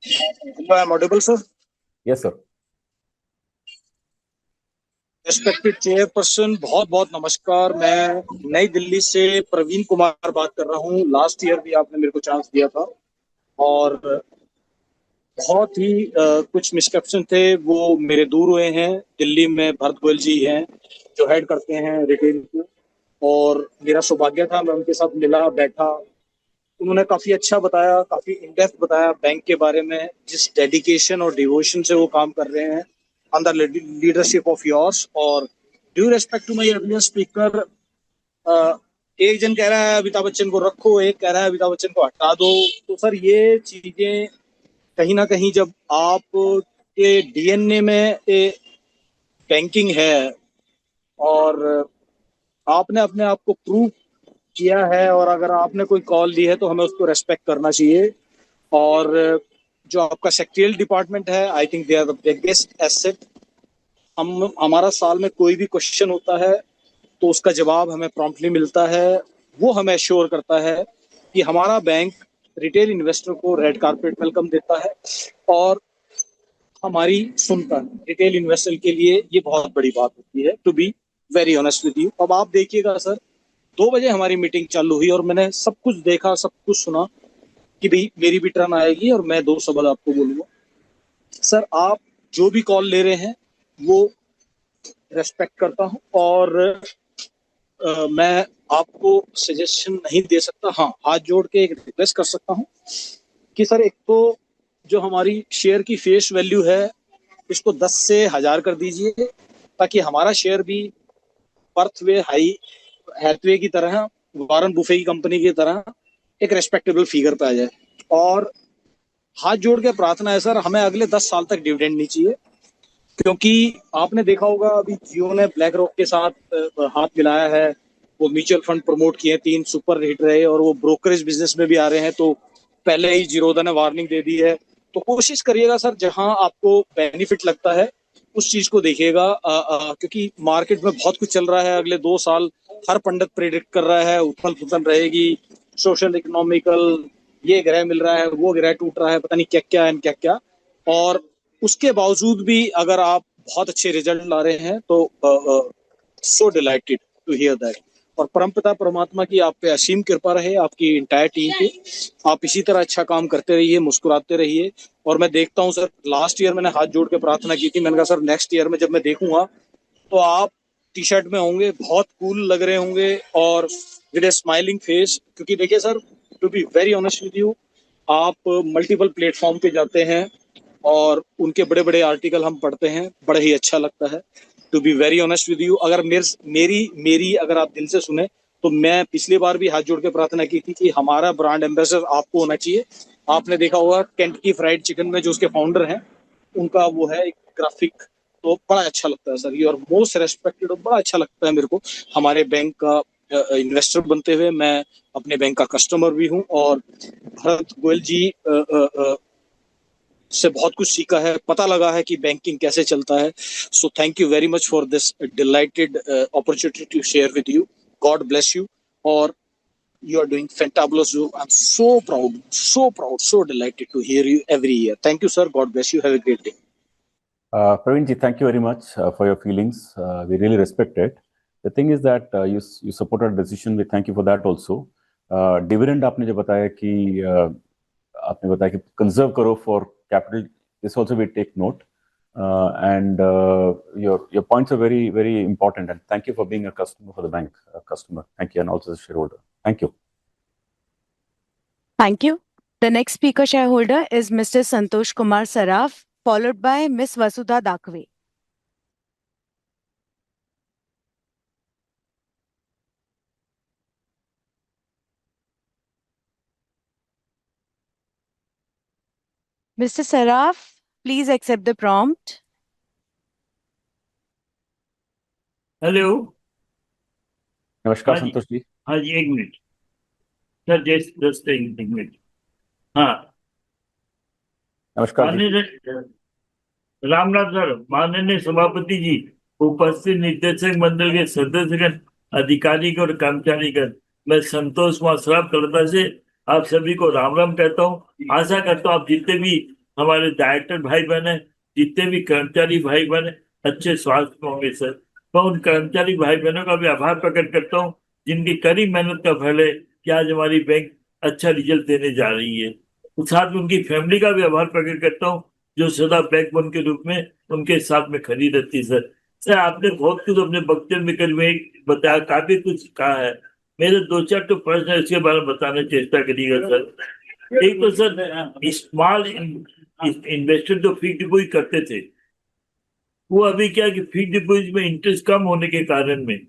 Hello, I'm audible, sir? Yes, sir. Respected chairperson, बहुत बहुत नमस्कार. मैं नई दिल्ली से प्रवीण कुमार बात कर रहा हूँ. लास्ट ईयर भी आपने मेरे को चांस दिया था और बहुत ही कुछ मिसकंसेप्शन थे वो मेरे दूर हुए हैं। दिल्ली में भरत गोयल जी हैं जो हेड करते हैं रिटेल को, और मेरा सौभाग्य था, मैं उनके साथ मिला, बैठा। उन्होंने काफी अच्छा बताया, काफी इन डेप्थ बताया बैंक के बारे में, जिस डेडिकेशन और डिवोशन से वो काम कर रहे हैं अंडर लीडरशिप ऑफ योर्स। और due respect to my earlier speaker, एक जन कह रहा है अमिताभ बच्चन को रखो, एक कह रहा है अमिताभ बच्चन को हटा दो। तो सर ये चीजें कहीं ना कहीं जब आप के डीएनए में बैंकिंग है और आपने अपने आप को प्रूव किया है, और अगर आपने कोई कॉल ली है तो हमें उसको रेस्पेक्ट करना चाहिए। और जो आपका सेक्रेटरियल डिपार्टमेंट है, I think they are the biggest asset. हमारा साल में कोई भी क्वेश्चन होता है तो उसका जवाब हमें प्रॉम्प्टली मिलता है। वो हमें एश्योर करता है कि हमारा बैंक रिटेल इन्वेस्टर को रेड कारपेट वेलकम देता है और हमारी सुनता है। रिटेल इन्वेस्टर के लिए ये बहुत बड़ी बात होती है, to be very honest with you. अब आप देखिएगा सर, 2 बजे हमारी मीटिंग चालू हुई और मैंने सब कुछ देखा, सब कुछ सुना कि भाई मेरी भी टर्न आएगी और मैं 2 शब्द आपको बोलूंगा। सर आप जो भी कॉल ले रहे हैं वो रेस्पेक्ट करता हूं, और मैं आपको सजेशन नहीं दे सकता। हाँ, हाथ जोड़ के एक रिक्वेस्ट कर सकता हूं कि सर एक तो जो हमारी शेयर की फेस वैल्यू है इसको 10 से 1000 कर दीजिए, ताकि हमारा शेयर भी बर्थवे हाई हैथवे की तरह, वारन बुफे की कंपनी की तरह एक रेस्पेक्टेबल फिगर पे आ जाए। और हाथ जोड़ के प्रार्थना है सर, हमें अगले 10 साल तक डिविडेंड नहीं चाहिए, क्योंकि आपने देखा होगा अभी जियो ने ब्लैक रॉक के साथ हाथ मिलाया है। वो म्यूचुअल फंड प्रमोट किए, 3 सुपर हिट रहे, और वो ब्रोकरेज बिजनेस में भी आ रहे हैं। तो पहले ही जीरोधा ने वार्निंग दे दी है। तो कोशिश करिएगा सर, जहां आपको बेनिफिट लगता है उस चीज को देखिएगा, क्योंकि मार्केट में बहुत कुछ चल रहा है। अगले 2 साल हर पंडित प्रेडिक्ट कर रहा है उथल पुथल रहेगी, सोशल इकोनॉमिकल, ये ग्रह मिल रहा है, वो ग्रह टूट रहा है, पता नहीं क्या क्या एंड क्या क्या। और उसके बावजूद भी अगर आप बहुत अच्छे रिजल्ट ला रहे हैं तो सो डिलाइटेड टू हियर दैट। और परमपिता परमात्मा की आप पे असीम कृपा रहे, आपकी इंटायर टीम पे। आप इसी तरह अच्छा काम करते रहिए, मुस्कुराते रहिए। और मैं देखता हूँ सर, लास्ट ईयर मैंने हाथ जोड़ के प्रार्थना की थी, मैंने कहा सर नेक्स्ट ईयर में जब मैं देखूंगा तो आप टी शर्ट में होंगे, बहुत कूल लग रहे होंगे और विद ए स्माइलिंग फेस। क्योंकि देखिए sir, to be very honest with you, आप मल्टीपल प्लेटफॉर्म पे जाते हैं और उनके बड़े बड़े आर्टिकल हम पढ़ते हैं, बड़ा ही अच्छा लगता है। To be very honest with you, अगर मेरी मेरी अगर आप दिल से सुने तो मैं पिछली बार भी हाथ जोड़ के प्रार्थना की थी कि हमारा ब्रांड एम्बेसडर आपको होना चाहिए। आपने देखा होगा केंटकी फ्राइड चिकन में जो उसके फाउंडर हैं, उनका वो है एक ग्राफिक, तो बड़ा अच्छा लगता है sir. You are most respected, और बड़ा अच्छा लगता है मेरे को हमारे बैंक का इन्वेस्टर बनते हुए। मैं अपने बैंक का कस्टमर भी हूँ, और भरत गोयल जी से बहुत कुछ सीखा है, पता लगा है कि बैंकिंग कैसे चलता है। So thank you very much for this delighted opportunity to share with you. God bless you, और you are doing fantabulous job. I'm so proud, so delighted to hear you every year. Thank you, sir. God bless you. Have a great day. Praveen ji, thank you very much for your feelings. We really respect it. The thing is that you support our decision. We thank you for that also. Dividend आपने जो बताया कि आपने बताया कि conserve करो for capital. This also we take note. And your points are very very important. And thank you for being a customer for the bank, a customer. Thank you, and also a shareholder. Thank you. Thank you. The next speaker shareholder is Mr. Santosh Kumar Saraf, followed by Ms. Vasudha Dakwe. Mr. Saraf, please accept the prompt. Hello. नमस्कार हाँ जी, संतोष जी। हाँ जी, 1 minute sir, just 1 minute. हाँ, नमस्कार जी। माननीय Ramnath sir, माननीय सभापति जी, उपस्थित निदेशक मंडल के सदस्यगण, अधिकारी और कर्मचारीगण, मैं संतोष कुमार सराफ कलकत्ता से आप सभी को राम राम कहता हूँ। आशा करता हूँ आप जितने भी हमारे डायरेक्टर भाई बहन है, जितने भी कर्मचारी भाई बहन है, अच्छे स्वास्थ्य में होंगे सर। मैं उन कर्मचारी भाई बहनों का भी आभार प्रकट करता हूँ जिनकी कड़ी मेहनत का फल है कि आज हमारी बैंक अच्छा रिजल्ट देने जा रही है। साथ में उनकी फैमिली का भी आभार प्रकट करता हूँ, जो सदा बैकबोन के रूप में उनके साथ में खड़ी रहती है। सर आपने बहुत कुछ अपने वक्तव्य में कल में बताया, काफी कुछ कहा है। मेरे 2-4 तो प्रश्न है, इसके बारे में बताने की चेष्टा करिएगा सर। एक तो सर स्मॉल इन्वेस्टर जो फिक्स डिपॉजिट करते थे, वो अभी क्या कि फिक्स डिपॉजिट में इंटरेस्ट कम होने के कारण में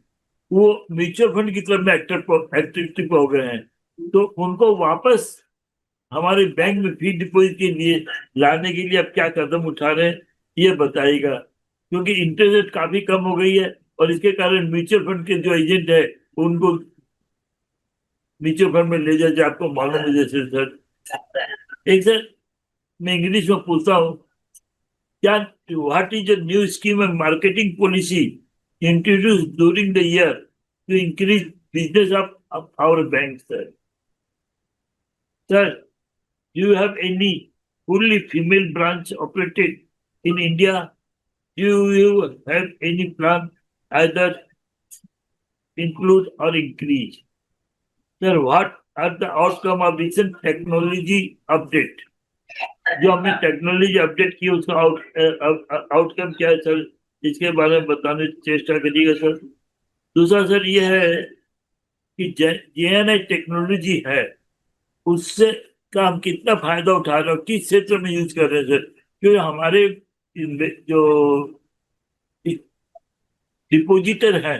वो म्यूचुअल फंड की तरफ में एक्टिव हो गए हैं, तो उनको वापस हमारे बैंक में फिक्स डिपॉजिट के लिए लाने के लिए अब क्या कदम उठा रहे हैं, ये बताइएगा। क्योंकि इंटरेस्ट रेट काफी कम हो गई है और इसके कारण म्यूचुअल फंड के जो एजेंट है उनको म्यूचुअल फंड में ले जाए, आपको मालूम है जैसे सर। एक सर मैं इंग्लिश में पूछता हूँ, क्या what is the new scheme and marketing policy introduce during the year to increase business of our bank sir? Sir, do you have any fully female branch operated in India? Do you have any plan either include or increase? Sir, what are the outcome of recent technology update? जो हमने technology update की उसका outcome क्या है sir, इसके बारे में बताने की चेष्टा करिएगा सर। दूसरा सर ये है कि जेएनआई टेक्नोलॉजी है, उससे का हम कितना फायदा उठा रहे हो, किस क्षेत्र में यूज कर रहे हैं सर? क्योंकि हमारे जो डिपोजिटर हैं,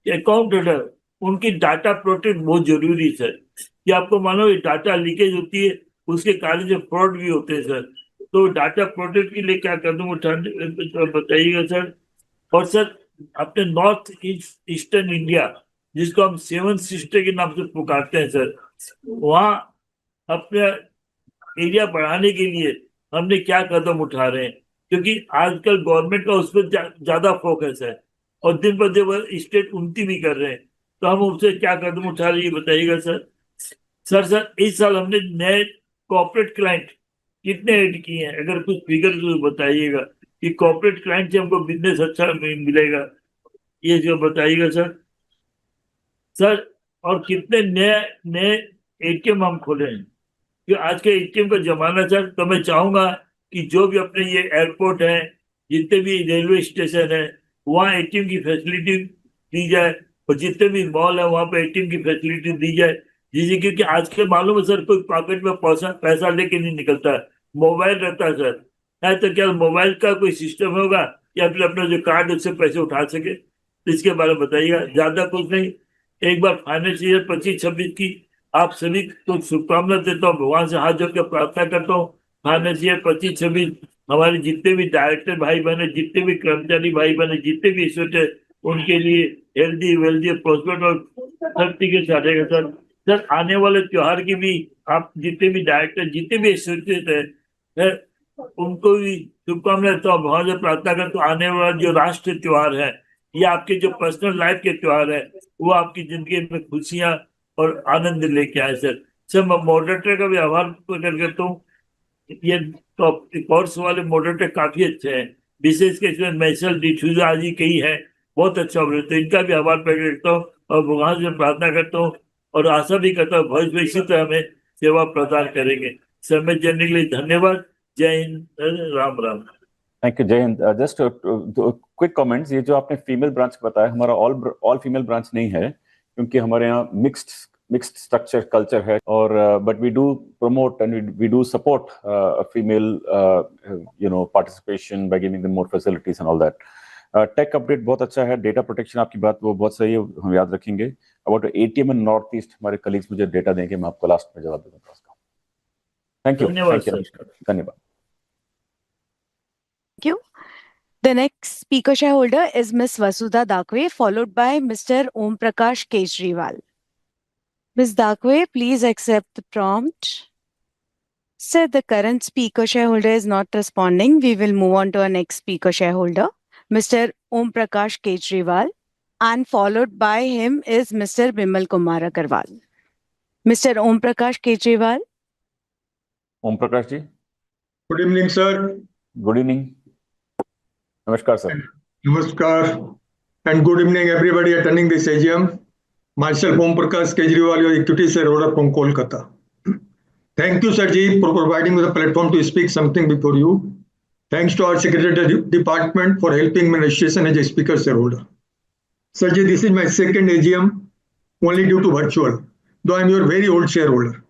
अकाउंट होल्डर, उनकी डाटा प्रोटेक्ट बहुत जरूरी है सर। कि आपको मानो ये डाटा लीकेज होती है, उसके कारण से फ्रॉड भी होते हैं सर। तो डाटा प्रोटेक्ट के लिए क्या कदम उठाने बताइएगा सर। और सर अपने नॉर्थ ईस्टर्न इंडिया, जिसको हम 7 सिस्टर के नाम से पुकारते हैं सर, वहाँ अपने एरिया बढ़ाने के लिए हमने क्या कदम उठा रहे हैं? क्योंकि आजकल गवर्नमेंट का उस पर ज्यादा फोकस है और दिन ब दिन स्टेट उन्नति भी कर रहे हैं, तो हम उससे क्या कदम उठा रहे हैं बताइएगा सर। सर इस साल हमने नए कॉर्पोरेट क्लाइंट कितने ऐड किए हैं, अगर कुछ फिगर तो बताइएगा कि कॉर्पोरेट क्लाइंट से हमको बिजनेस अच्छा मिलेगा, ये जो बताइएगा सर। सर और कितने नए नए एटीएम हम खोले हैं, कि आज के एटीएम का जमाना सर। तो मैं चाहूंगा कि जो भी अपने ये एयरपोर्ट है, जितने भी रेलवे स्टेशन है, वहाँ एटीएम की फैसिलिटी दी जाए और जितने भी मॉल है वहाँ पे एटीएम की फैसिलिटी दी जाए। जिससे क्योंकि आज के मालूम है सर, कोई पॉकेट में पैसा लेके नहीं निकलता है, मोबाइल रहता है सर। है तो क्या मोबाइल का कोई सिस्टम होगा या फिर अपना जो कार्ड उससे पैसे उठा सके, तो इसके बारे में बताइएगा। ज्यादा कुछ नहीं, एक बार फाइनेंशियल ईयर 25-26 की आप सभी को शुभकामना देता हूँ, भगवान से हाथ जोड़ के प्रार्थना करता हूँ। फाइनेंशियल 25-26 हमारे जितने भी डायरेक्टर भाई बहन, जितने भी कर्मचारी भाई बहन, जितने भी एसोसिएट है, उनके लिए हेल्दी वेल्दी प्रोस्पेक्ट और शक्ति के साथ रहेगा सर। सर आने वाले त्योहार की भी आप जितने भी डायरेक्टर, जितने भी एसोसिएट है, उनको भी शुभकामनाएं देता हूँ, भगवान से प्रार्थना करता हूँ। आने वाला जो राष्ट्रीय त्योहार है या आपके जो पर्सनल लाइफ के त्योहार है, वो आपकी जिंदगी में खुशियां और आनंद लेके आए सर। मैं मॉडरेटर का भी आभार प्रकट करता हूँ। ये कोर्स वाले मॉडरेटर काफी अच्छे हैं, विशेष के इसमें मैसल डिफ्यूजर आदि कई है, बहुत अच्छा ऑपरेटर, तो इनका भी आभार प्रकट करता हूँ और भगवान से प्रार्थना करता हूँ और आशा भी करता हूँ भविष्य में इसी तरह हमें सेवा प्रदान करेंगे। समय देने के लिए धन्यवाद। जय हिंद, राम राम। थैंक यू, जय हिंद। जस्ट क्विक कमेंट्स, ये जो आपने फीमेल ब्रांच बताया, हमारा ऑल फीमेल ब्रांच नहीं है, क्योंकि हमारे यहाँ मिक्स्ड स्ट्रक्चर कल्चर है, और but we do promote and we do support female participation by giving them more facilities and all that. Tech update बहुत अच्छा है, डेटा प्रोटेक्शन आपकी बात वो बहुत सही है, हम याद रखेंगे। About ATM in north east, हमारे कलीग्स मुझे डेटा देंगे, मैं आपको लास्ट में जवाब दूंगा उसका। थैंक यू, धन्यवाद। Thank you. The next speaker shareholder is Ms. Vasudha Dakwe, followed by Mr. Om Prakash Kejriwal. Ms. Dakwe, please accept the prompt. Sir, the current speaker shareholder is not responding. We will move on to our next speaker shareholder, Mr. Om Prakash Kejriwal, and followed by him is Mr. Bimal Kumar Agarwal. Mr. Om Prakash Kejriwal. Om Prakash ji. Good evening, sir. Good evening. Namaskar, sir. Namaskar. And good evening, everybody attending this AGM. Myself, Om Prakash Kejriwal, your equity shareholder from Kolkata. Thank you, Sarji, for providing me the platform to speak something before you. Thanks to our Secretary Department for helping me registration as a speaker shareholder. Sarji, this is my second AGM, only due to virtual, though I'm your very old shareholder.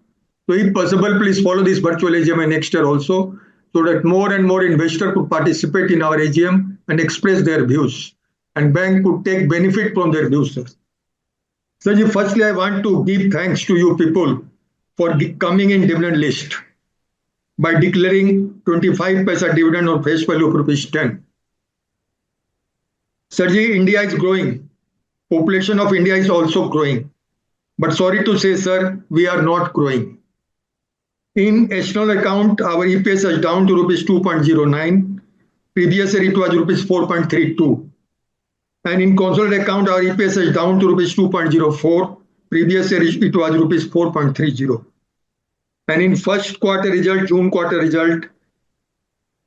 So if possible, please follow this virtual AGM next year also, so that more and more investors could participate in our AGM and express their views, and bank could take benefit from their views, sir. Sarji, firstly, I want to give thanks to you people for coming in dividend list by declaring 25 paisa dividend on face value of rupees 10. Sarji, India is growing. Population of India is also growing. But sorry to say, sir, we are not growing. In external account, our EPS is down to rupees 2.09. Previous year it was rupees 4.32. And in consolidated account, our EPS is down to rupees 2.04. Previous year it was rupees 4.30. And in first quarter result, June quarter result,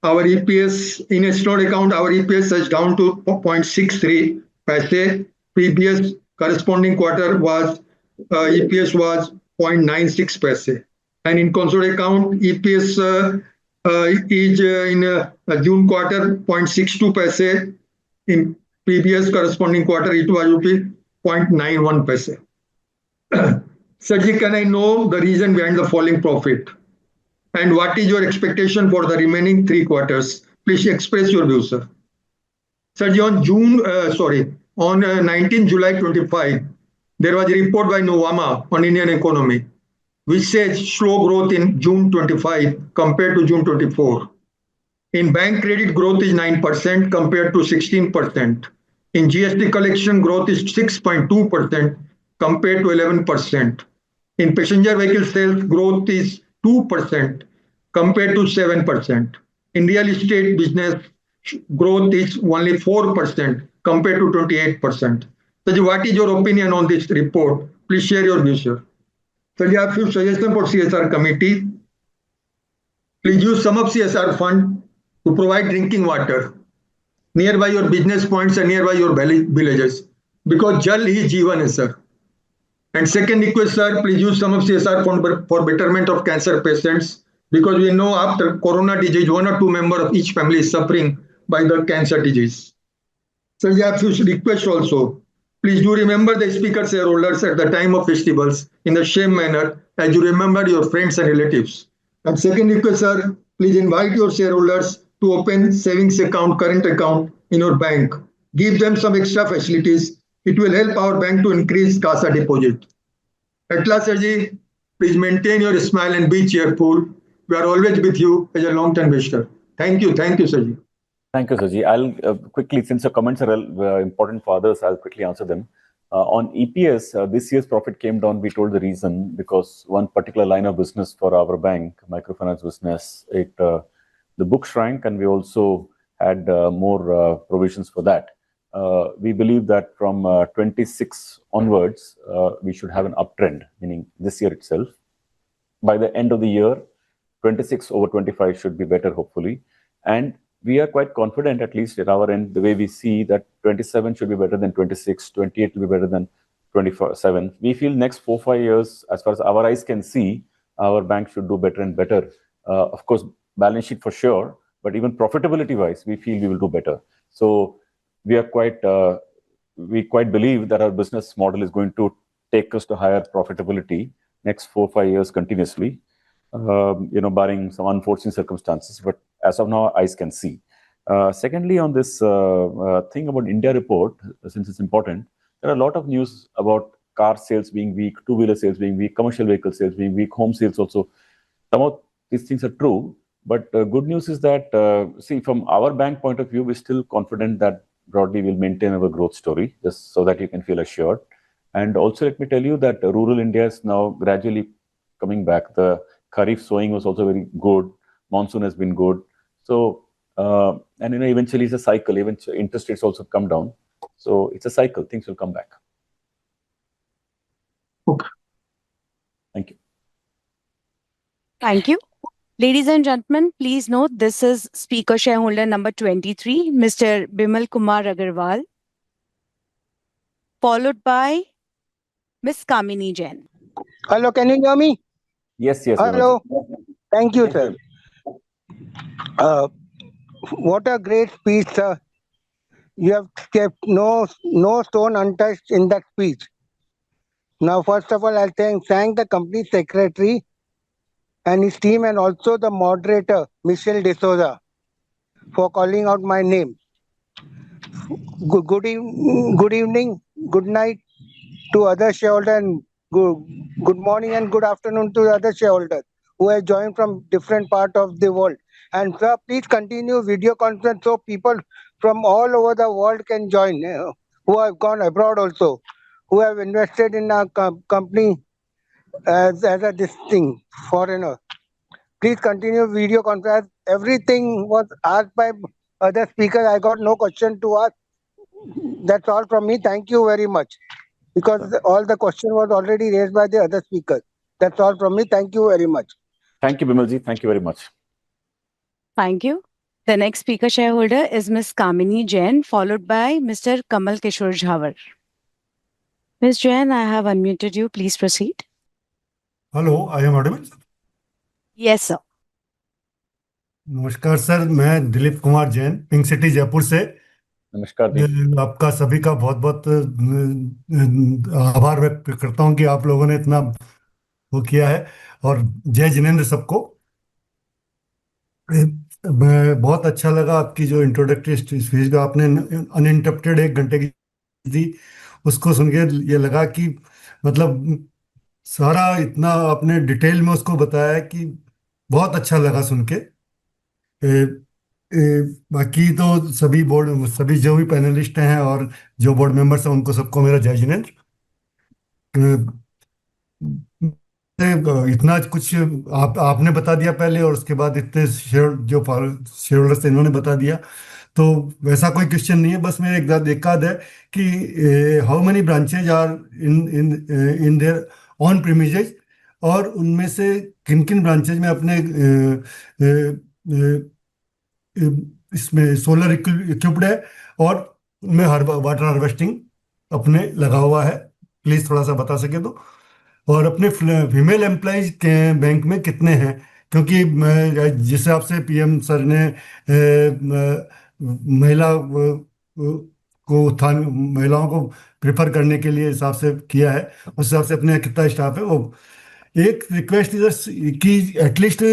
our EPS in external account, our EPS is down to 0.63 paise. Previous corresponding quarter was EPS was 0.96 paise. And in consolidated account, EPS is in June quarter 0.62 paise. In previous corresponding quarter, it was 0.91 paise. Sarji, can I know the reason behind the falling profit? And what is your expectation for the remaining 3 quarters? Please express your views, sir. Sarji, on 19 July 25, there was a report by Novama on Indian economy, which says slow growth in June 25 compared to June 24. In bank credit, growth is 9% compared to 16%. In GST collection, growth is 6.2% compared to 11%. In passenger vehicle sales, growth is 2% compared to 7%. In real estate business, growth is only 4% compared to 28%. So what is your opinion on this report? Please share your views, sir. So you have few suggestions for CSR committee. Please use some of CSR fund to provide drinking water nearby your business points and nearby your villages, because Jal is Jeevan hai, sir. And second request, sir, please use some of CSR fund for betterment of cancer patients, because we know after corona disease, 1 or 2 members of each family is suffering by the cancer disease. So we have few requests also. Please do remember the speaker shareholders at the time of festivals in the same manner as you remember your friends and relatives. And second request, sir, please invite your shareholders to open savings account, current account in your bank. Give them some extra facilities. It will help our bank to increase CASA deposit. At last, Sarji, please maintain your smile and be cheerful. We are always with you as a long-term investor. Thank you, Sarji. Thank you, Sarji. I'll quickly, since your comments are important for others, I'll quickly answer them. On EPS, this year's profit came down. We told the reason because one particular line of business for our bank, microfinance business, the book shrank, and we also had more provisions for that. We believe that from 26 onwards, we should have an uptrend, meaning this year itself. By the end of the year, 26 over 25 should be better, hopefully. And we are quite confident, at least at our end, the way we see that 27 should be better than 26, 28 will be better than 27. We feel next 4-5 years, as far as our eyes can see, our bank should do better and better. Of course, balance sheet for sure, but even profitability-wise, we feel we will do better. So we quite believe that our business model is going to take us to higher profitability next 4-5 years continuously, barring some unforeseen circumstances. But as of now, eyes can see. Secondly, on this thing about India report, since it's important, there are a lot of news about car sales being weak, two-wheeler sales being weak, commercial vehicle sales being weak, home sales also. Some of these things are true, but good news is that, see, from our bank point of view, we're still confident that broadly we'll maintain our growth story, just so that you can feel assured. And also, let me tell you that rural India is now gradually coming back. The Kharif sowing was also very good. Monsoon has been good. So, and eventually it's a cycle. Eventually, interest rates also come down. So it's a cycle. Things will come back. Okay. Thank you. Thank you. Ladies and gentlemen, please note this is speaker shareholder number 23, Mr. Bimal Kumar Agarwal, followed by Ms. Kamini Jain. Hello, can you hear me? Yes, yes. Hello. Vimalji. Thank you, Yes, sir. What a great speech, sir. You have kept no stone untouched in that speech. Now, first of all, I'll thank the company secretary and his team, and also the moderator, Michelle D'Souza, for calling out my name. Good evening, good night to other shareholders, and good morning and good afternoon to other shareholders who have joined from different part of the world. And sir, please continue video conference so people from all over the world can join, who have gone abroad also, who have invested in our company as a this thing, foreigner. Please continue video conference. Everything was asked by other speakers. I got no question to ask. That's all from me. Thank you very much. Because all the question was already raised by the other speakers. That's all from me. Thank you very much. Thank you, Bimalji. Thank you very much. Thank you. The next speaker shareholder is Ms. Kamini Jain, followed by Mr. Kamal Kishore Jhawar. Ms. Jain, I have unmuted you. Please proceed. Hello, I am audible? Yes, sir. नमस्कार sir, मैं Dilip Kumar Jain, pink city Jaipur से। नमस्कार जी। आपका सभी का बहुत बहुत आभार व्यक्त करता हूं कि आप लोगों ने इतना वो किया है, और जय जिनेंद्र सबको। बहुत अच्छा लगा आपकी जो इंट्रोडक्टरी स्पीच का आपने अनइंटरप्टेड 1 घंटे की दी, उसको सुन के ये लगा कि मतलब सारा इतना आपने डिटेल में उसको बताया कि बहुत अच्छा लगा सुन के। बाकी तो सभी जो भी पैनलिस्ट हैं और जो बोर्ड मेंबर्स हैं, उनको सबको मेरा जय जिनेंद्र। इतना कुछ आपने बता दिया पहले, और उसके बाद इतने शेयर होल्डर्स थे इन्होंने बता दिया, तो वैसा कोई क्वेश्चन नहीं है। बस मेरे एक आध है कि how many branches are in there on premises, और उनमें से किन किन ब्रांचेज में अपने इसमें सोलर इक्विप्ड है, और उनमें वाटर हार्वेस्टिंग अपने लगा हुआ है। प्लीज थोड़ा सा बता सके तो। और अपने फीमेल एम्प्लॉयज के बैंक में कितने हैं, क्योंकि जिस हिसाब से पीएम सर ने महिलाओं को प्रेफर करने के लिए हिसाब से किया है, उस हिसाब से अपने कितना स्टाफ है वो। एक रिक्वेस्ट इधर कि एटलीस्ट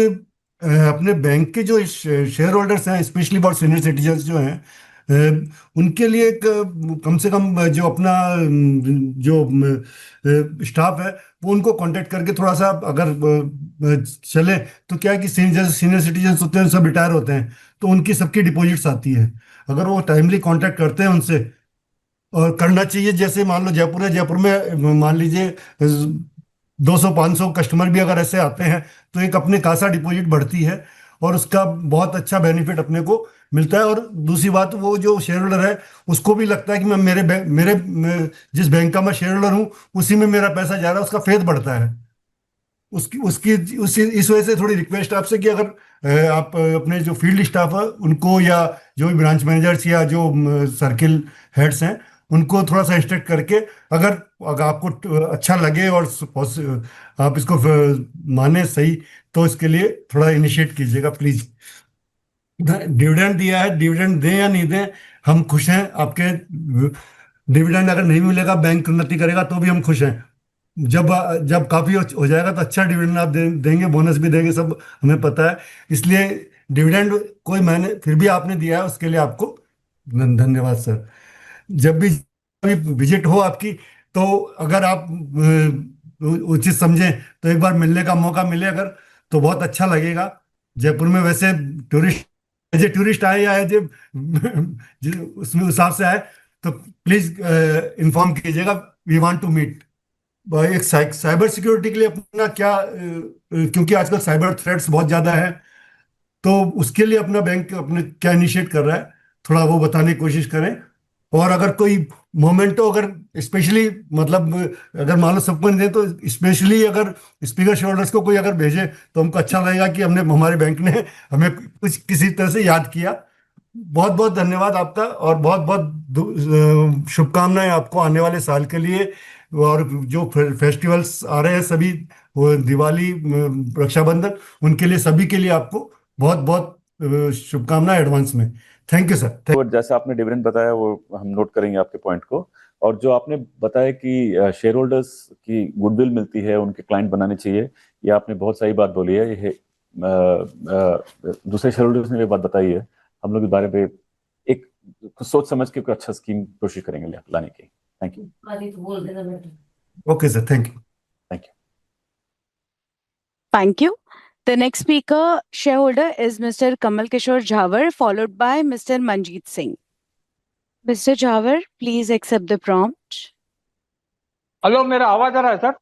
अपने बैंक के जो शेयर होल्डर्स हैं, स्पेशली बहुत सीनियर सिटीजन जो हैं, उनके लिए एक कम से कम जो अपना जो स्टाफ है वो उनको कांटेक्ट करके थोड़ा सा अगर चले, तो क्या है कि सीनियर सिटीजन होते हैं, सब रिटायर होते हैं, तो उनकी सबकी डिपॉजिट्स आती है। अगर वो टाइमली कांटेक्ट करते हैं उनसे, और करना चाहिए, जैसे मान लो जयपुर है, जयपुर में मान लीजिए 200-500 कस्टमर भी अगर ऐसे आते हैं, तो एक अपने कासा डिपॉजिट बढ़ती है, और उसका बहुत अच्छा बेनिफिट अपने को मिलता है। और दूसरी बात, वो जो शेयर होल्डर है उसको भी लगता है कि मैं जिस बैंक का मैं शेयर होल्डर हूँ उसी में मेरा पैसा जा रहा है, उसका फेथ बढ़ता है। इस वजह से थोड़ी रिक्वेस्ट आपसे कि अगर आप अपने जो फील्ड स्टाफ है उनको, या जो भी ब्रांच मैनेजर्स या जो सर्किल हेड्स हैं, उनको थोड़ा सा इंस्ट्रक्ट करके, अगर आपको अच्छा लगे और आप इसको माने सही, तो इसके लिए थोड़ा इनिशिएट कीजिएगा प्लीज। डिविडेंड दिया है, डिविडेंड दें या नहीं दें, हम खुश हैं आपके। डिविडेंड अगर नहीं मिलेगा, बैंक उन्नति करेगा, तो भी हम खुश हैं। जब काफी हो जाएगा तो अच्छा डिविडेंड आप देंगे, बोनस भी देंगे, सब हमें पता है। इसलिए डिविडेंड कोई मैंने फिर भी आपने दिया है, उसके लिए आपको धन्यवाद सर। जब भी विजिट हो आपकी, तो अगर आप उचित समझें तो एक बार मिलने का मौका मिले अगर, तो बहुत अच्छा लगेगा। जयपुर में वैसे टूरिस्ट आए या उसमें हिसाब से आए, तो प्लीज इन्फॉर्म कीजिएगा, वी वांट टू मीट। एक साइबर सिक्योरिटी के लिए अपना क्या, क्योंकि आजकल साइबर थ्रेट्स बहुत ज़्यादा है, तो उसके लिए अपना बैंक अपने क्या इनिशिएट कर रहा है, थोड़ा वो बताने की कोशिश करें। और अगर कोई मोमेंटो, अगर स्पेशली मतलब अगर मान लो सबको नहीं दे, तो स्पेशली अगर स्पीकर शेयर होल्डर्स को कोई अगर भेजे, तो हमको अच्छा लगेगा कि हमारे बैंक ने हमें कुछ किसी तरह से याद किया। बहुत बहुत धन्यवाद आपका, और बहुत बहुत शुभकामनाएं आपको आने वाले साल के लिए। और जो फेस्टिवल्स आ रहे हैं सभी, वो दिवाली, रक्षाबंधन, उनके लिए, सभी के लिए आपको बहुत बहुत शुभकामनाएं एडवांस में। Thank you sir. तो जैसा आपने डिविडेंड बताया वो हम नोट करेंगे आपके पॉइंट को। और जो आपने बताया कि शेयर होल्डर्स की गुडविल मिलती है, उनके क्लाइंट बनाने चाहिए, ये आपने बहुत सही बात बोली है। ये दूसरे शेयर होल्डर्स ने भी बात बताई है। हम लोग इस बारे में एक सोच समझ के कोई अच्छा स्कीम कोशिश करेंगे लाने की। Thank you. Okay sir, thank you. Thank you. Thank you. The next speaker shareholder is Mr. Kamal Kishore Jhawar, followed by Mr. Manjeet Singh. Mr. Jhawar, please accept the prompt. Hello, मेरा आवाज आ रहा है sir?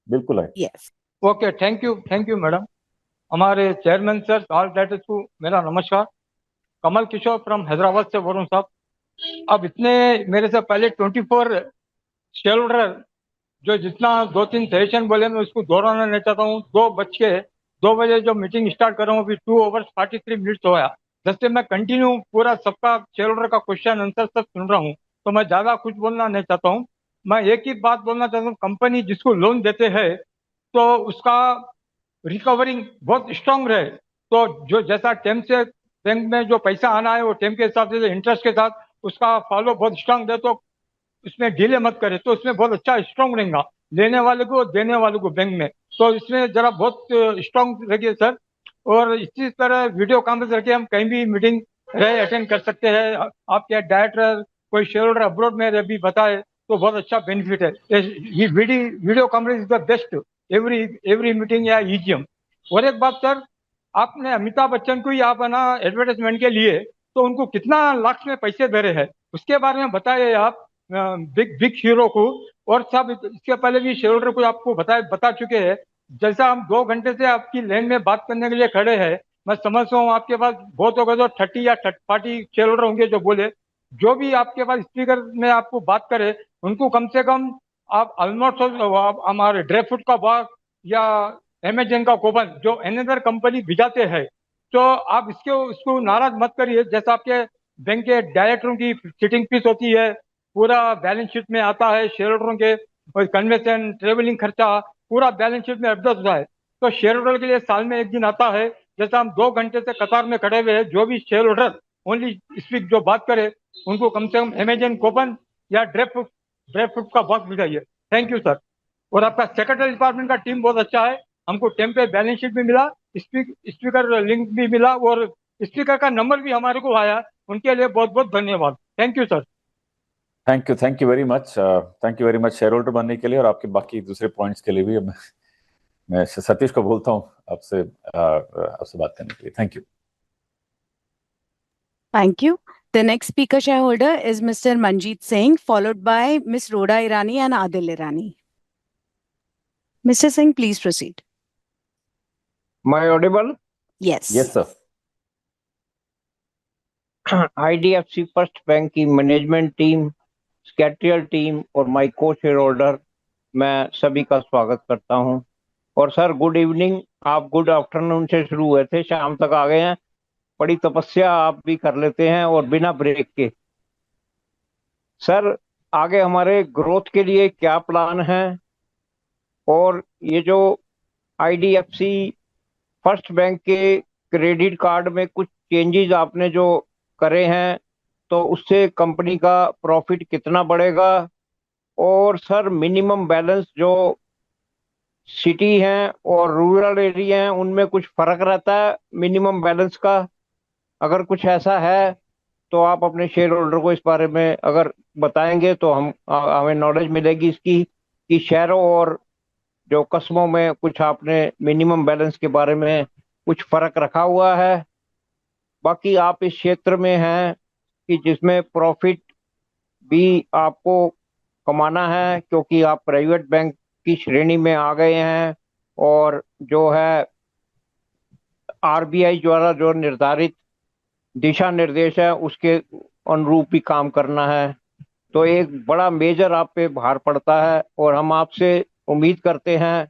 बिल्कुल है। Yes. Okay, thank you madam. हमारे chairman sir, all directors को मेरा नमस्कार। कमल किशोर फ्रॉम हैदराबाद से बोल रहा हूँ साहब। अब इतने मेरे से पहले 24 शेयर होल्डर जो जितना 2-3 सेशन बोले, मैं उसको दोहराना नहीं चाहता हूँ। 2 बजे जो मीटिंग स्टार्ट कर रहा हूँ, अभी 2 hours 43 minutes हो गया। जैसे मैं कंटिन्यू पूरा सबका शेयर होल्डर का क्वेश्चन आंसर सब सुन रहा हूँ, तो मैं ज़्यादा कुछ बोलना नहीं चाहता हूँ। मैं एक ही बात बोलना चाहता हूँ, कंपनी जिसको लोन देते हैं तो उसका रिकवरिंग बहुत स्ट्रांग रहे। तो जो जैसा टाइम से बैंक में जो पैसा आना है वो टाइम के हिसाब से इंटरेस्ट के साथ उसका फॉलो बहुत स्ट्रांग दे, तो उसमें डिले मत करे, तो उसमें बहुत अच्छा स्ट्रांग रहेगा लेने वाले को देने वाले को बैंक में। तो इसमें जरा बहुत स्ट्रांग रखिए सर। और इसी तरह वीडियो कॉन्फ्रेंस रखे, हम कहीं भी मीटिंग रहे अटेंड कर सकते हैं। आपके डायरेक्टर कोई शेयर होल्डर अब्रॉड में भी बताए तो बहुत अच्छा बेनिफिट है। ये video conference is the best every meeting या EGM। और एक बात सर, आपने अमिताभ बच्चन को ही आप है ना एडवर्टाइजमेंट के लिए, तो उनको कितना लाख में पैसे दे रहे हैं उसके बारे में बताइए आप, बिग हीरो को। और सब इसके पहले भी शेयर होल्डर को आपको बता चुके हैं। जैसा हम 2 घंटे से आपकी लाइन में बात करने के लिए खड़े हैं, मैं समझता हूँ आपके पास बहुत होगा तो 30 या 40 शेयर होल्डर होंगे जो बोले। जो भी आपके पास स्पीकर में आपको बात करे, उनको कम से कम आप ऑलमोस्ट हमारे ड्राई फ्रूट का बाग या अमेजन का कूपन जो अनदर कंपनी भिजाते हैं, तो आप उसको नाराज मत करिए। जैसा आपके बैंक के डायरेक्टरों की सिटिंग फीस होती है, पूरा बैलेंस शीट में आता है, शेयर होल्डरों के कन्वेंशन ट्रेवलिंग खर्चा पूरा बैलेंस शीट में अपडेट होता है। तो शेयर होल्डर के लिए साल में एक दिन आता है, जैसा हम 2 घंटे से कतार में खड़े हुए हैं, जो भी शेयर होल्डर ओनली स्पीक जो बात करे उनको कम से कम अमेजन कूपन या ड्राई फ्रूट का बॉक्स भिजाइए। Thank you sir. और आपका सेक्रेटरी डिपार्टमेंट का टीम बहुत अच्छा है, हमको टाइम पे बैलेंस शीट भी मिला, स्पीकर लिंक भी मिला, और स्पीकर का नंबर भी हमारे को आया। उनके लिए बहुत बहुत धन्यवाद। Thank you sir. Thank you very much. Thank you very much share holder बनने के लिए और आपके बाकी दूसरे पॉइंट्स के लिए भी। मैं सतीश को बोलता हूँ आपसे बात करने के लिए। Thank you. Thank you. The next speaker shareholder is Mr. Manjeet Singh, followed by Ms. Rhoda Irani and Adil Irani. Mr. Singh, please proceed. Am I audible? Yes. Yes, sir. IDFC first bank की management team, secretarial team और my को share holder, मैं सभी का स्वागत करता हूं। और सर गुड इवनिंग। आप गुड आफ्टरनून से शुरू हुए थे, शाम तक आ गए हैं। बड़ी तपस्या आप भी कर लेते हैं और बिना ब्रेक के। सर आगे हमारे ग्रोथ के लिए क्या प्लान है, और ये जो IDFC फर्स्ट बैंक के क्रेडिट कार्ड में कुछ चेंजेस आपने जो करे हैं, तो उससे कंपनी का प्रॉफिट कितना बढ़ेगा। और सर मिनिमम बैलेंस जो सिटी हैं और रूरल एरिया हैं उनमें कुछ फर्क रहता है मिनिमम बैलेंस का। अगर कुछ ऐसा है तो आप अपने शेयर होल्डर को इस बारे में अगर बताएंगे तो हमें नॉलेज मिलेगी इसकी, कि शहरों और जो कस्बों में कुछ आपने मिनिमम बैलेंस के बारे में कुछ फर्क रखा हुआ है। बाकी आप इस क्षेत्र में हैं कि जिसमें प्रॉफिट भी आपको कमाना है, क्योंकि आप प्राइवेट बैंक की श्रेणी में आ गए हैं, और जो है RBI द्वारा जो निर्धारित दिशा निर्देश है उसके अनुरूप भी काम करना है। तो एक बड़ा मेजर आप पे भार पड़ता है, और हम आपसे उम्मीद करते हैं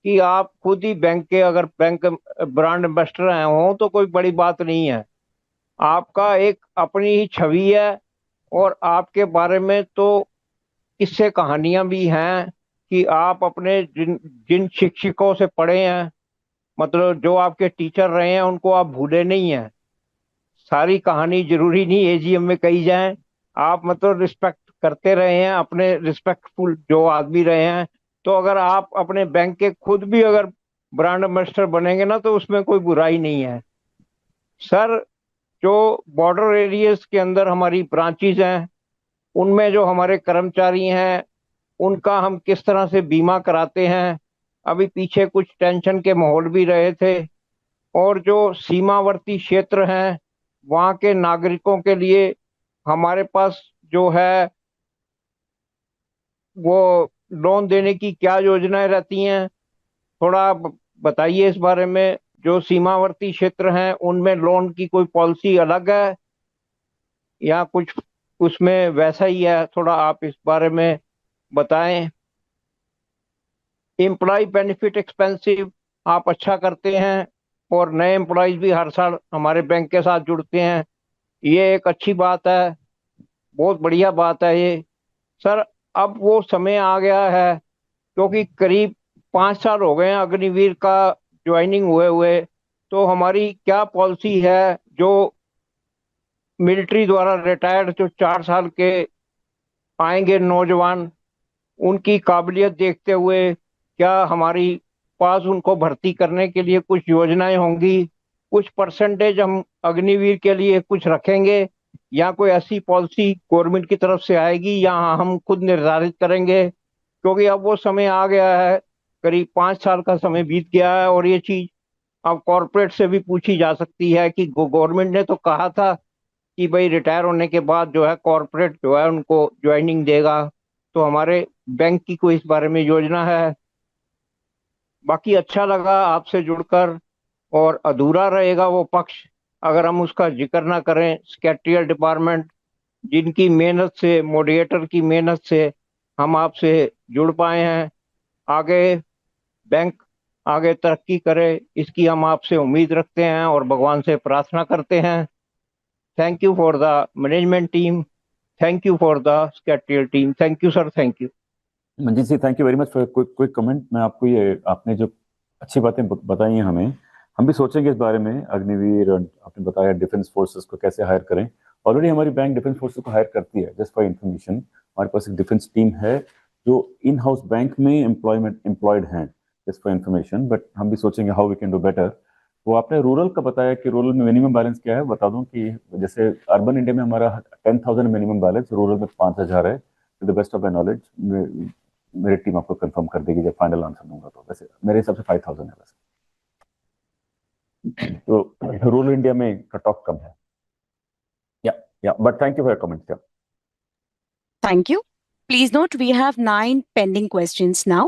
कि आप खुद ही बैंक के, अगर बैंक ब्रांड एम्बेसडर हैं हो तो कोई बड़ी बात नहीं है। आपका एक अपनी ही छवि है और आपके बारे में तो किस्से कहानियां भी हैं कि आप अपने जिन जिन शिक्षकों से पढ़े हैं, मतलब जो आपके टीचर रहे हैं, उनको आप भूले नहीं हैं। सारी कहानी जरूरी नहीं एजीएम में कही जाए। आप मतलब रिस्पेक्ट करते रहे हैं, अपने रिस्पेक्टफुल जो आदमी रहे हैं। तो अगर आप अपने बैंक के खुद भी अगर ब्रांड एम्बेसडर बनेंगे ना, तो उसमें कोई बुराई नहीं है। सर, जो बॉर्डर एरियाज के अंदर हमारी ब्रांचेज हैं, उनमें जो हमारे कर्मचारी हैं, उनका हम किस तरह से बीमा कराते हैं। अभी पीछे कुछ टेंशन के माहौल भी रहे थे। और जो सीमावर्ती क्षेत्र हैं, वहाँ के नागरिकों के लिए हमारे पास जो है वो लोन देने की क्या योजनाएं रहती हैं, थोड़ा आप बताइए इस बारे में। जो सीमावर्ती क्षेत्र हैं, उनमें लोन की कोई पॉलिसी अलग है या कुछ उसमें वैसा ही है? थोड़ा आप इस बारे में बताएं। एम्प्लॉय बेनिफिट एक्सपेंसिव आप अच्छा करते हैं और नए एम्प्लॉयज भी हर साल हमारे बैंक के साथ जुड़ते हैं, ये एक अच्छी बात है, बहुत बढ़िया बात है ये। सर, अब वो समय आ गया है, क्योंकि करीब 5 साल हो गए हैं अग्निवीर का ज्वाइनिंग हुए हुए। तो हमारी क्या पॉलिसी है जो मिलिट्री द्वारा रिटायर्ड जो 4 साल के आएंगे नौजवान, उनकी काबिलियत देखते हुए क्या हमारी पास उनको भर्ती करने के लिए कुछ योजनाएं होंगी? कुछ परसेंटेज हम अग्निवीर के लिए कुछ रखेंगे या कोई ऐसी पॉलिसी गवर्नमेंट की तरफ से आएगी या हम खुद निर्धारित करेंगे? क्योंकि अब वो समय आ गया है, करीब 5 साल का समय बीत गया है और ये चीज अब कॉरपोरेट से भी पूछी जा सकती है कि गवर्नमेंट ने तो कहा था कि भाई रिटायर होने के बाद जो है कॉरपोरेट जो है उनको ज्वाइनिंग देगा। तो हमारे बैंक की कोई इस बारे में योजना है? बाकी अच्छा लगा आपसे जुड़कर, और अधूरा रहेगा वो पक्ष अगर हम उसका जिक्र ना करें। सेक्रेटरियल डिपार्टमेंट, जिनकी मेहनत से, मॉडरेटर की मेहनत से हम आपसे जुड़ पाए हैं। आगे बैंक आगे तरक्की करे, इसकी हम आपसे उम्मीद रखते हैं और भगवान से प्रार्थना करते हैं। Thank you for the management team, thank you for the secretarial team. Thank you sir, thank you. Manjeet ji, thank you very much for quick comment. मैं आपको ये आपने जो अच्छी बातें बताई हैं हमें, हम भी सोचेंगे इस बारे में। अग्निवीर और आपने बताया डिफेंस फोर्सेस को कैसे हायर करें। ऑलरेडी हमारी बैंक डिफेंस फोर्सेस को हायर करती है। जस्ट फॉर इन्फॉर्मेशन, हमारे पास एक डिफेंस टीम है जो इन हाउस बैंक में एम्प्लॉयड हैं, जस्ट फॉर इन्फॉर्मेशन। बट हम भी सोचेंगे how we can do better. वो आपने रूरल का बताया कि रूरल में मिनिमम बैलेंस क्या है, बता दूं कि जैसे अर्बन इंडिया में हमारा 10,000 मिनिमम बैलेंस, रूरल में 5,000 है। To the best of my knowledge, मेरी टीम आपको कंफर्म कर देगी जब फाइनल आंसर दूंगा। तो वैसे मेरे हिसाब से 5,000 है वैसे। तो रूरल इंडिया में कट ऑफ कम है। या but thank you for your comments. या Thank you. Please note we have 9 pending questions now.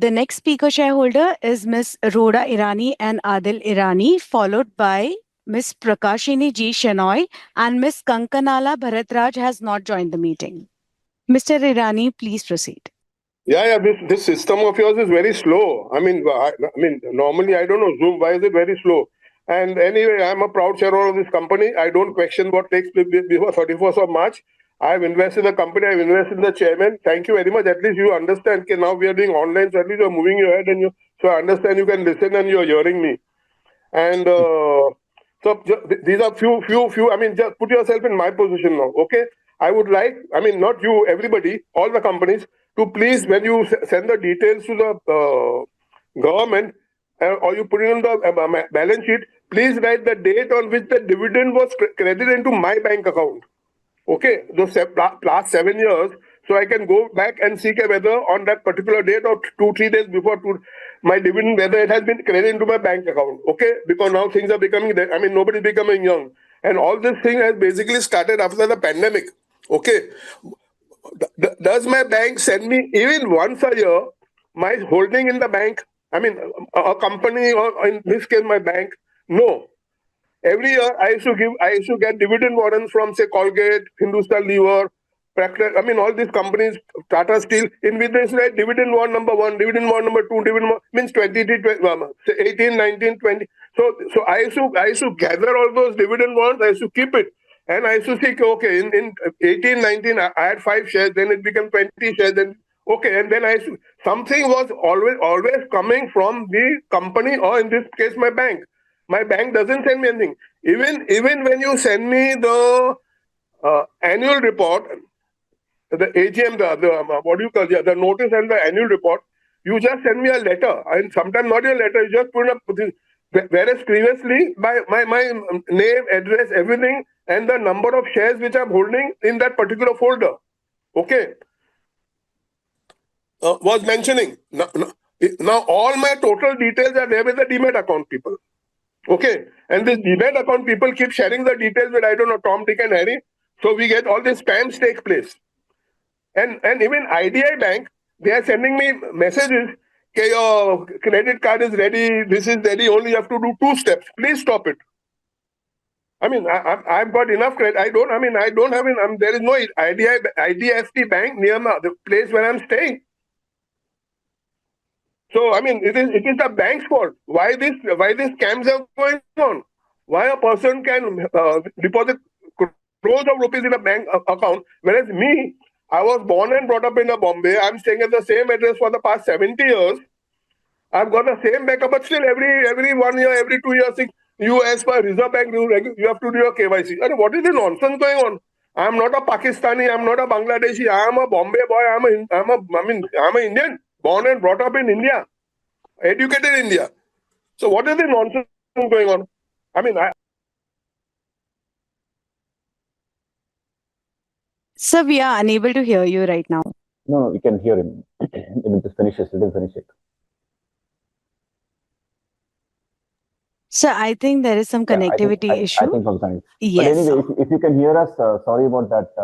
The next speaker shareholder is Ms. Rhoda Irani and Adil Irani, followed by Ms. Prakashini G. Shenoy, and Ms. Kankanala Bharatraj has not joined the meeting. Mr. Irani, please proceed. Yeah. This system of yours is very slow. I mean, normally I don't know Zoom. Why is it very slow? And anyway, I'm a proud shareholder of this company. I don't question what takes place before 31st of March. I've invested in the company. I've invested in the chairman. Thank you very much. At least you understand. Okay, now we are doing online, so at least you're moving your head, and so I understand you can listen and you're hearing me. And so these are few. I mean, just put yourself in my position now. Okay, I would like. I mean, not you, everybody, all the companies, to please, when you send the details to the government or you put it on the balance sheet, please write the date on which the dividend was credited into my bank account. Okay, those last 7 years, so I can go back and see whether on that particular date or 2-3 days before my dividend, whether it has been credited into my bank account. Okay, because now things are becoming, I mean, nobody's becoming young. And all this thing has basically started after the pandemic. Okay, does my bank send me even once a year my holding in the bank? I mean, a company, or in this case, my bank? No. Every year, I used to get dividend warrants from, say, Colgate, Hindustan Lever, Procter. I mean, all these companies, Tata Steel, in which they say dividend warrant number 1, dividend warrant number 2, dividend warrant, means 18, 19, 20. So I used to gather all those dividend warrants. I used to keep it. And I used to think, okay, in 18, 19, I had 5 shares, then it became 20 shares, then okay, and then something was always coming from the company, or in this case, my bank. My bank doesn't send me anything. Even when you send me the annual report, the AGM, what do you call the notice and the annual report, you just send me a letter, and sometimes not a letter, you just put up this. Whereas previously, my name, address, everything, and the number of shares which I'm holding in that particular folder, okay, was mentioning. Now all my total details are there with the Demat account people. Okay, and this Demat account people keep sharing the details with, I don't know, Tom, Dick, and Harry. So we get all these spams take place. And even IDI Bank, they are sending me messages, okay, your credit card is ready, this is ready, only you have to do 2 steps. Please stop it. I mean, I've got enough credit. I don't have there is no IDFC bank near the place where I'm staying. So, I mean, it is the bank's fault. Why these scams are going on? Why a person can deposit crores of rupees in a bank account, whereas me, I was born and brought up in Bombay. I'm staying at the same address for the past 70 years. I've got the same backup, but still every 1 year, every 2 years, you as per Reserve Bank rule, you have to do your KYC. I mean, what is the nonsense going on? I'm not a Pakistani. I'm not a Bangladeshi. I'm a Bombay boy. I'm an Indian, born and brought up in India, educated in India. So what is the nonsense going on? I mean, Sir, we are unable to hear you right now. No, we can hear him. Let me just finish it. Sir, I think there is some connectivity issue. I think sometimes. Yes. But anyway, if you can hear us, sorry about that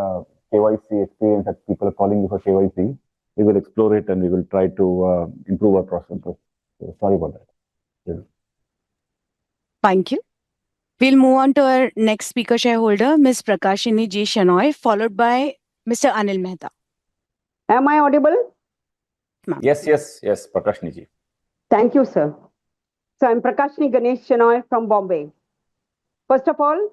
KYC experience that people are calling you for KYC. We will explore it and we will try to improve our process. So sorry about that. Yeah. Thank you. We'll move on to our next speaker shareholder, Ms. Prakashini G. Shenoy, followed by Mr. Anil Mehta. Am I audible? Yes, Prakashini Ji. Thank you, sir. So I'm Prakashini Ganesh Shenoy from Bombay. First of all,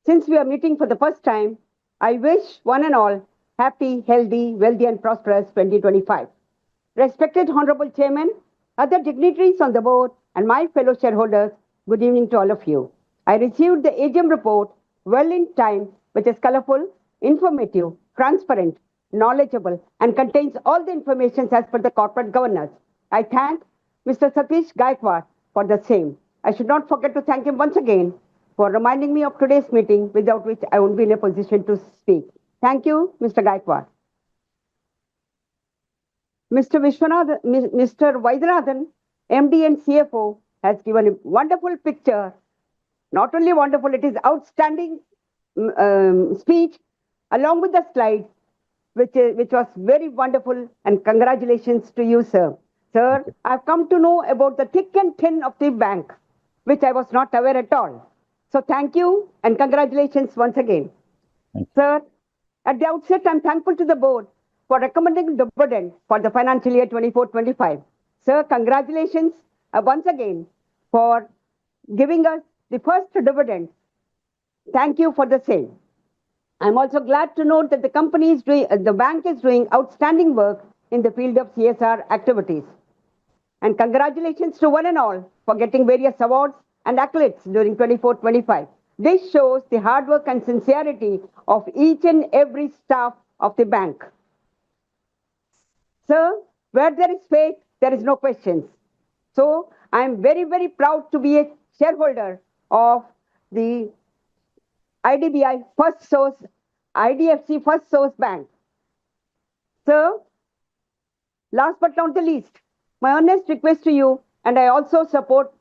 since we are meeting for the first time, I wish one and all happy, healthy, wealthy and prosperous 2025. Respected Honorable Chairman, other dignitaries on the board and my fellow shareholders, good evening to all of you. I received the AGM report well in time, which is colorful, informative, transparent, knowledgeable and contains all the information as per the corporate governance. I thank Mr. Satish Gaikwad for the same. I should not forget to thank him once again for reminding me of today's meeting, without which I won't be in a position to speak. Thank you, Mr. Gaikwad. Mr. Vaidyanathan, MD and CFO, has given a wonderful picture. Not only wonderful, it is outstanding speech along with the slides, which was very wonderful, and congratulations to you, sir. Sir, I've come to know about the thick and thin of the bank, which I was not aware at all. So thank you and congratulations once again. Sir, at the outset, I'm thankful to the board for recommending the dividend for the financial year 24-25. Sir, congratulations once again for giving us the first dividend. Thank you for the same. I'm also glad to note that the bank is doing outstanding work in the field of CSR activities. And congratulations to one and all for getting various awards and accolades during 24-25. This shows the hard work and sincerity of each and every staff of the bank. Sir, where there is faith, there is no questions. So I'm very, very proud to be a shareholder of the IDFC First Source Bank. Sir, last but not the least, my earnest request to you, and I also support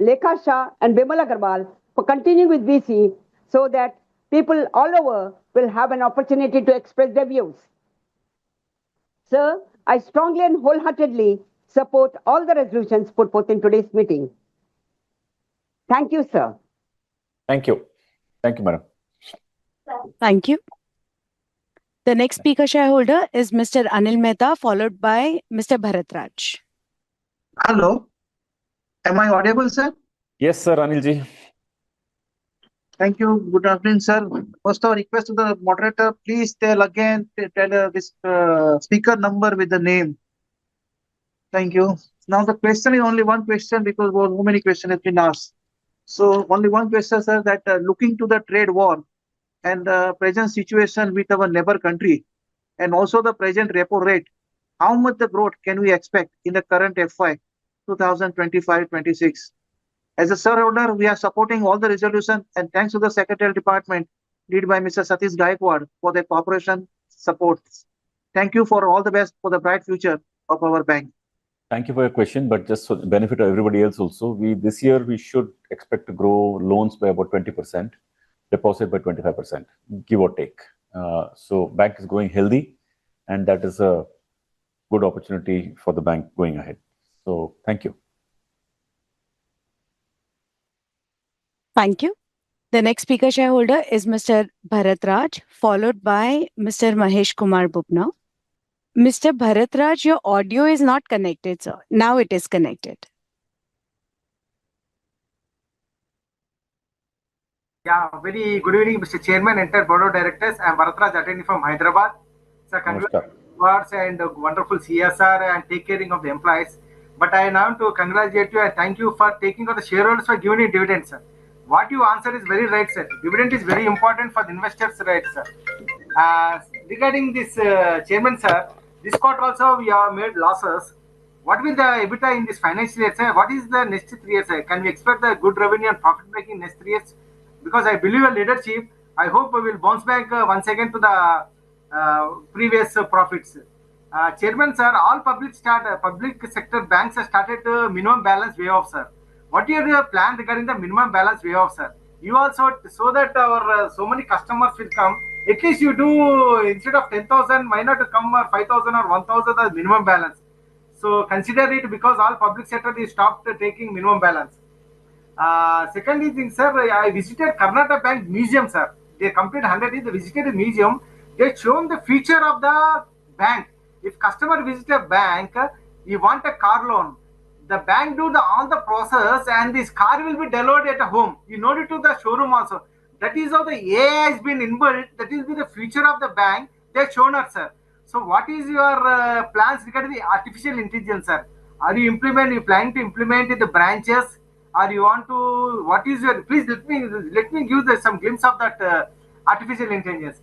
Lekha Shah and Bimal Agarwal for continuing with VC so that people all over will have an opportunity to express their views. Sir, I strongly and wholeheartedly support all the resolutions put forth in today's meeting. Thank you, sir. Thank you. Thank you, madam. Thank you. The next speaker shareholder is Mr. Anil Mehta, followed by Mr. Bharatraj. Hello. Am I audible, sir? Yes, sir, Anilji. Thank you. Good afternoon, sir. First, our request to the moderator, please tell again, tell this speaker number with the name. Thank you. Now the question is only one question because so many questions have been asked. So only one question, sir, that looking to the trade war and the present situation with our neighbor country and also the present repo rate, how much the growth can we expect in the current FY 2025-26? As a shareholder, we are supporting all the resolution and thanks to the Secretarial Department led by Mr. Satish Gaikwad for their cooperation support. Thank you for all the best for the bright future of our bank. Thank you for your question, but just for the benefit of everybody else also, this year we should expect to grow loans by about 20%, deposit by 25%, give or take. So bank is growing healthy, and that is a good opportunity for the bank going ahead. So thank you. Thank you. The next speaker shareholder is Mr. Bharatraj, followed by Mr. Mahesh Kumar Bubna. Mr. Bharatraj, your audio is not connected, sir. Now it is connected. Yeah, very good evening, Mr. Chairman, entire board of directors. I am Bharatraj, attending from Hyderabad. Sir, congratulations and wonderful CSR and take caring of the employees. But I now to congratulate you and thank you for taking out the shareholders for giving dividends, sir. What you answer is very right, sir. Dividend is very important for the investors, right, sir. Regarding this, Chairman, sir, this quarter also we have made losses. What will the EBITDA in this financial year, sir? What is the next 3 years, sir? Can we expect the good revenue and profit making next 3 years? Because I believe in leadership, I hope we will bounce back once again to the previous profits. Chairman, sir, all public sector banks have started minimum balance waiver, sir. What is your plan regarding the minimum balance waiver, sir? You also, so that our so many customers will come, at least you do instead of 10,000, why not come 5,000 or 1,000 as minimum balance? So consider it because all public sector is stopped taking minimum balance. Secondly thing, sir, I visited Karnataka Bank Museum, sir. They completed 100 years, they visited the museum. They shown the future of the bank. If customer visit a bank, you want a car loan, the bank do all the process and this car will be delivered at home. You know it to the showroom also. That is how the AI has been inbuilt. That will be the future of the bank. They have shown us, sir. So what is your plans regarding the artificial intelligence, sir? Are you planning to implement in the branches? Or you want to, what is your, please let me give some glimpse of that artificial intelligence.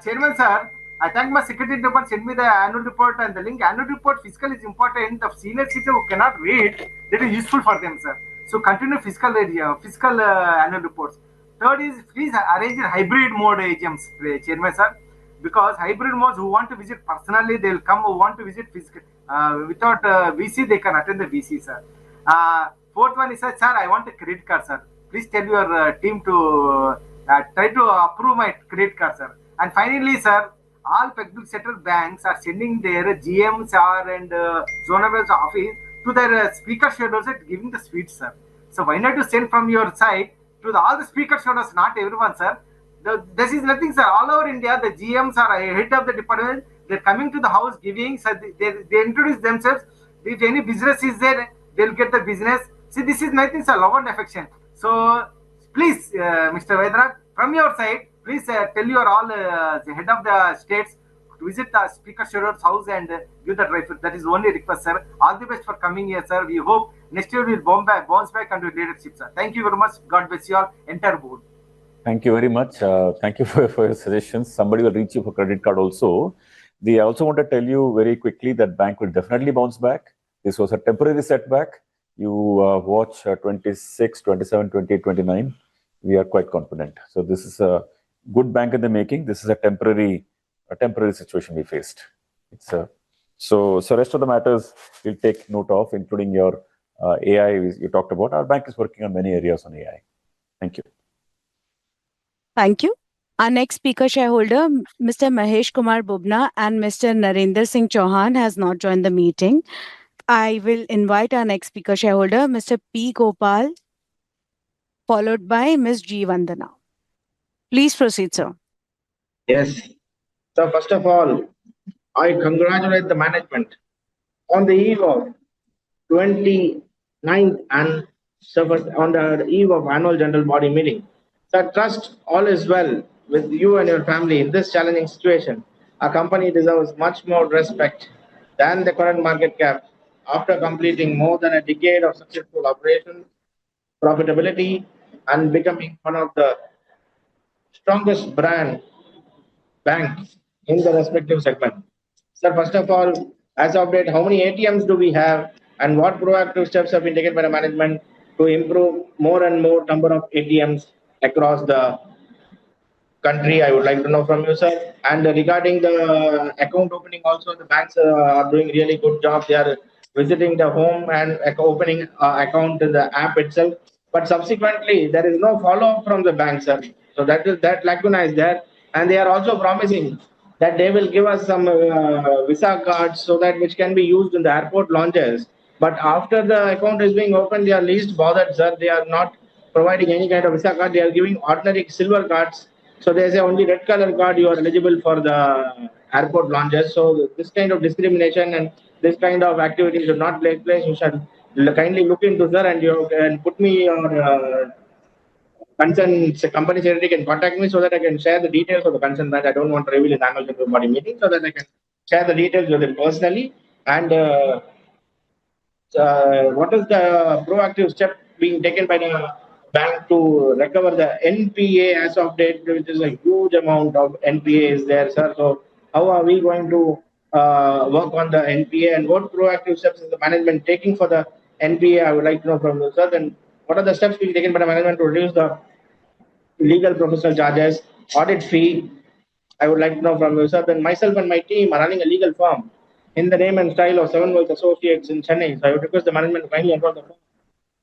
Chairman, sir, I thank my secretary department send me the annual report and the link. Annual report fiscal is important. The senior citizen who cannot read, that is useful for them, sir. So continue fiscal annual reports. Third is please arrange a hybrid mode AGMs, Chairman, sir. Because hybrid modes who want to visit personally, they will come. Who want to visit physical without VC, they can attend the VC, sir. Fourth one is, sir, I want a credit card, sir. Please tell your team to try to approve my credit card, sir. And finally, sir, all public sector banks are sending their GMs and zonal office to their speaker shareholders at giving the sweets, sir. So why not to send from your side to all the speaker shareholders, not everyone, sir. This is nothing, sir. All over India, the GMs are head of the department. They're coming to the house giving, sir. They introduce themselves. If any business is there, they'll get the business. See, this is nothing, sir. Love and affection. So please, Mr. Vaidyanathan, from your side, please tell your all the head of the states to visit the Speaker Shareholder's house and give the dry fruit. That is only request, sir. All the best for coming here, sir. We hope next year we'll bounce back and do leadership, sir. Thank you very much. God bless you all, entire board. Thank you very much. Thank you for your suggestions. Somebody will reach you for credit card also. I also want to tell you very quickly that bank will definitely bounce back. This was a temporary setback. You watch 26, 27, 28, 29. We are quite confident. So this is a good bank in the making. This is a temporary situation we faced. So rest of the matters we'll take note of, including your AI you talked about. Our bank is working on many areas on AI. Thank you. Thank you. Our next speaker shareholder, Mr. Mahesh Kumar Bubna and Mr. Narendra Singh Chauhan has not joined the meeting. I will invite our next speaker shareholder, Mr. P. Gopal, followed by Ms. G. Vandana. Please proceed, sir. Yes. So first of all, I congratulate the management on the eve of 29th and on the eve of annual general body meeting. So trust all is well with you and your family in this challenging situation. Our company deserves much more respect than the current market cap after completing more than a decade of successful operations, profitability, and becoming one of the strongest brand banks in the respective segment. Sir, first of all, as of date, how many ATMs do we have, and what proactive steps have been taken by the management to improve more and more number of ATMs across the country? I would like to know from you, sir. And regarding the account opening, also the banks are doing really good job. They are visiting the home and opening account in the app itself. But subsequently, there is no follow up from the bank, sir. So that lacuna is there, and they are also promising that they will give us some visa cards so that which can be used in the airport lounges. But after the account is being opened, they are least bothered, sir. They are not providing any kind of visa card. They are giving ordinary silver cards. So they say only red color card you are eligible for the airport lounges. So this kind of discrimination and this kind of activity should not take place. You should kindly look into, sir, and you can put me your concerned company secretary can contact me so that I can share the details of the concerned branch. I don't want to reveal in the annual general body meeting, so that I can share the details with him personally. And what is the proactive step being taken by the bank to recover the NPA as of date, which is a huge amount of NPA is there, sir. So how are we going to work on the NPA, and what proactive steps is the management taking for the NPA? I would like to know from you, sir. Then what are the steps being taken by the management to reduce the legal professional charges, audit fee? I would like to know from you, sir. Then myself and my team are running a legal firm in the name and style of Seven Wealth Associates in Chennai. So I would request the management to kindly enroll the firm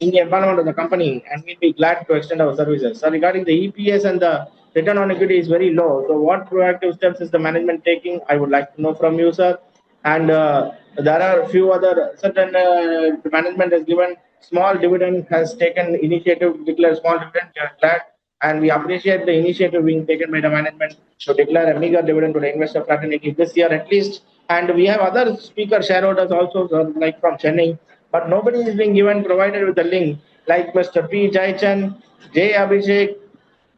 in the environment of the company, and we'll be glad to extend our services. So regarding the EPS and the return on equity is very low. So what proactive steps is the management taking? I would like to know from you, sir. And there are a few other certain the management has given small dividend, has taken initiative to declare small dividend. We are glad, and we appreciate the initiative being taken by the management to declare a meager dividend to the investor fraternity this year at least. And we have other speaker shareholders also, like from Chennai, but nobody is being given provided with the link, like Mr. P. Jaichan, J. Abhishek,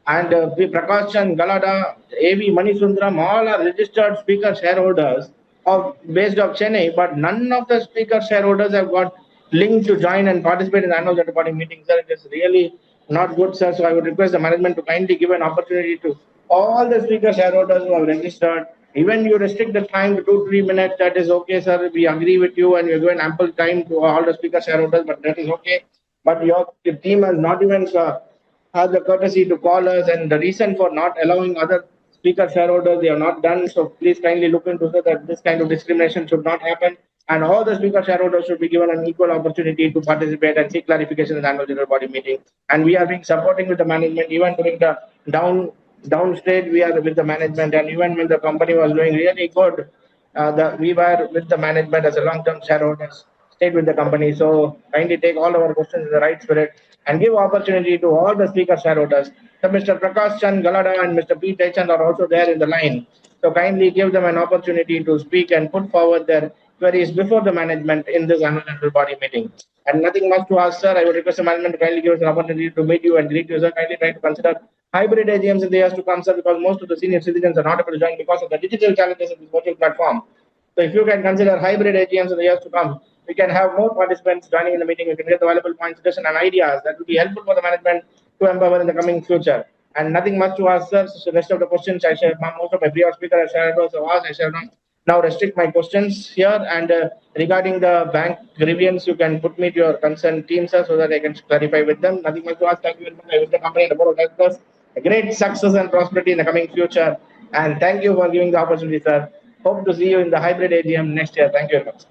and P. Prakash Chand Galada, A.V. Manisundaram, all are registered speaker shareholders of based of Chennai, but none of the speaker shareholders have got link to join and participate in the annual general body meeting, sir. It is really not good, sir. So I would request the management to kindly give an opportunity to all the speaker shareholders who have registered. Even you restrict the time to 2-3 minutes, that is okay, sir. We agree with you, and you're given ample time to all the speaker shareholders, but that is okay. But your team has not even has the courtesy to call us, and the reason for not allowing other speaker shareholders, they have not done. So please kindly look into that this kind of discrimination should not happen, and all the speaker shareholders should be given an equal opportunity to participate and seek clarification in the annual general body meeting. And we are being supporting with the management even during the downstage. We are with the management, and even when the company was doing really good, we were with the management as a long-term shareholders, stayed with the company. So kindly take all our questions in the right spirit and give opportunity to all the speaker shareholders. So Mr. Prakash Chand Galada and Mr. P. Techand are also there in the line. So kindly give them an opportunity to speak and put forward their queries before the management in this annual general body meeting. And nothing much to ask, sir. I would request the management to kindly give us an opportunity to meet you and greet you, sir. Kindly try to consider hybrid AGMs in the years to come, sir, because most of the senior citizens are not able to join because of the digital challenges of this virtual platform. So if you can consider hybrid AGMs in the years to come, we can have more participants joining in the meeting. We can get the valuable points, suggestions, and ideas that will be helpful for the management to empower in the coming future. And nothing much to ask, sir. So the rest of the questions, I shall, most of my previous speaker has shared also asked. I shall now restrict my questions here. And regarding the bank grievance, you can put me to your concerned team, sir, so that I can clarify with them. Nothing much to ask. Thank you very much. I wish the company and the board of directors a great success and prosperity in the coming future. And thank you for giving the opportunity, sir. Hope to see you in the hybrid AGM next year. Thank you very much.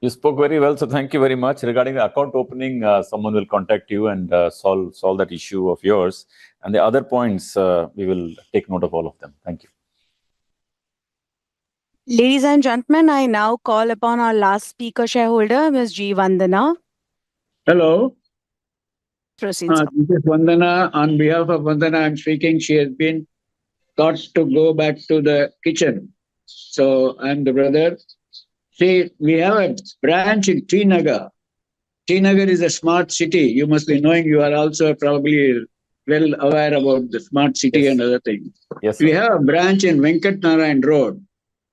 You spoke very well, so thank you very much. Regarding the account opening, someone will contact you and solve that issue of yours. And the other points, we will take note of all of them. Thank you. Ladies and gentlemen, I now call upon our last speaker shareholder, Ms. G. Vandana. Hello. Proceed, This is Vandana. On behalf of Vandana, I'm speaking. She has been thought to go back to the kitchen. So I'm the brother. See, we have a branch in T-Nagar. T-Nagar is a smart city. You must be knowing, you are also probably well aware about the smart city and other things. Yes, we sir. have a branch in Venkat Narayan Road,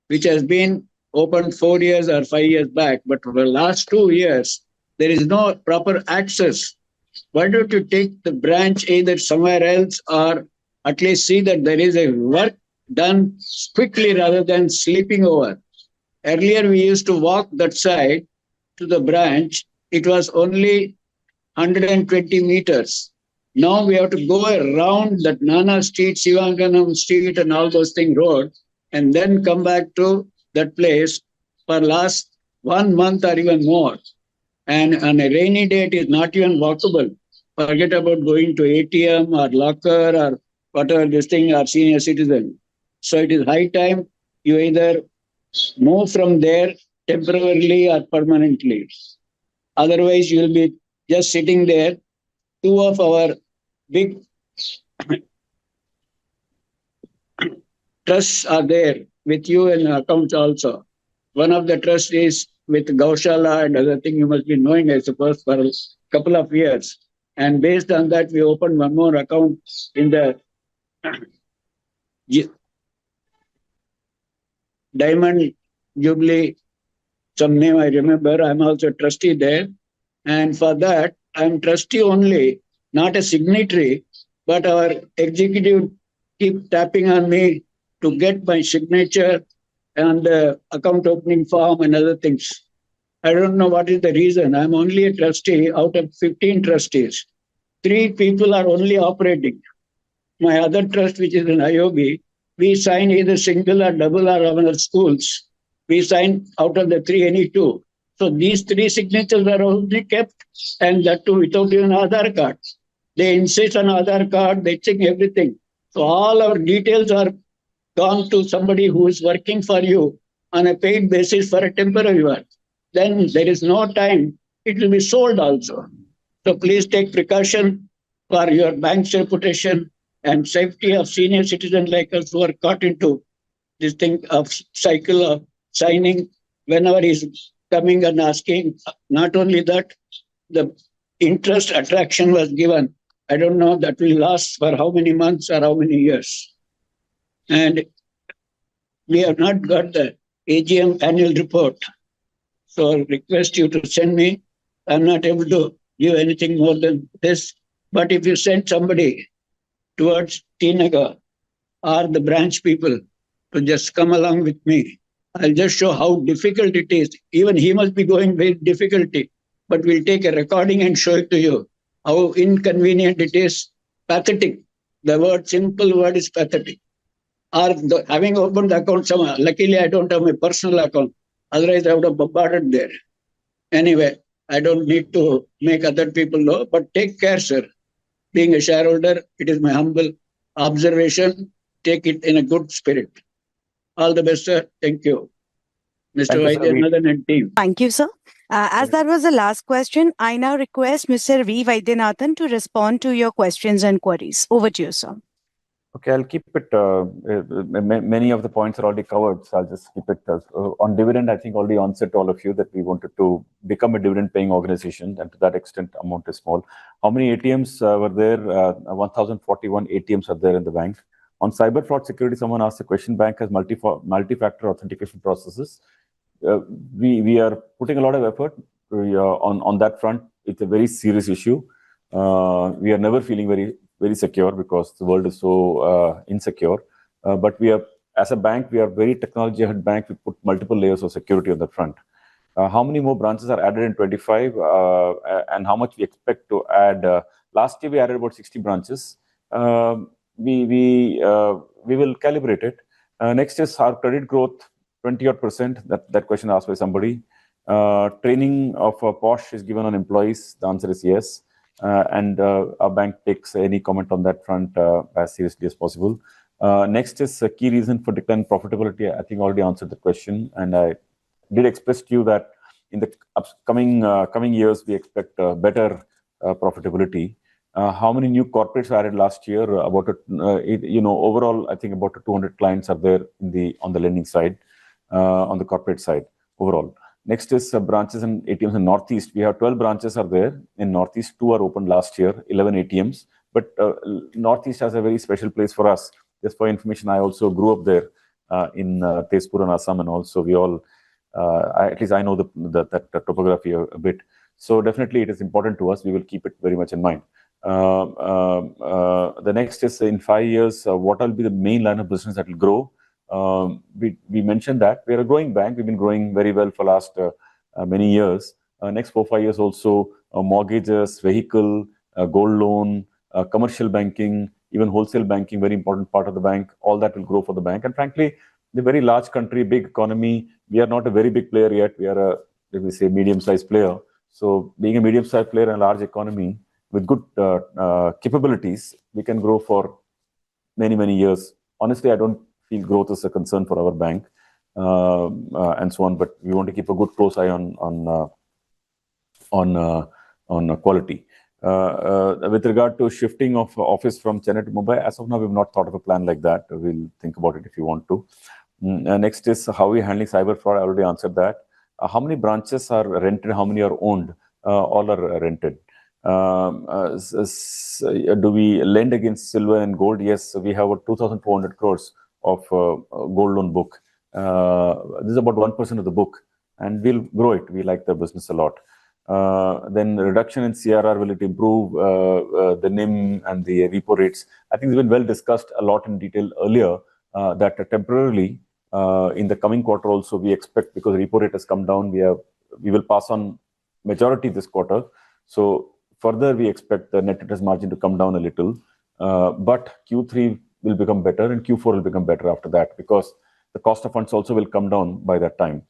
which has been opened 4 years or 5 years back, but for the last 2 years, there is no proper access. Why don't you take the branch either somewhere else or at least see that there is a work done quickly rather than sleeping over? Earlier, we used to walk that side to the branch. It was only 120 meters. Now we have to go around that Nana Street, Sivanganam Street, and all those things road, and then come back to that place for last 1 month or even more. And on a rainy day, it is not even walkable. Forget about going to ATM or locker or whatever this thing or senior citizen. So it is high time you either move from there temporarily or permanently. Otherwise, you will be just sitting there. Two of our big trusts are there with you in accounts also. One of the trusts is with Gaushala and other thing you must be knowing, I suppose, for a couple of years. And based on that, we opened one more account in the Diamond Jubilee, some name I remember. I'm also trustee there. And for that, I'm trustee only, not a signatory, but our executive keep tapping on me to get my signature and the account opening form and other things. I don't know what is the reason. I'm only a trustee out of 15 trustees. 3 people are only operating. My other trust, which is in IOB, we sign either single or double or other schools. We sign out of the 3 any 2. So these 3 signatures are only kept, and that too without even Aadhaar card. They insist on Aadhaar card, they check everything. So all our details are gone to somebody who is working for you on a paid basis for a temporary work. Then there is no time, it will be sold also. So please take precaution for your bank's reputation and safety of senior citizens like us who are caught into this thing of cycle of signing whenever he's coming and asking. Not only that, the interest attraction was given. I don't know that will last for how many months or how many years. And we have not got the AGM annual report. So I request you to send me. I'm not able to give anything more than this. But if you send somebody towards Tinagar or the branch people to just come along with me, I'll just show how difficult it is. Even he must be going with difficulty. But we'll take a recording and show it to you. How inconvenient it is. Pathetic. The word, simple word is pathetic. Or having opened the account somewhere. Luckily, I don't have my personal account. Otherwise, I would have bombarded there. Anyway, I don't need to make other people know. But take care, sir. Being a shareholder, it is my humble observation. Take it in a good spirit. All the best, sir. Thank you. Mr. Vaidyanathan and team. Thank you, sir. As that was the last question, I now request Mr. V. Vaidyanathan to respond to your questions and queries. Over to you, sir. Okay, I'll keep it. Many of the points are already covered, so I'll just keep it. On dividend, I think already answered to all of you that we wanted to become a dividend-paying organization, and to that extent, amount is small. How many ATMs were there? 1,041 ATMs are there in the bank. On cyber fraud security, someone asked the question. Bank has multi-factor authentication processes. We are putting a lot of effort on that front. It's a very serious issue. We are never feeling very secure because the world is so insecure. But we are, as a bank, we are very technology-ahead bank. We put multiple layers of security on that front. How many more branches are added in 25 and how much we expect to add? Last year, we added about 60 branches. We will calibrate it. Next is our credit growth, 20% odd. That question asked by somebody. Training of POSH is given on employees. The answer is yes. And our bank takes any comment on that front as seriously as possible. Next is a key reason for decline profitability. I think already answered the question, and I did express to you that in the coming years we expect better profitability. How many new corporates were added last year? About overall, I think about 200 clients are there on the lending side, on the corporate side overall. Next is branches and ATMs in Northeast. We have 12 branches are there in Northeast. 2 are opened last year, 11 ATMs. But Northeast has a very special place for us. Just for information, I also grew up there in Tezpur and Assam, and also we all, at least I know that topography a bit. So definitely it is important to us. We will keep it very much in mind. The next is in 5 years, what will be the main line of business that will grow? We mentioned that we are a growing bank. We've been growing very well for last many years. Next 4-5 years also, mortgages, vehicle, gold loan, commercial banking, even wholesale banking, very important part of the bank. All that will grow for the bank. And frankly, the very large country, big economy, we are not a very big player yet. We are a, let me say, medium-sized player. So being a medium-sized player in a large economy with good capabilities, we can grow for many, many years. Honestly, I don't feel growth is a concern for our bank and so on, but we want to keep a good close eye on quality. With regard to shifting of office from Chennai to Mumbai, as of now, we've not thought of a plan like that. We'll think about it if you want to. Next is how we handling cyber fraud. I already answered that. How many branches are rented? How many are owned? All are rented. Do we lend against silver and gold? Yes, we have about 2,400 crores of gold loan book. This is about 1% of the book, and we'll grow it. We like the business a lot. Then reduction in CRR, will it improve the NIM and the repo rates? I think it's been well discussed a lot in detail earlier that temporarily in the coming quarter also we expect, because repo rate has come down, we will pass on majority this quarter. So further we expect the net interest margin to come down a little, but Q3 will become better and Q4 will become better after that, because the cost of funds also will come down by that time.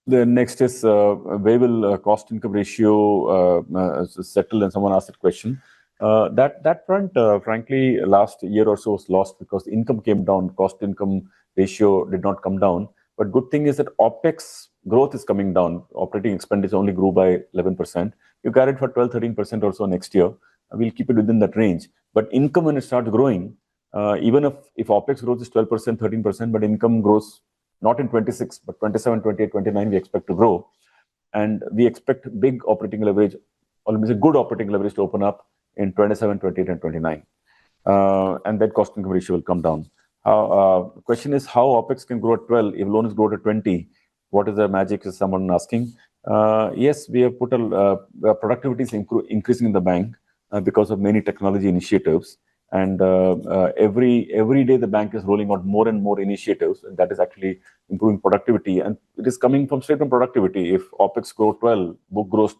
The next is where will cost income ratio settle, and someone asked that question. That front, frankly, last year or so was lost because the income came down, cost income ratio did not come down. But good thing is that OPEX growth is coming down. Operating expenditure only grew by 11%. You carried for 12-13% or so next year. We'll keep it within that range. But income, when it starts growing, even if OPEX growth is 12%, 13%, but income grows not in 26, but 27, 28, 29, we expect to grow. And we expect big operating leverage, almost a good operating leverage to open up in 27, 28, and 29. And that cost income ratio will come down. Question is how OPEX can grow at 12 if loans grow to 20. What is the magic, is someone asking? Yes, we have put productivity is increasing in the bank because of many technology initiatives. And every day the bank is rolling out more and more initiatives, and that is actually improving productivity. And it is coming from straight from productivity. If OPEX grow 12, book grows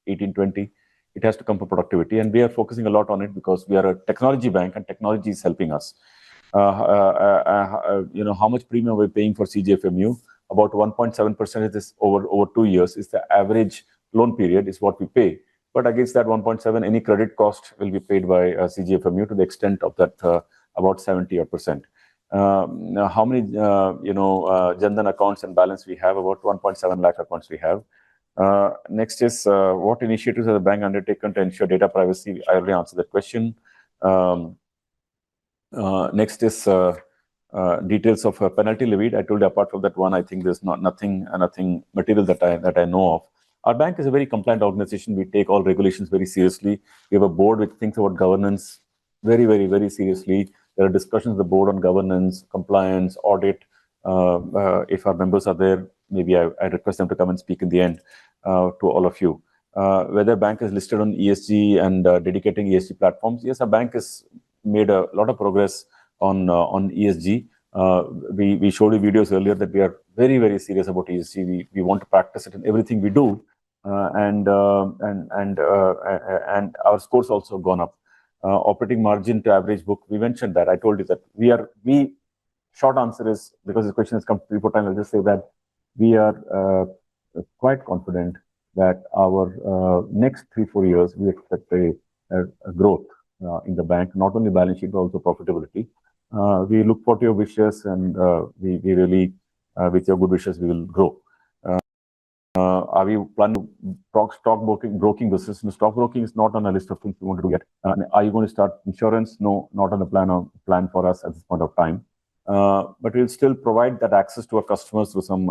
18, 20, it has to come from productivity. And we are focusing a lot on it because we are a technology bank and technology is helping us. How much premium we're paying for CGFMU? About 1.7% is this over 2 years is the average loan period is what we pay. But against that 1.7, any credit cost will be paid by CGFMU to the extent of that about 70%. How many Jandan accounts and balance we have? About 1.7 lakh accounts we have. Next is what initiatives has the bank undertaken to ensure data privacy? I already answered that question. Next is details of penalty levied. I told you apart from that one, I think there's nothing material that I know of. Our bank is a very compliant organization. We take all regulations very seriously. We have a board which thinks about governance very, very, very seriously. There are discussions at the board on governance, compliance, audit. If our members are there, maybe I request them to come and speak in the end to all of you. Whether bank is listed on ESG and dedicating ESG platforms. Yes, our bank has made a lot of progress on ESG. We showed you videos earlier that we are very, very serious about ESG. We want to practice it in everything we do, and our scores also gone up. Operating margin to average book, we mentioned that. I told you that we short answer is, because this question has come 3-4 times, I'll just say that we are quite confident that our next 3-4 years we expect a growth in the bank, not only balance sheet but also profitability. We look for your wishes, and we really, with your good wishes, we will grow. Are we planning to stock broking business? No, stock broking is not on a list of things we want to do yet. Are you going to start insurance? No, not on the plan for us at this point of time. But we'll still provide that access to our customers through some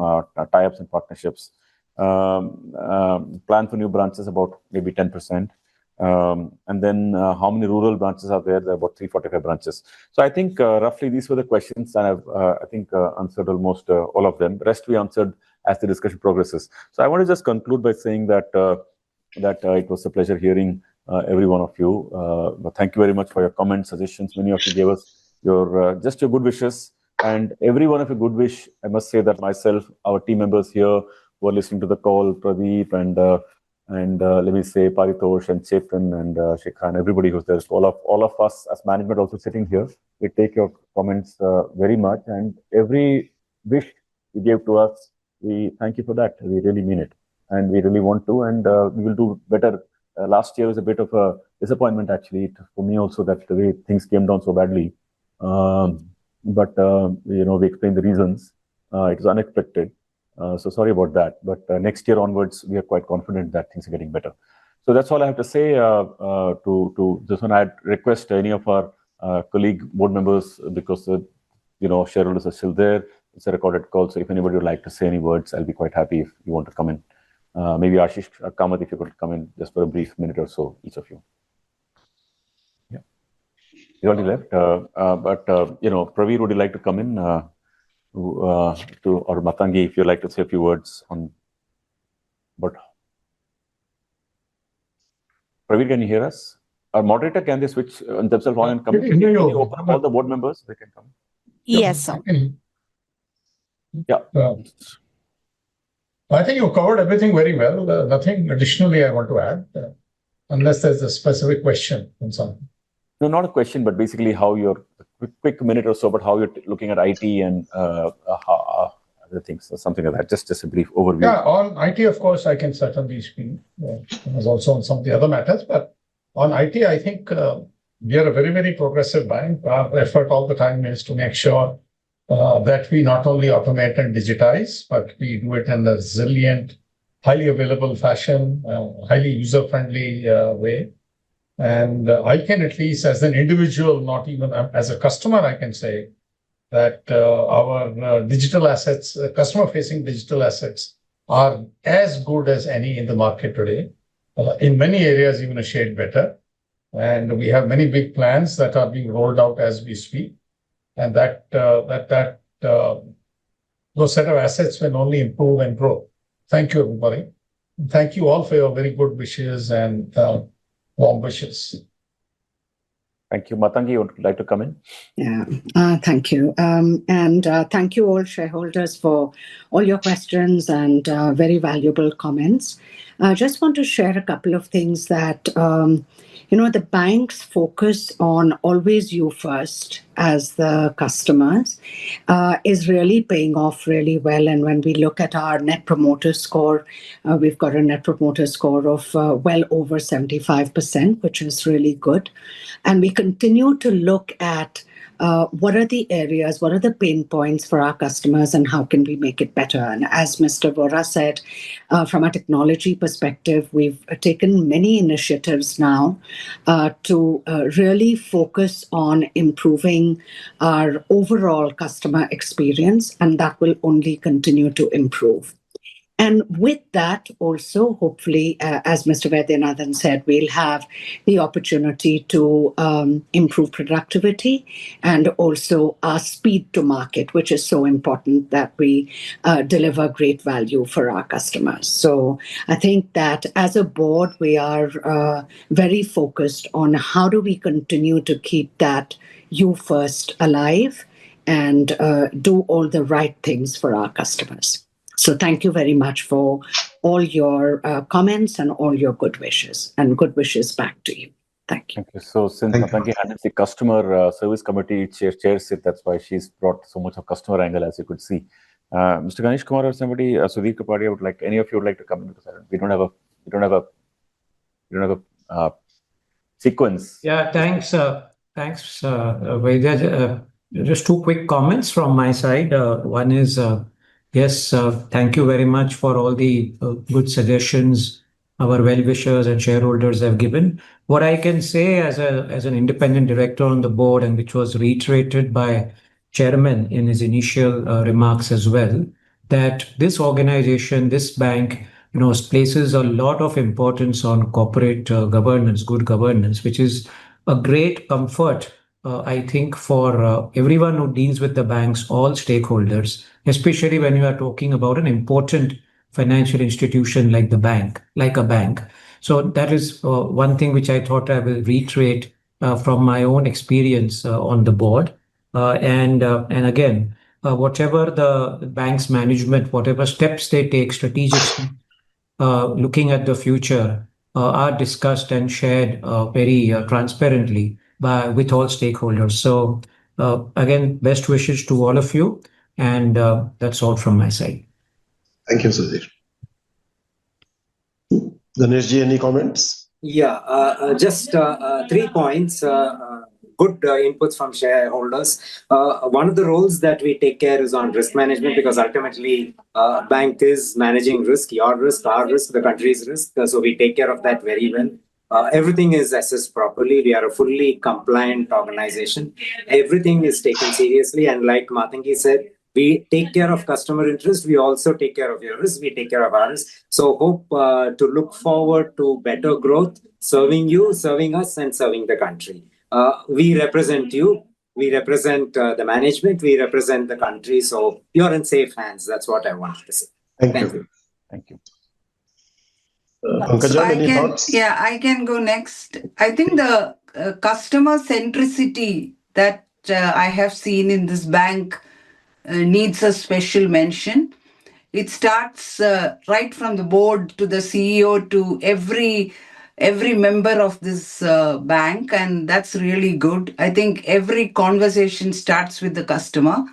tie-ups and partnerships. Plan for new branches about maybe 10%. And then how many rural branches are there? There are about 345 branches. So I think roughly these were the questions, and I've I think answered almost all of them. The rest we answered as the discussion progresses. So I want to just conclude by saying that it was a pleasure hearing every one of you. Thank you very much for your comments, suggestions. Many of you gave us your just your good wishes, and every one of your good wish. I must say that myself, our team members here who are listening to the call, Pradeep and let me say Paritosh and Chetan and Shikha and everybody who's there. So all of us as management also sitting here, we take your comments very much, and every wish you gave to us, we thank you for that. We really mean it, and we really want to, and we will do better. Last year was a bit of a disappointment actually for me also, that the way things came down so badly. But you know, we explained the reasons. It was unexpected. So sorry about that. But next year onwards, we are quite confident that things are getting better. So that's all I have to say. To this one, I'd request any of our colleague board members, because you know, shareholders are still there. It's a recorded call, so if anybody would like to say any words, I'll be quite happy if you want to come in. Maybe Ashish or Kamath, if you could come in just for a brief minute or so, each of you. Yeah, you already left. But you know, Praveer, would you like to come in? Or Matangi, if you'd like to say a few words on. But Praveer, can you hear us? Our moderator, can they switch themselves on and come in? Can you open up all the board members? They can come. Yes, sir. Yeah. I think you covered everything very well. Nothing additionally I want to add, unless there's a specific question on something. No, not a question, but basically how you're, quick minute or so, but how you're looking at IT and other things, or something like that. Just a brief overview. Yeah, on IT, of course, I can certainly speak. As also on some of the other matters, but on IT, I think we are a very, very progressive bank. Our effort all the time is to make sure that we not only automate and digitize, but we do it in a resilient, highly available fashion, highly user-friendly way. And I can, at least as an individual, not even as a customer, I can say that our digital assets, customer-facing digital assets, are as good as any in the market today. In many areas, even a shade better. And we have many big plans that are being rolled out as we speak. And those set of assets will only improve and grow. Thank you, everybody. Thank you all for your very good wishes and warm wishes. Thank you. Matangi, you would like to come in? Yeah, thank you. And thank you all shareholders for all your questions and very valuable comments. I just want to share a couple of things that, you know, the bank's focus on always you first as the customers is really paying off really well. And when we look at our net promoter score, we've got a net promoter score of well over 75%, which is really good. And we continue to look at what are the areas, what are the pain points for our customers, and how can we make it better? And as Mr. Vora said, from a technology perspective, we've taken many initiatives now to really focus on improving our overall customer experience, and that will only continue to improve. And with that also, hopefully, as Mr. Vaidyanathan said, we'll have the opportunity to improve productivity and also our speed to market, which is so important that we deliver great value for our customers. So I think that as a board, we are very focused on how do we continue to keep that you first alive and do all the right things for our customers. So thank you very much for all your comments and all your good wishes, and good wishes back to you. Thank you. Thank you. So since Matangi handles the customer service committee, chairs it, that's why she's brought so much of customer angle, as you could see. Mr. Ganesh Kumar or somebody, Sudhir Kapadia, would like, any of you would like to come in, because we don't have a sequence. Yeah, thanks, Vaidya. Just two quick comments from my side. One is, yes, thank you very much for all the good suggestions our well-wishers and shareholders have given. What I can say as an independent director on the board, and which was reiterated by Chairman in his initial remarks as well, that this organization, this bank, places a lot of importance on corporate governance, good governance, which is a great comfort, I think, for everyone who deals with the banks, all stakeholders, especially when you are talking about an important financial institution like the bank, like a bank. So that is one thing which I thought I will reiterate from my own experience on the board. And again, whatever the bank's management, whatever steps they take, strategic steps, looking at the future, are discussed and shared very transparently with all stakeholders. So again, best wishes to all of you, and that's all from my side. Thank you, Sudhir. Ganeshji, any comments? Yeah, just 3 points. Good inputs from shareholders. One of the roles that we take care is on risk management, because ultimately bank is managing risk, your risk, our risk, the country's risk. So we take care of that very well. Everything is assessed properly. We are a fully compliant organization. Everything is taken seriously. And like Matangi said, we take care of customer interest. We also take care of your risk. We take care of our risk. So hope to look forward to better growth, serving you, serving us, and serving the country. We represent you. We represent the management. We represent the country. So you're in safe hands. That's what I wanted to say. Thank you. Thank you. Pankaj, any thoughts? Yeah, I can go next. I think the customer centricity that I have seen in this bank needs a special mention. It starts right from the board to the CEO to every member of this bank, and that's really good. I think every conversation starts with the customer.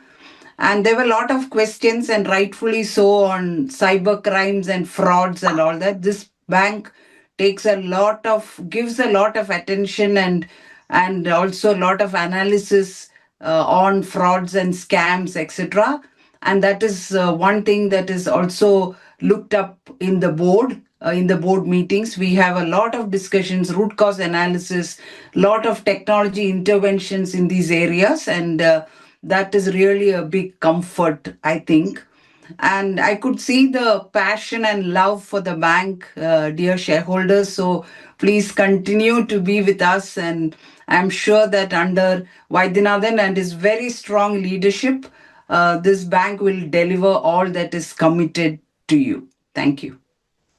And there were a lot of questions, and rightfully so, on cyber crimes and frauds and all that. This bank gives a lot of attention and also a lot of analysis on frauds and scams, etc. And that is one thing that is also looked up in the board. In the board meetings, we have a lot of discussions, root cause analysis, lot of technology interventions in these areas, and that is really a big comfort, I think. And I could see the passion and love for the bank, dear shareholders. So please continue to be with us. And I'm sure that under Vaidyanathan and his very strong leadership, this bank will deliver all that is committed to you. Thank you.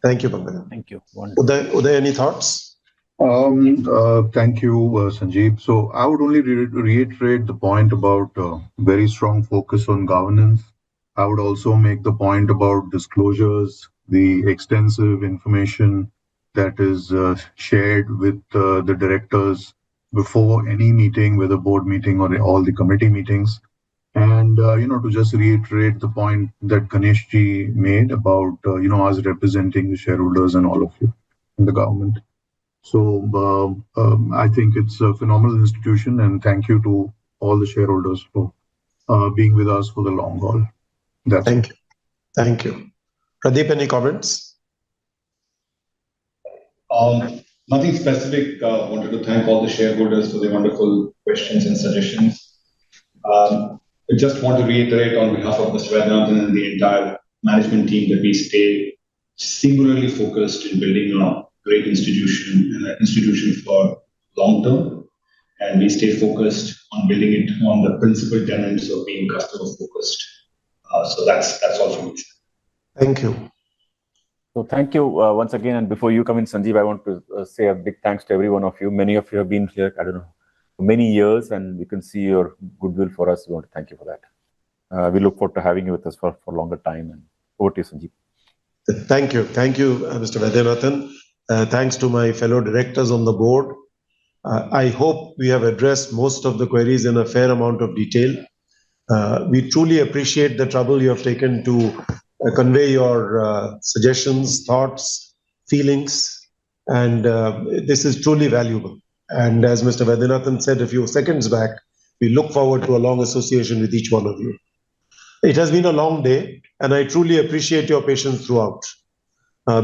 Thank you, Pankaj. Thank you. Uday, any thoughts? Thank you, Sanjeev. So I would only reiterate the point about very strong focus on governance. I would also make the point about disclosures, the extensive information that is shared with the directors before any meeting, whether board meeting or all the committee meetings. And, to just reiterate the point that Ganeshji made about, us representing the shareholders and all of you in the government. So I think it's a phenomenal institution, and thank you to all the shareholders for being with us for the long haul. Thank you. Thank you. Pradeep, any comments? Nothing specific. Wanted to thank all the shareholders for their wonderful questions and suggestions. I just want to reiterate on behalf of Mr. Vaidyanathan and the entire management team that we stay singularly focused in building a great institution and an institution for long term. And we stay focused on building it on the principal tenets of being customer focused. So that's all from me. Thank you. So thank you once again. And before you come in, Sanjeev, I want to say a big thanks to every one of you. Many of you have been here, I don't know, for many years, and we can see your goodwill for us. We want to thank you for that. We look forward to having you with us for a longer time. And over to you, Sanjeev. Thank you. Thank you, Mr. Vaidyanathan. Thanks to my fellow directors on the board. I hope we have addressed most of the queries in a fair amount of detail. We truly appreciate the trouble you have taken to convey your suggestions, thoughts, feelings, and this is truly valuable. And as Mr. Vaidyanathan said a few seconds back, we look forward to a long association with each one of you. It has been a long day, and I truly appreciate your patience throughout.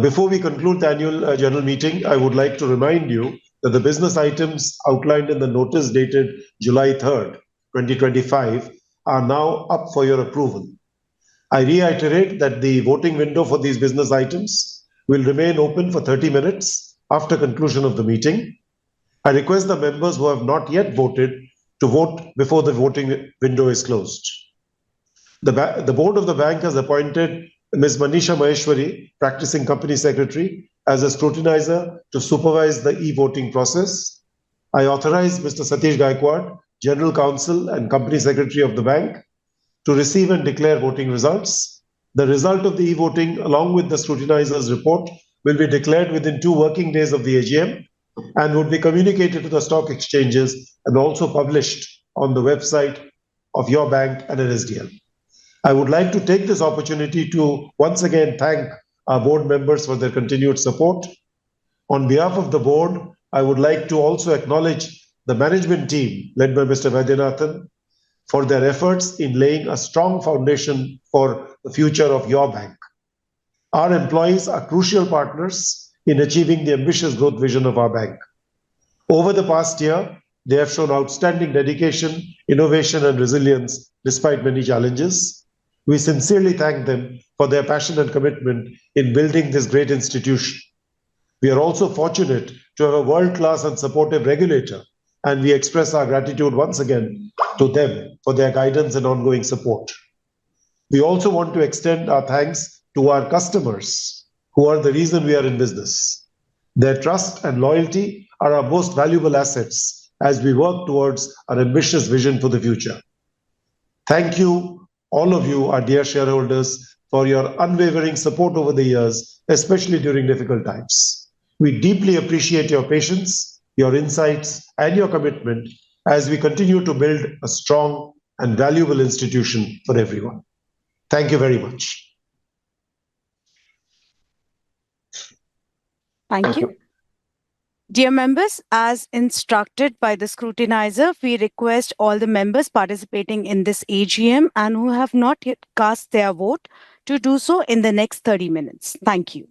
Before we conclude the annual general meeting, I would like to remind you that the business items outlined in the notice dated July 3rd, 2025 are now up for your approval. I reiterate that the voting window for these business items will remain open for 30 minutes after conclusion of the meeting. I request the members who have not yet voted to vote before the voting window is closed. The board of the bank has appointed Ms. Manisha Maheshwari, practicing company secretary, as a scrutinizer to supervise the e-voting process. I authorize Mr. Satish Gaikwad, General Counsel and Company Secretary of the bank, to receive and declare voting results. The result of the e-voting, along with the scrutinizer's report, will be declared within 2 working days of the AGM and would be communicated to the stock exchanges and also published on the website of your bank and NSDL. I would like to take this opportunity to once again thank our board members for their continued support. On behalf of the board, I would like to also acknowledge the management team led by Mr. Vaidyanathan for their efforts in laying a strong foundation for the future of your bank. Our employees are crucial partners in achieving the ambitious growth vision of our bank. Over the past year, they have shown outstanding dedication, innovation, and resilience despite many challenges. We sincerely thank them for their passion and commitment in building this great institution. We are also fortunate to have a world-class and supportive regulator, and we express our gratitude once again to them for their guidance and ongoing support. We also want to extend our thanks to our customers, who are the reason we are in business. Their trust and loyalty are our most valuable assets as we work towards our ambitious vision for the future. Thank you, all of you, our dear shareholders, for your unwavering support over the years, especially during difficult times. We deeply appreciate your patience, your insights, and your commitment as we continue to build a strong and valuable institution for everyone. Thank you very much. Thank you. Dear members, as instructed by the scrutinizer, we request all the members participating in this AGM and who have not yet cast their vote to do so in the next 30 minutes. Thank you.